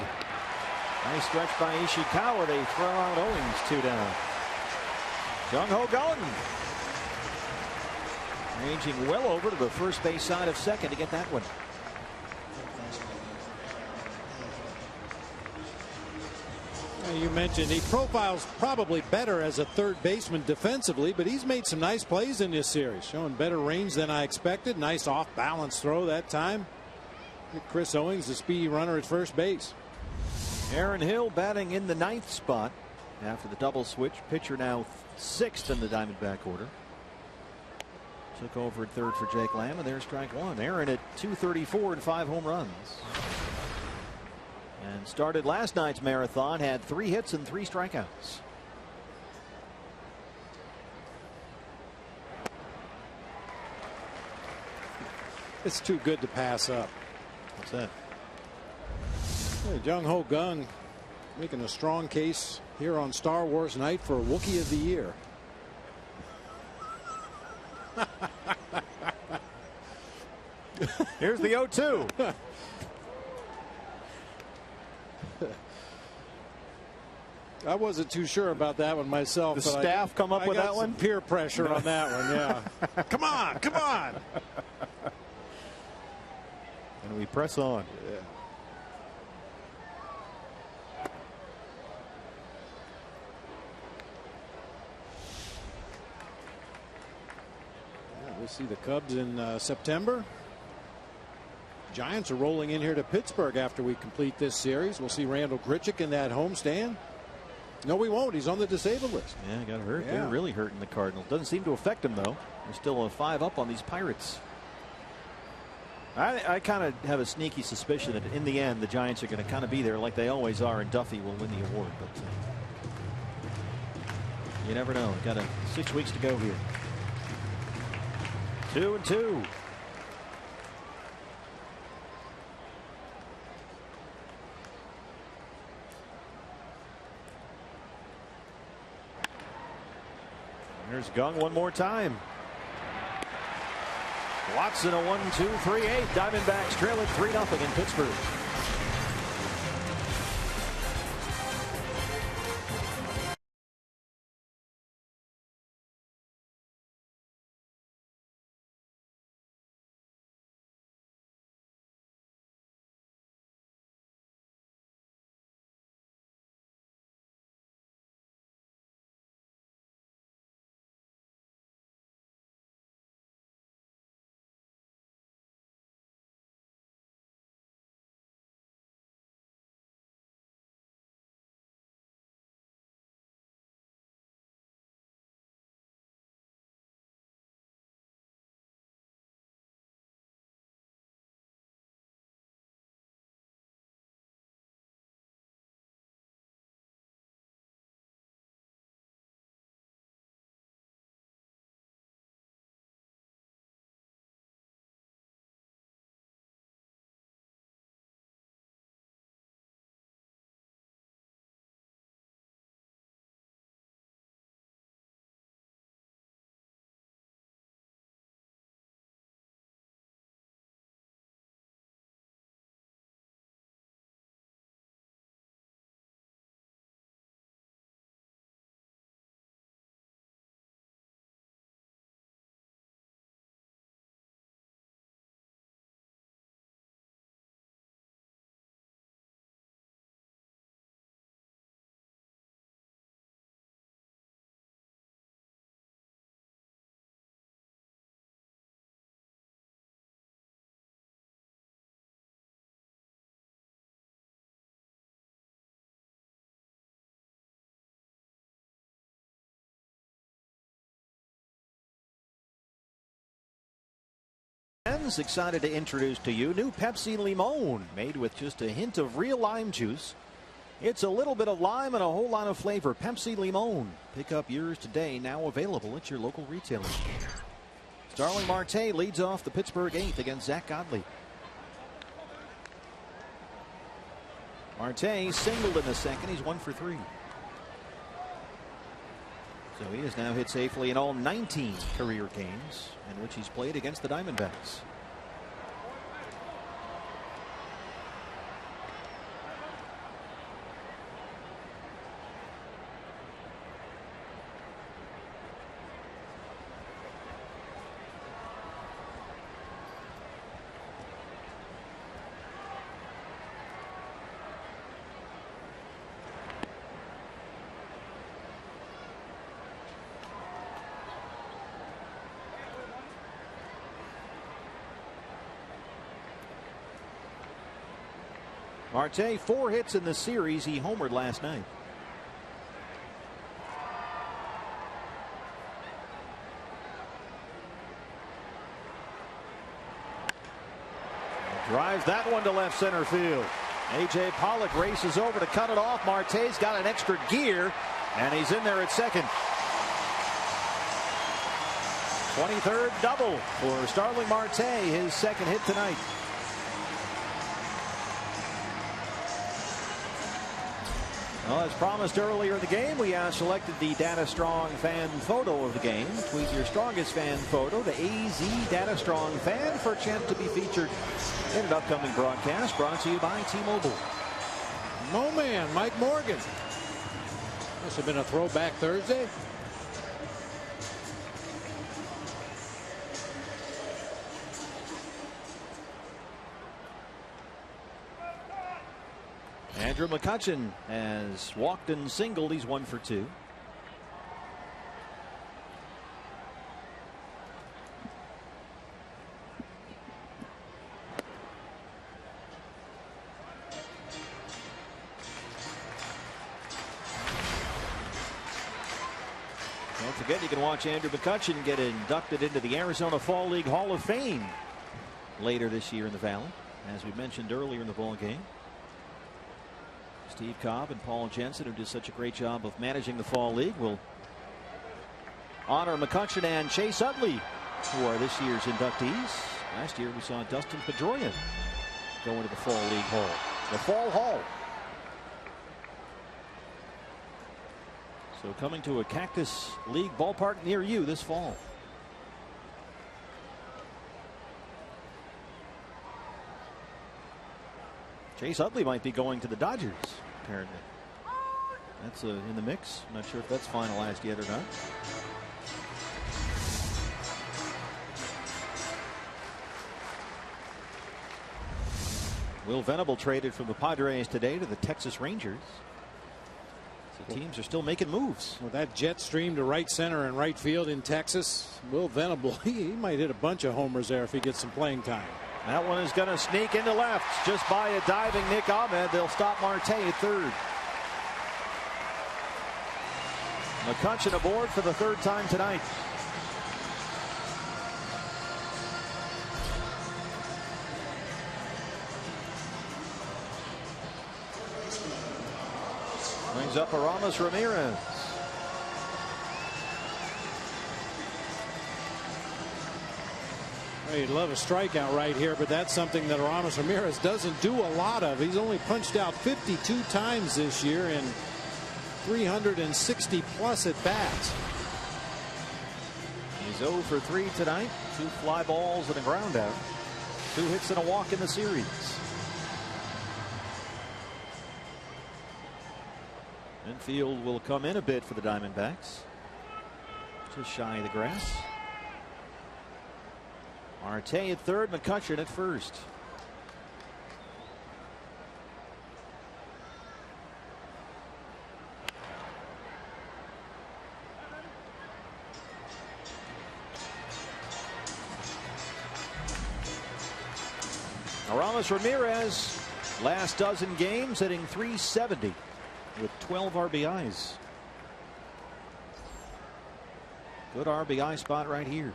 Nice stretch by Ishikawa. They throw out Owings, 2 down. Jung-Ho Gung ranging well over to the first base side of second to get that one. You mentioned he profiles probably better as a third baseman defensively, but he's made some nice plays in this series, showing better range than I expected. Nice off-balance throw that time. Chris Owings, the speedy runner at first base. Aaron Hill batting in the 9th spot after the double switch. Pitcher now 6th in the Diamondback order. Took over at 3rd for Jake Lamb, and there's strike 1. Aaron at .234 and 5 home runs. And started last night's marathon, had 3 hits and 3 strikeouts. It's too good to pass up. What's that? Hey, Jung-Ho Gung making a strong case here on Star Wars night for Wookiee of the Year. Here's the 0-2. I wasn't too sure about that one myself. The staff come up with that one? Peer pressure on that one, yeah. Come on, come on. And we press on. Yeah. We'll see the Cubs in September. Giants are rolling in here to Pittsburgh after we complete this series. We'll see Randall Grichuk in that homestand. No, we won't. He's on the disabled list. Yeah, got hurt. Yeah. They're really hurting the Cardinals. Doesn't seem to affect them, though. They're still a 5 up on these Pirates. I kind of have a sneaky suspicion that in the end, the Giants are going to kind of be there like they always are, and Duffy will win the award. But You never know. Got 6 weeks to go here. 2-2. Here's Gung one more time. Watson a 1-2-3-8. Diamondbacks trail it 3-0 in Pittsburgh. Excited to introduce to you new Pepsi Limon, made with just a hint of real lime juice. It's a little bit of lime and a whole lot of flavor. Pepsi Limon. Pick up yours today, now available at your local retailer. Starling Marte leads off the Pittsburgh 8th against Zach Godley. Marte singled in the second. He's 1 for 3. So he has now hit safely in all 19 career games in which he's played against the Diamondbacks. Marte, 4 hits in the series. He homered last night. Drives that one to left center field. A.J. Pollock races over to cut it off. Marte's got an extra gear, and he's in there at second. 23rd double for Starling Marte, his second hit tonight. Well, as promised earlier in the game, we selected the Data Strong fan photo of the game. Tweet your strongest fan photo to AZ Data Strong fan for a chance to be featured in an upcoming broadcast brought to you by T-Mobile. No man, Mike Morgan. Must have been a throwback Thursday. Andrew McCutchen has walked and singled. He's 1 for 2. Don't forget, you can watch Andrew McCutchen get inducted into the Arizona Fall League Hall of Fame later this year in the Valley, as we mentioned earlier in the ball game. Steve Cobb and Paul Jensen, who did such a great job of managing the Fall League, will honor McCutchen and Chase Utley, who are this year's inductees. Last year we saw Dustin Pedroia go into the Fall League Hall. The Fall Hall. So coming to a Cactus League ballpark near you this fall. Chase Utley might be going to the Dodgers, apparently. That's in the mix. I'm not sure if that's finalized yet or not. Will Venable traded from the Padres today to the Texas Rangers. So teams are still making moves. With that jet stream to right center and right field in Texas, Will Venable, he might hit a bunch of homers there if he gets some playing time. That one is going to sneak into left just by a diving Nick Ahmed. They'll stop Marte at third. McCutchen aboard for the third time tonight. Brings up Aramis Ramirez. Well, you'd love a strikeout right here, but that's something that Aramis Ramirez doesn't do a lot of. He's only punched out 52 times this year in 360 plus at bats. He's 0 for 3 tonight. 2 fly balls and a ground out. 2 hits and a walk in the series. Infield will come in a bit for the Diamondbacks. Just shy of the grass. Marte at third, McCutchen at first. Aramis Ramirez, last dozen games, hitting .370 with 12 RBIs. Good RBI spot right here.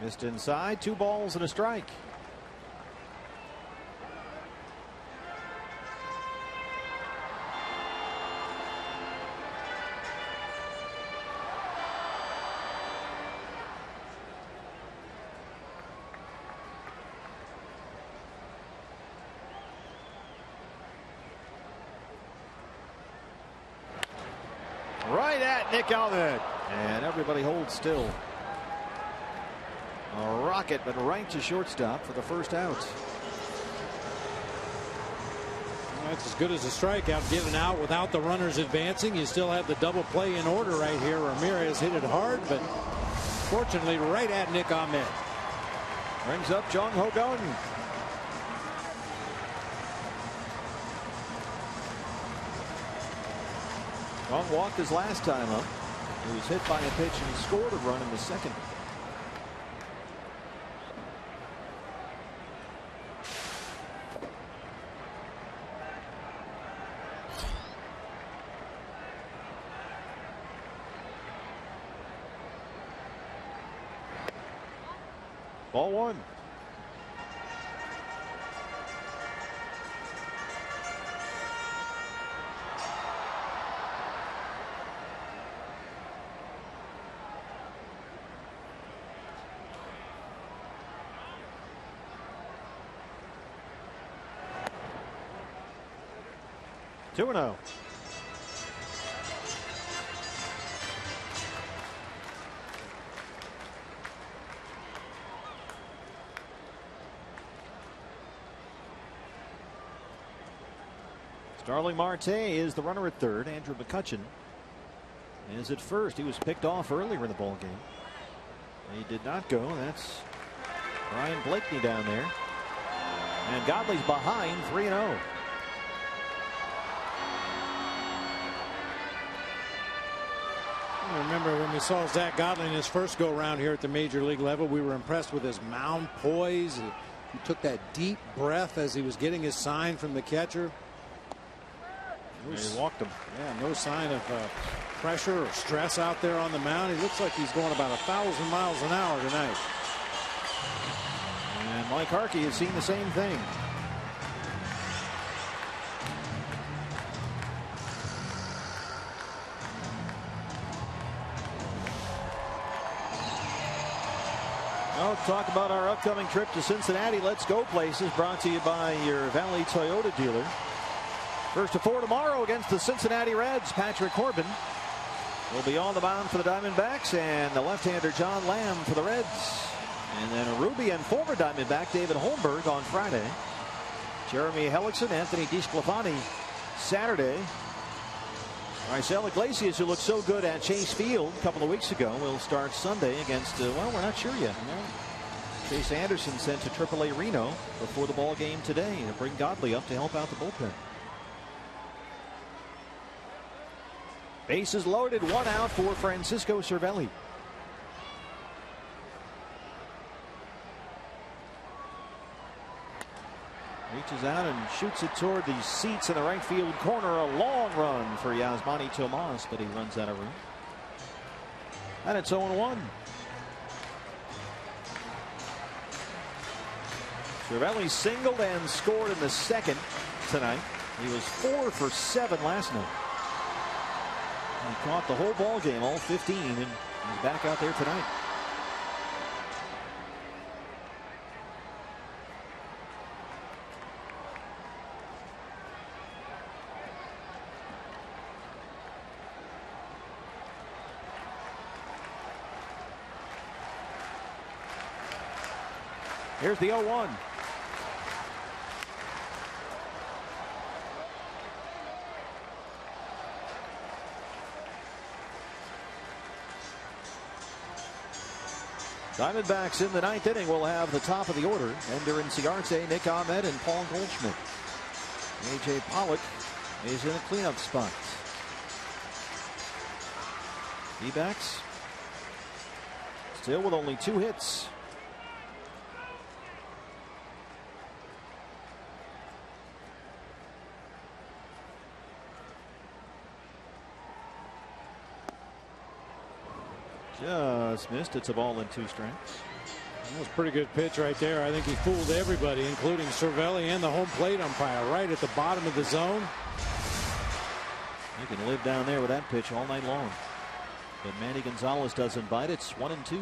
Missed inside, 2 balls and a strike. Right at Nick Ahmed, and everybody holds still. A rocket, but right to shortstop for the first out. That's as good as a strikeout, given out without the runners advancing. You still have the double play in order right here. Ramirez hit it hard, but fortunately right at Nick Ahmed. Brings up Jung Ho Gun. Jung walked his last time up. He was hit by a pitch and scored a run in the second. Ball 1. Two and 0. Starling Marte is the runner at third. Andrew McCutchen is at first. He was picked off earlier in the ball game. He did not go. That's Ryan Blakeney down there. And Godley's behind 3-0. I remember when we saw Zach Godley in his first go around here at the major league level, we were impressed with his mound poise. He took that deep breath as he was getting his sign from the catcher. He walked him. Yeah, no sign of pressure or stress out there on the mound. He looks like he's going about 1,000 miles an hour tonight. And Mike Harkey has seen the same thing. Well, talk about our upcoming trip to Cincinnati. Let's go places, brought to you by your Valley Toyota dealer. 1st to 4 tomorrow against the Cincinnati Reds. Patrick Corbin will be on the mound for the Diamondbacks, and the left-hander John Lamb for the Reds. And then a Ruby and former Diamondback David Holmberg on Friday. Jeremy Hellickson, Anthony DeSclafani Saturday. Marcel Iglesias, who looked so good at Chase Field a couple of weeks ago, will start Sunday against, well, we're not sure yet. Chase Anderson sent to AAA Reno before the ball game today to bring Godley up to help out the bullpen. Bases loaded, 1 out for Francisco Cervelli. Reaches out and shoots it toward the seats in the right field corner. A long run for Yasmani Tomas, but he runs out of room. And it's 0-1. Cervelli singled and scored in the second tonight. He was 4 for 7 last night. He caught the whole ball game, all 15, and he's back out there tonight. Here's the 0-1. Diamondbacks in the 9th inning will have the top of the order. Ender Inciarte, Nick Ahmed, and Paul Goldschmidt. A.J. Pollock is in a cleanup spot. D-backs still with only 2 hits. Just missed. It's a ball and 2 strikes. That was a pretty good pitch right there. I think he fooled everybody, including Cervelli and the home plate umpire, right at the bottom of the zone. You can live down there with that pitch all night long. But Manny Gonzalez doesn't bite. It's 1-2.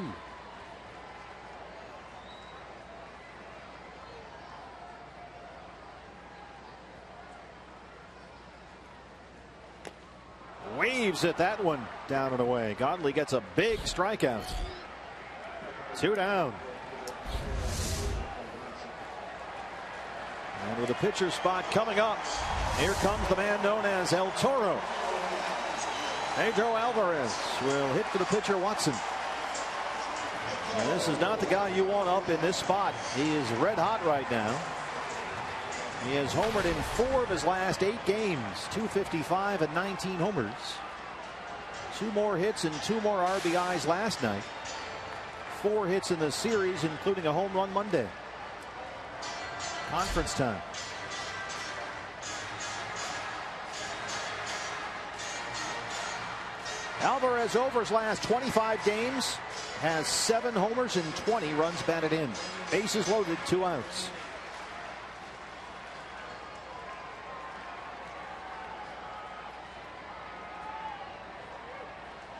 Waves at that one down and away. Godley gets a big strikeout. 2 down. And with a pitcher spot coming up, here comes the man known as El Toro. Pedro Alvarez will hit for the pitcher Watson. And this is not the guy you want up in this spot. He is red hot right now. He has homered in 4 of his last 8 games. 255 and 19 homers. 2 more hits and 2 more RBIs last night. 4 hits in the series, including a home run Monday. Conference time. Alvarez over his last 25 games has 7 homers and 20 runs batted in. Bases loaded, 2 outs.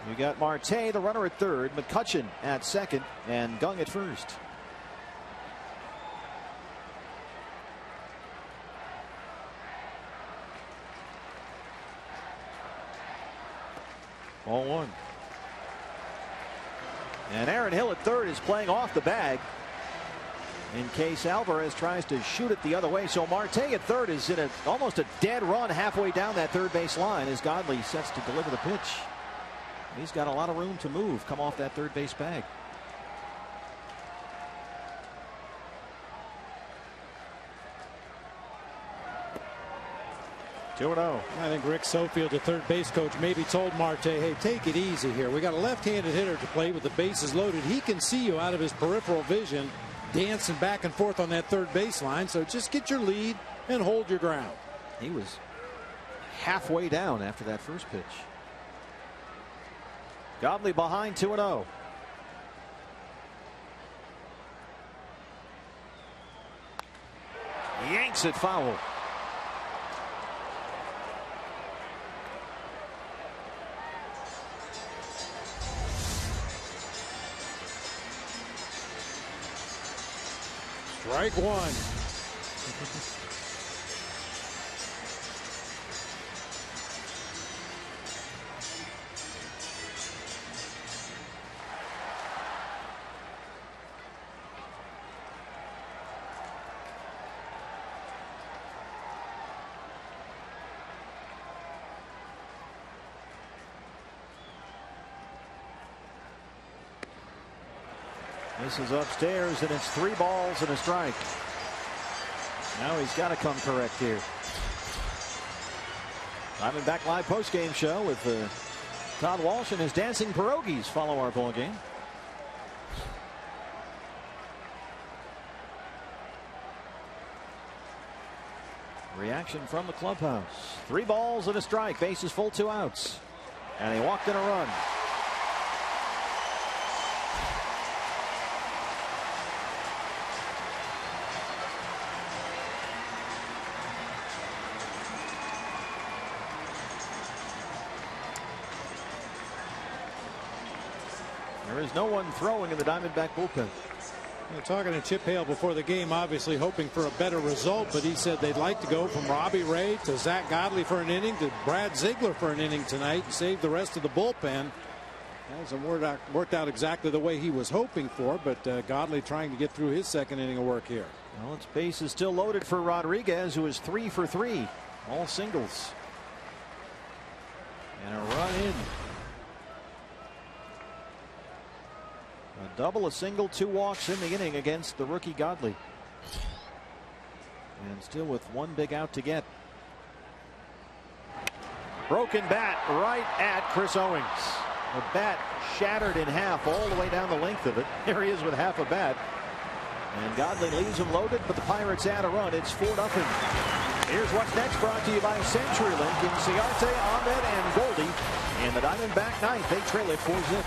You got Marte, the runner, at third, McCutchen at second, and Gung at first. Ball 1. And Aaron Hill at third is playing off the bag in case Alvarez tries to shoot it the other way. So Marte at third is in almost a dead run halfway down that third base line as Godley sets to deliver the pitch. He's got a lot of room to move, come off that third base bag. 2-0. I think Rick Sofield, the third base coach, maybe told Marte, hey, take it easy here. We got a left-handed hitter to play with the bases loaded. He can see you out of his peripheral vision dancing back and forth on that third baseline. So just get your lead and hold your ground. He was halfway down after that first pitch. Godley behind 2-0. Yanks it foul. Strike one. This is upstairs, and it's 3 balls and a strike. Now he's got to come correct here. Diamondback Live postgame show with Todd Walsh and his dancing pierogies follow our ball game. Reaction from the clubhouse. 3 balls and a strike. Bases full, 2 outs. And he walked in a run. There is no one throwing in the Diamondback bullpen. Talking to Chip Hale before the game, obviously hoping for a better result, but he said they'd like to go from Robbie Ray to Zach Godley for an inning to Brad Ziegler for an inning tonight and save the rest of the bullpen. Hasn't worked out exactly the way he was hoping for, but Godley trying to get through his second inning of work here. Well, its base is still loaded for Rodriguez, who is 3 for 3, all singles. And a run in. A double, a single, 2 walks in the inning against the rookie Godley. And still with 1 big out to get. Broken bat right at Chris Owings. The bat shattered in half all the way down the length of it. There he is with half a bat. And Godley leaves him loaded, but the Pirates add a run. It's 4-0. Here's what's next, brought to you by CenturyLink. In Ciarte, Ahmed, and Goldie. And the Diamondback ninth, they trail it 4-zip.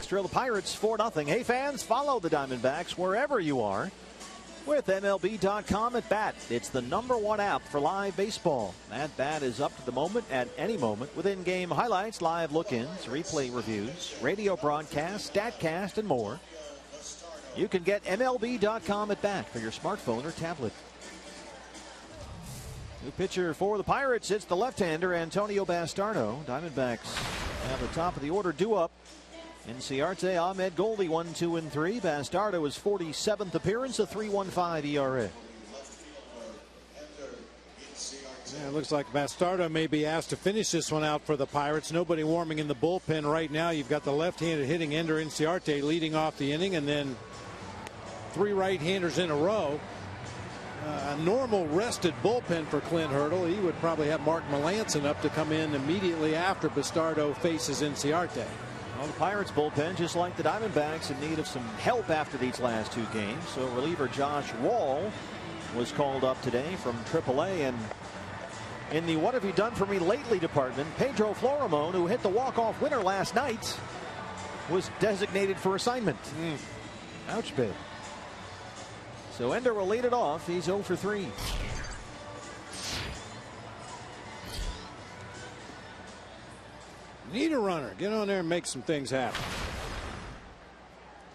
Drill the Pirates 4-0. Hey fans, follow the Diamondbacks wherever you are with MLB.com at Bat. It's the #1 app for live baseball. At Bat is up to the moment at any moment with in-game highlights, live look-ins, replay reviews, radio broadcasts, StatCast, and more. You can get MLB.com at Bat for your smartphone or tablet. New pitcher for the Pirates. It's the left-hander Antonio Bastardo. Diamondbacks At the top of the order, due up. Inciarte, Ahmed, Goldie, 1, 2, and 3. Bastardo, his 47th appearance, a 3.15 ERA. Yeah, it looks like Bastardo may be asked to finish this one out for the Pirates. Nobody warming in the bullpen right now. You've got the left-handed hitting Ender Inciarte leading off the inning, and then 3 right-handers in a row. A normal rested bullpen for Clint Hurdle. He would probably have Mark Melancon up to come in immediately after Bastardo faces Inciarte. Well, the Pirates bullpen, just like the Diamondbacks, in need of some help after these last 2 games. So reliever Josh Wall was called up today from AAA. And in the what have you done for me lately department, Pedro Florimon, who hit the walk-off winner last night, was designated for assignment. Ouch, babe. So Ender will lead it off. He's 0 for 3. Need a runner. Get on there and make some things happen.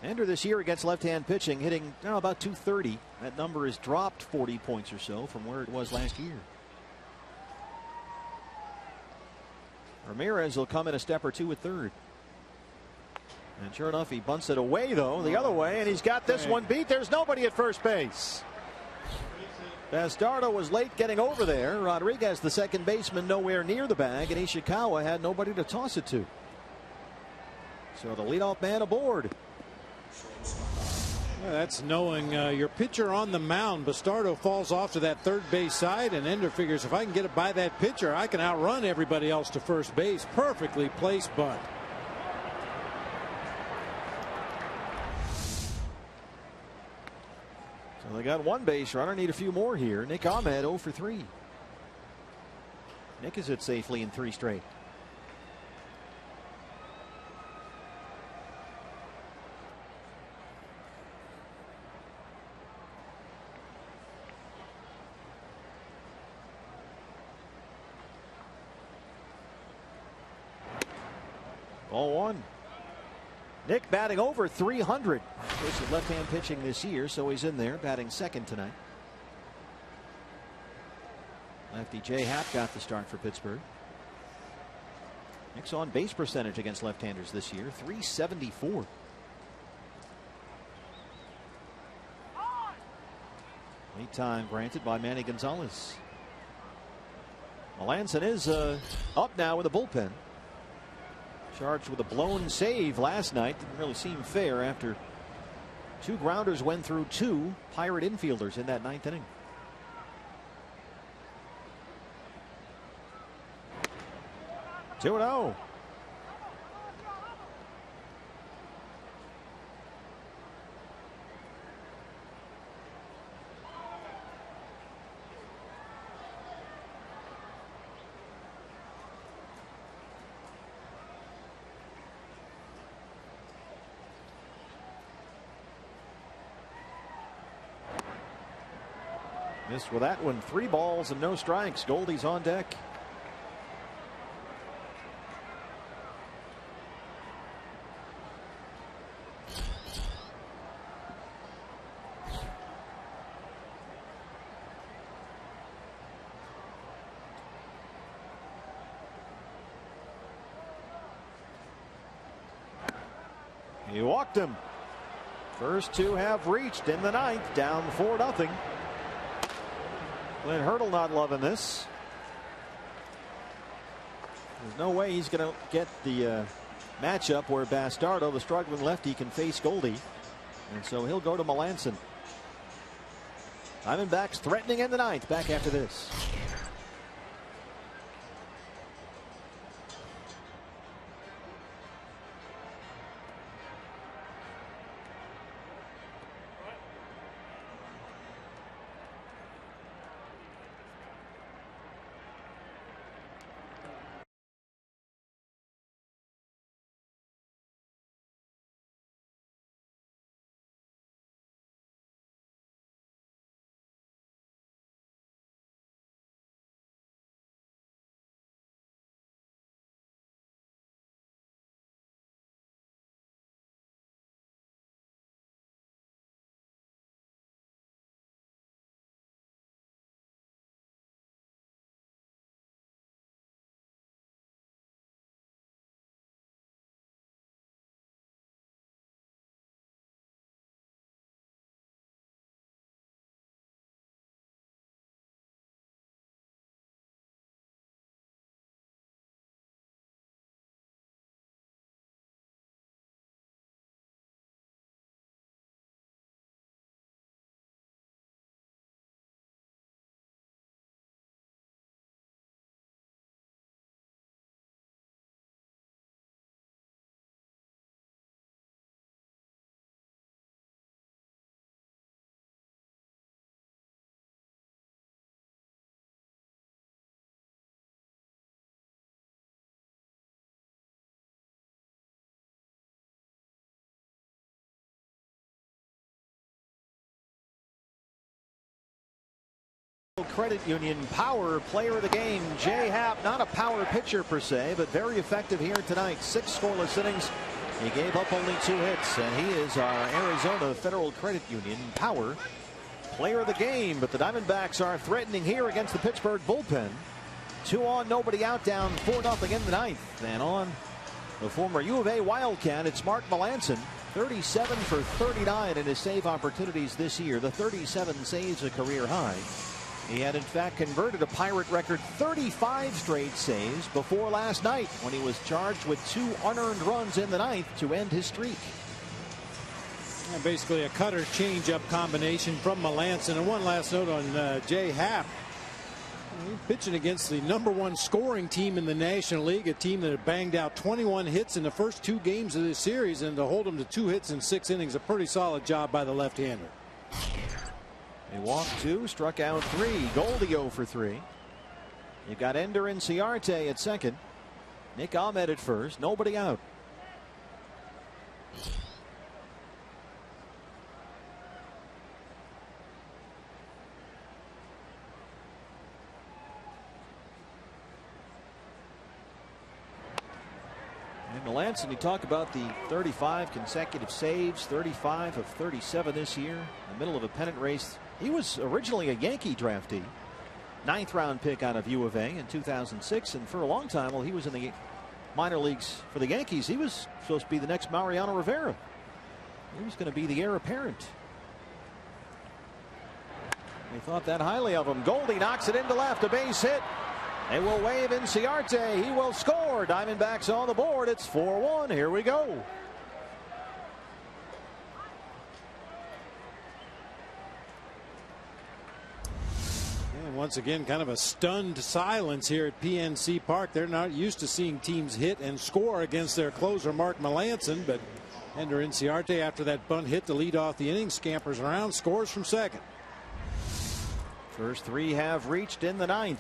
Ender this year against left-hand pitching, hitting about 230. That number has dropped 40 points or so from where it was last year. Ramirez will come in a step or 2 at third. And sure enough, he bunts it away, though, the other way, and he's got this one beat. There's nobody at first base. Bastardo was late getting over there. Rodriguez, the second baseman, nowhere near the bag, and Ishikawa had nobody to toss it to. So the leadoff man aboard. Yeah, that's knowing your pitcher on the mound. Bastardo falls off to that third base side, and Ender figures if I can get it by that pitcher, I can outrun everybody else to first base. Perfectly placed bunt. So they got 1 base runner, need a few more here. Nick Ahmed 0 for 3. Nick is hit safely in 3 straight. Ball 1. Nick batting over 300. This is left-hand pitching this year, so he's in there batting second tonight. Lefty J. Happ got the start for Pittsburgh. Nick's on base percentage against left-handers this year, .374. Late time granted by Manny Gonzalez. Melancon is up now with a bullpen. Charged with a blown save last night. Didn't really seem fair after 2 grounders went through 2 Pirate infielders in that 9th inning. Two 2-0. Missed with that one. 3 balls and no strikes. Goldie's on deck. He walked him. First 2 have reached in the 9th. Down 4-0. Clint Hurdle not loving this. There's no way he's going to get the matchup where Bastardo, the struggling lefty, can face Goldie. And so he'll go to Melancon. Diamondbacks threatening in the 9th. Back after this. Credit Union Power Player of the Game, Jay Happ. Not a power pitcher per se, but very effective here tonight. 6 scoreless innings. He gave up only 2 hits, and he is our Arizona Federal Credit Union Power Player of the Game. But the Diamondbacks are threatening here against the Pittsburgh bullpen. 2 on, nobody out, down 4-0 in the 9th. And on the former U of A Wildcat, it's Mark Melancon. 37 for 39 in his save opportunities this year. The 37 saves, a career high. He had in fact converted a Pirate record 35 straight saves before last night when he was charged with 2 unearned runs in the 9th to end his streak. Yeah, basically a cutter changeup combination from Melancon. And one last note on Jay Happ. He's pitching against the #1 scoring team in the National League, a team that had banged out 21 hits in the first 2 games of this series, and to hold them to 2 hits in 6 innings, a pretty solid job by the left-hander. He walked 2, struck out 3. Goldie 0 for 3. You've got Ender Inciarte at second. Nick Ahmed at first. Nobody out. Melancon, you talk about the 35 consecutive saves, 35 of 37 this year, in the middle of a pennant race. He was originally a Yankee draftee, 9th round pick out of U of A in 2006, and for a long time while he was in the minor leagues for the Yankees, he was supposed to be the next Mariano Rivera. He was going to be the heir apparent. They thought that highly of him. Goldie knocks it into left, a base hit. They will wave Inciarte. He will score. Diamondbacks on the board. It's 4-1. Here we go. And once again, kind of a stunned silence here at PNC Park. They're not used to seeing teams hit and score against their closer, Mark Melancon. But Ender Inciarte, after that bunt hit to lead off the inning, scampers around, scores from second. First 3 have reached in the 9th.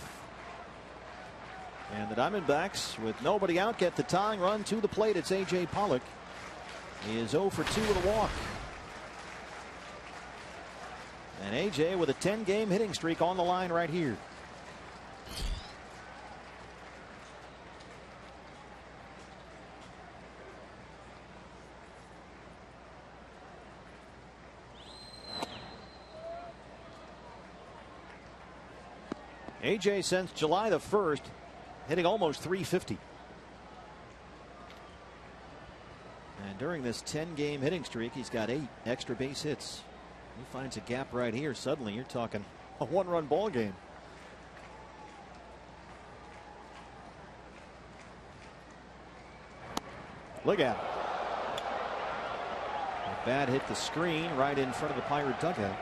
And the Diamondbacks, with nobody out, get the tying run to the plate. It's A.J. Pollock. He is 0 for 2 with a walk. And A.J. with a 10-game hitting streak on the line right here. A.J. since July the 1st, hitting almost 350. And during this 10-game hitting streak, he's got 8 extra base hits. He finds a gap right here. Suddenly, you're talking a 1-run ball game. Look at it. A bat hit the screen right in front of the Pirate dugout.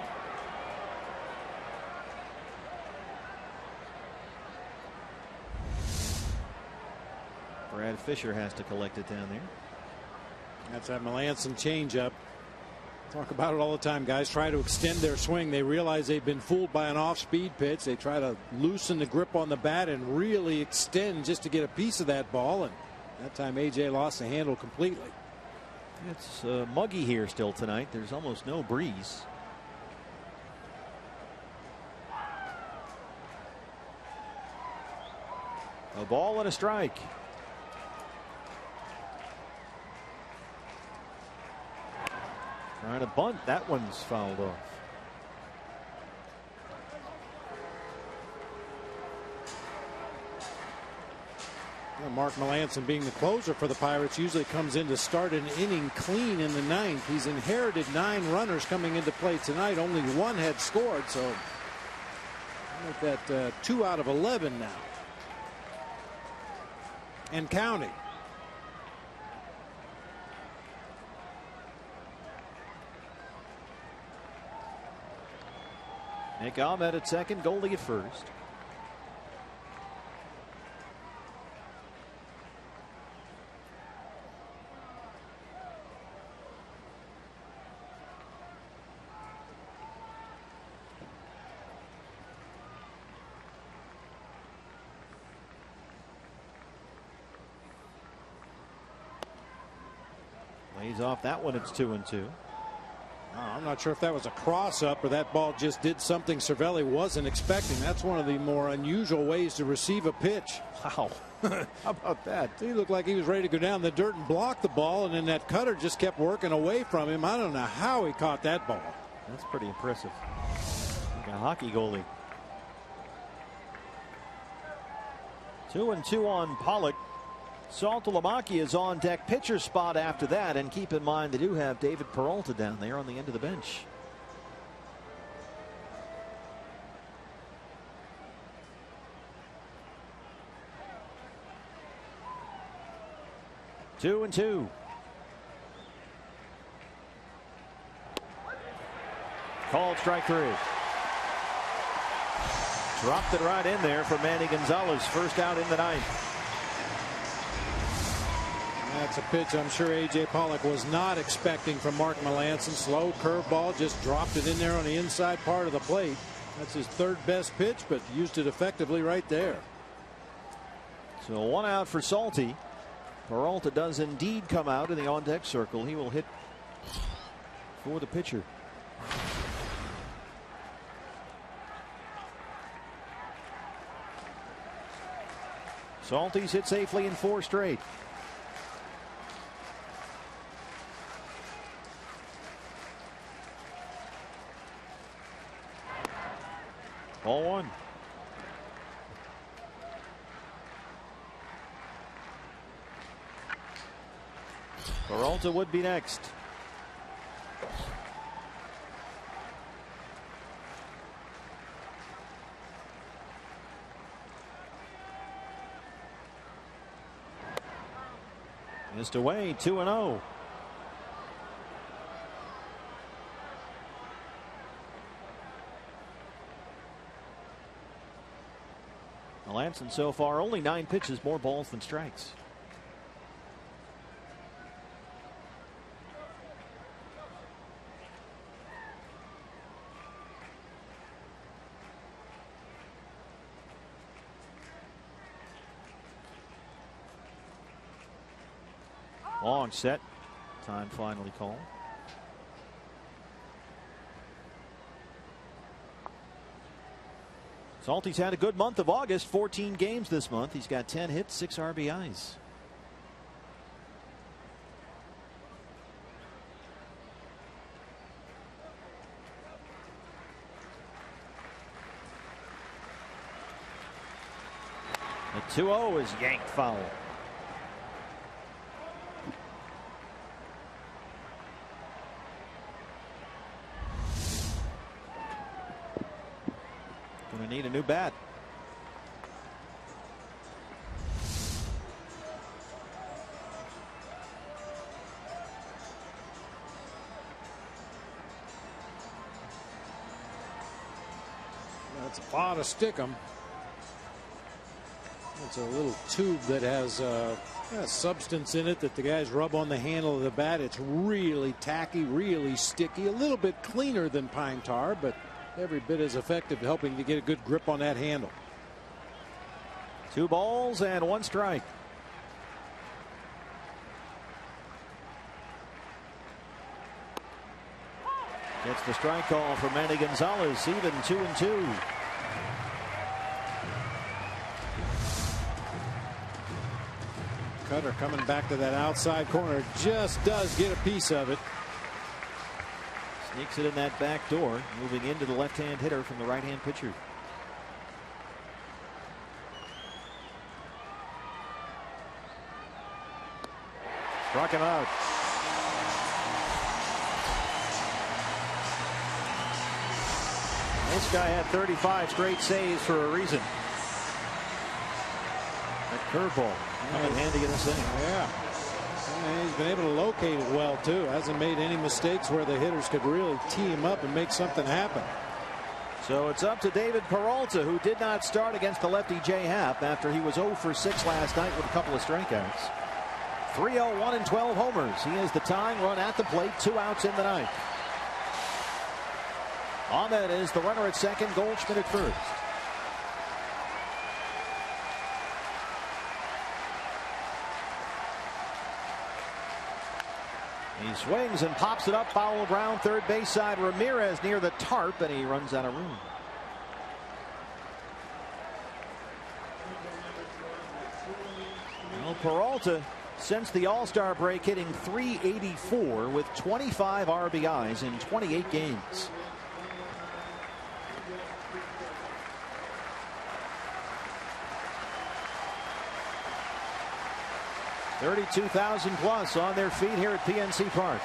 Brad Fisher has to collect it down there. That's that Melancon changeup. Talk about it all the time. Guys try to extend their swing. They realize they've been fooled by an off-speed pitch. They try to loosen the grip on the bat and really extend just to get a piece of that ball. And that time A.J. lost the handle completely. It's muggy here still tonight. There's almost no breeze. A ball and a strike. Trying to bunt. That one's fouled off. Well, Mark Melancon, being the closer for the Pirates, usually comes in to start an inning clean in the 9th. He's inherited 9 runners coming into play tonight. Only 1 had scored, so make that 2 out of 11 now. And counting. Nick Ahmed at second, Goldie at first. Lays off that one. It's 2-2. I'm not sure if that was a cross-up or that ball just did something Cervelli wasn't expecting. That's one of the more unusual ways to receive a pitch. Wow. How about that? He looked like he was ready to go down the dirt and block the ball, and then that cutter just kept working away from him. I don't know how he caught that ball. That's pretty impressive. Like a hockey goalie. 2-2 on Pollock. Saltalamacchia is on deck, pitcher spot after that, and keep in mind they do have David Peralta down there on the end of the bench. Two and two. Called strike 3. Dropped it right in there for Manny Gonzalez. First out in the ninth. That's a pitch I'm sure A.J. Pollock was not expecting from Mark Melancon. Slow curveball, just dropped it in there on the inside part of the plate. That's his third best pitch, but used it effectively right there. So 1 out for Salty. Peralta does indeed come out in the on-deck circle. He will hit for the pitcher. Salty's hit safely in 4 straight. Ball 1. Peralta would be next. Missed away, 2-0. Melanson so far only 9 pitches, more balls than strikes. Long set. Time finally called. Salty's had a good month of August. 14 games this month. He's got 10 hits, 6 RBIs. The 2-0 is yanked foul. Gonna need a new bat. That's a lot of stickum. It's a little tube that has substance in it that the guys rub on the handle of the bat. It's really tacky, really sticky, a little bit cleaner than pine tar, but every bit as effective, helping to get a good grip on that handle. 2 balls and 1 strike. Gets the strike call for Manny Gonzalez, even 2-2. Cutter coming back to that outside corner, just does get a piece of it. Sneaks it in that back door, moving into the left-hand hitter from the right-hand pitcher. Struck him out. This guy had 35 straight saves for a reason. That curveball coming handy in this inning. Yeah. And he's been able to locate it well, too. Hasn't made any mistakes where the hitters could really tee him up and make something happen. So it's up to David Peralta, who did not start against the lefty Jay Happ after he was 0 for 6 last night with a couple of strikeouts. 3-0, 1 and 12 homers. He has the tying run at the plate, 2 outs in the ninth. Ahmed is the runner at second, Goldschmidt at first. He swings and pops it up, foul ground, third base side. Ramirez near the tarp, and he runs out of room. Well, Peralta, since the All-Star break, hitting .384 with 25 RBIs in 28 games. $32,000 plus on their feet here at PNC Park.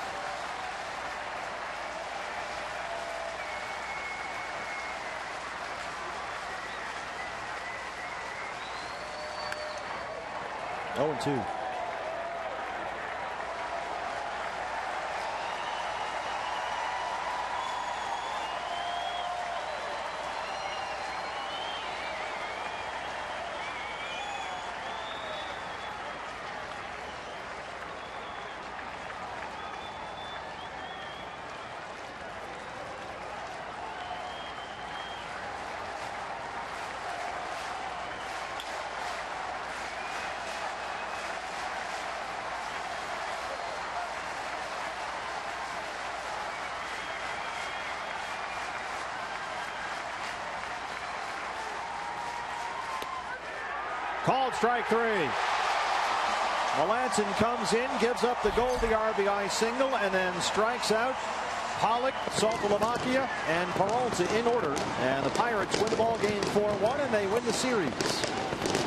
Oh, and 2. Called strike 3. Melanson comes in, gives up the Goldie RBI single, and then strikes out Pollock, Saltalamacchia, and Peralta in order. And the Pirates win the ball game 4-1, and they win the series.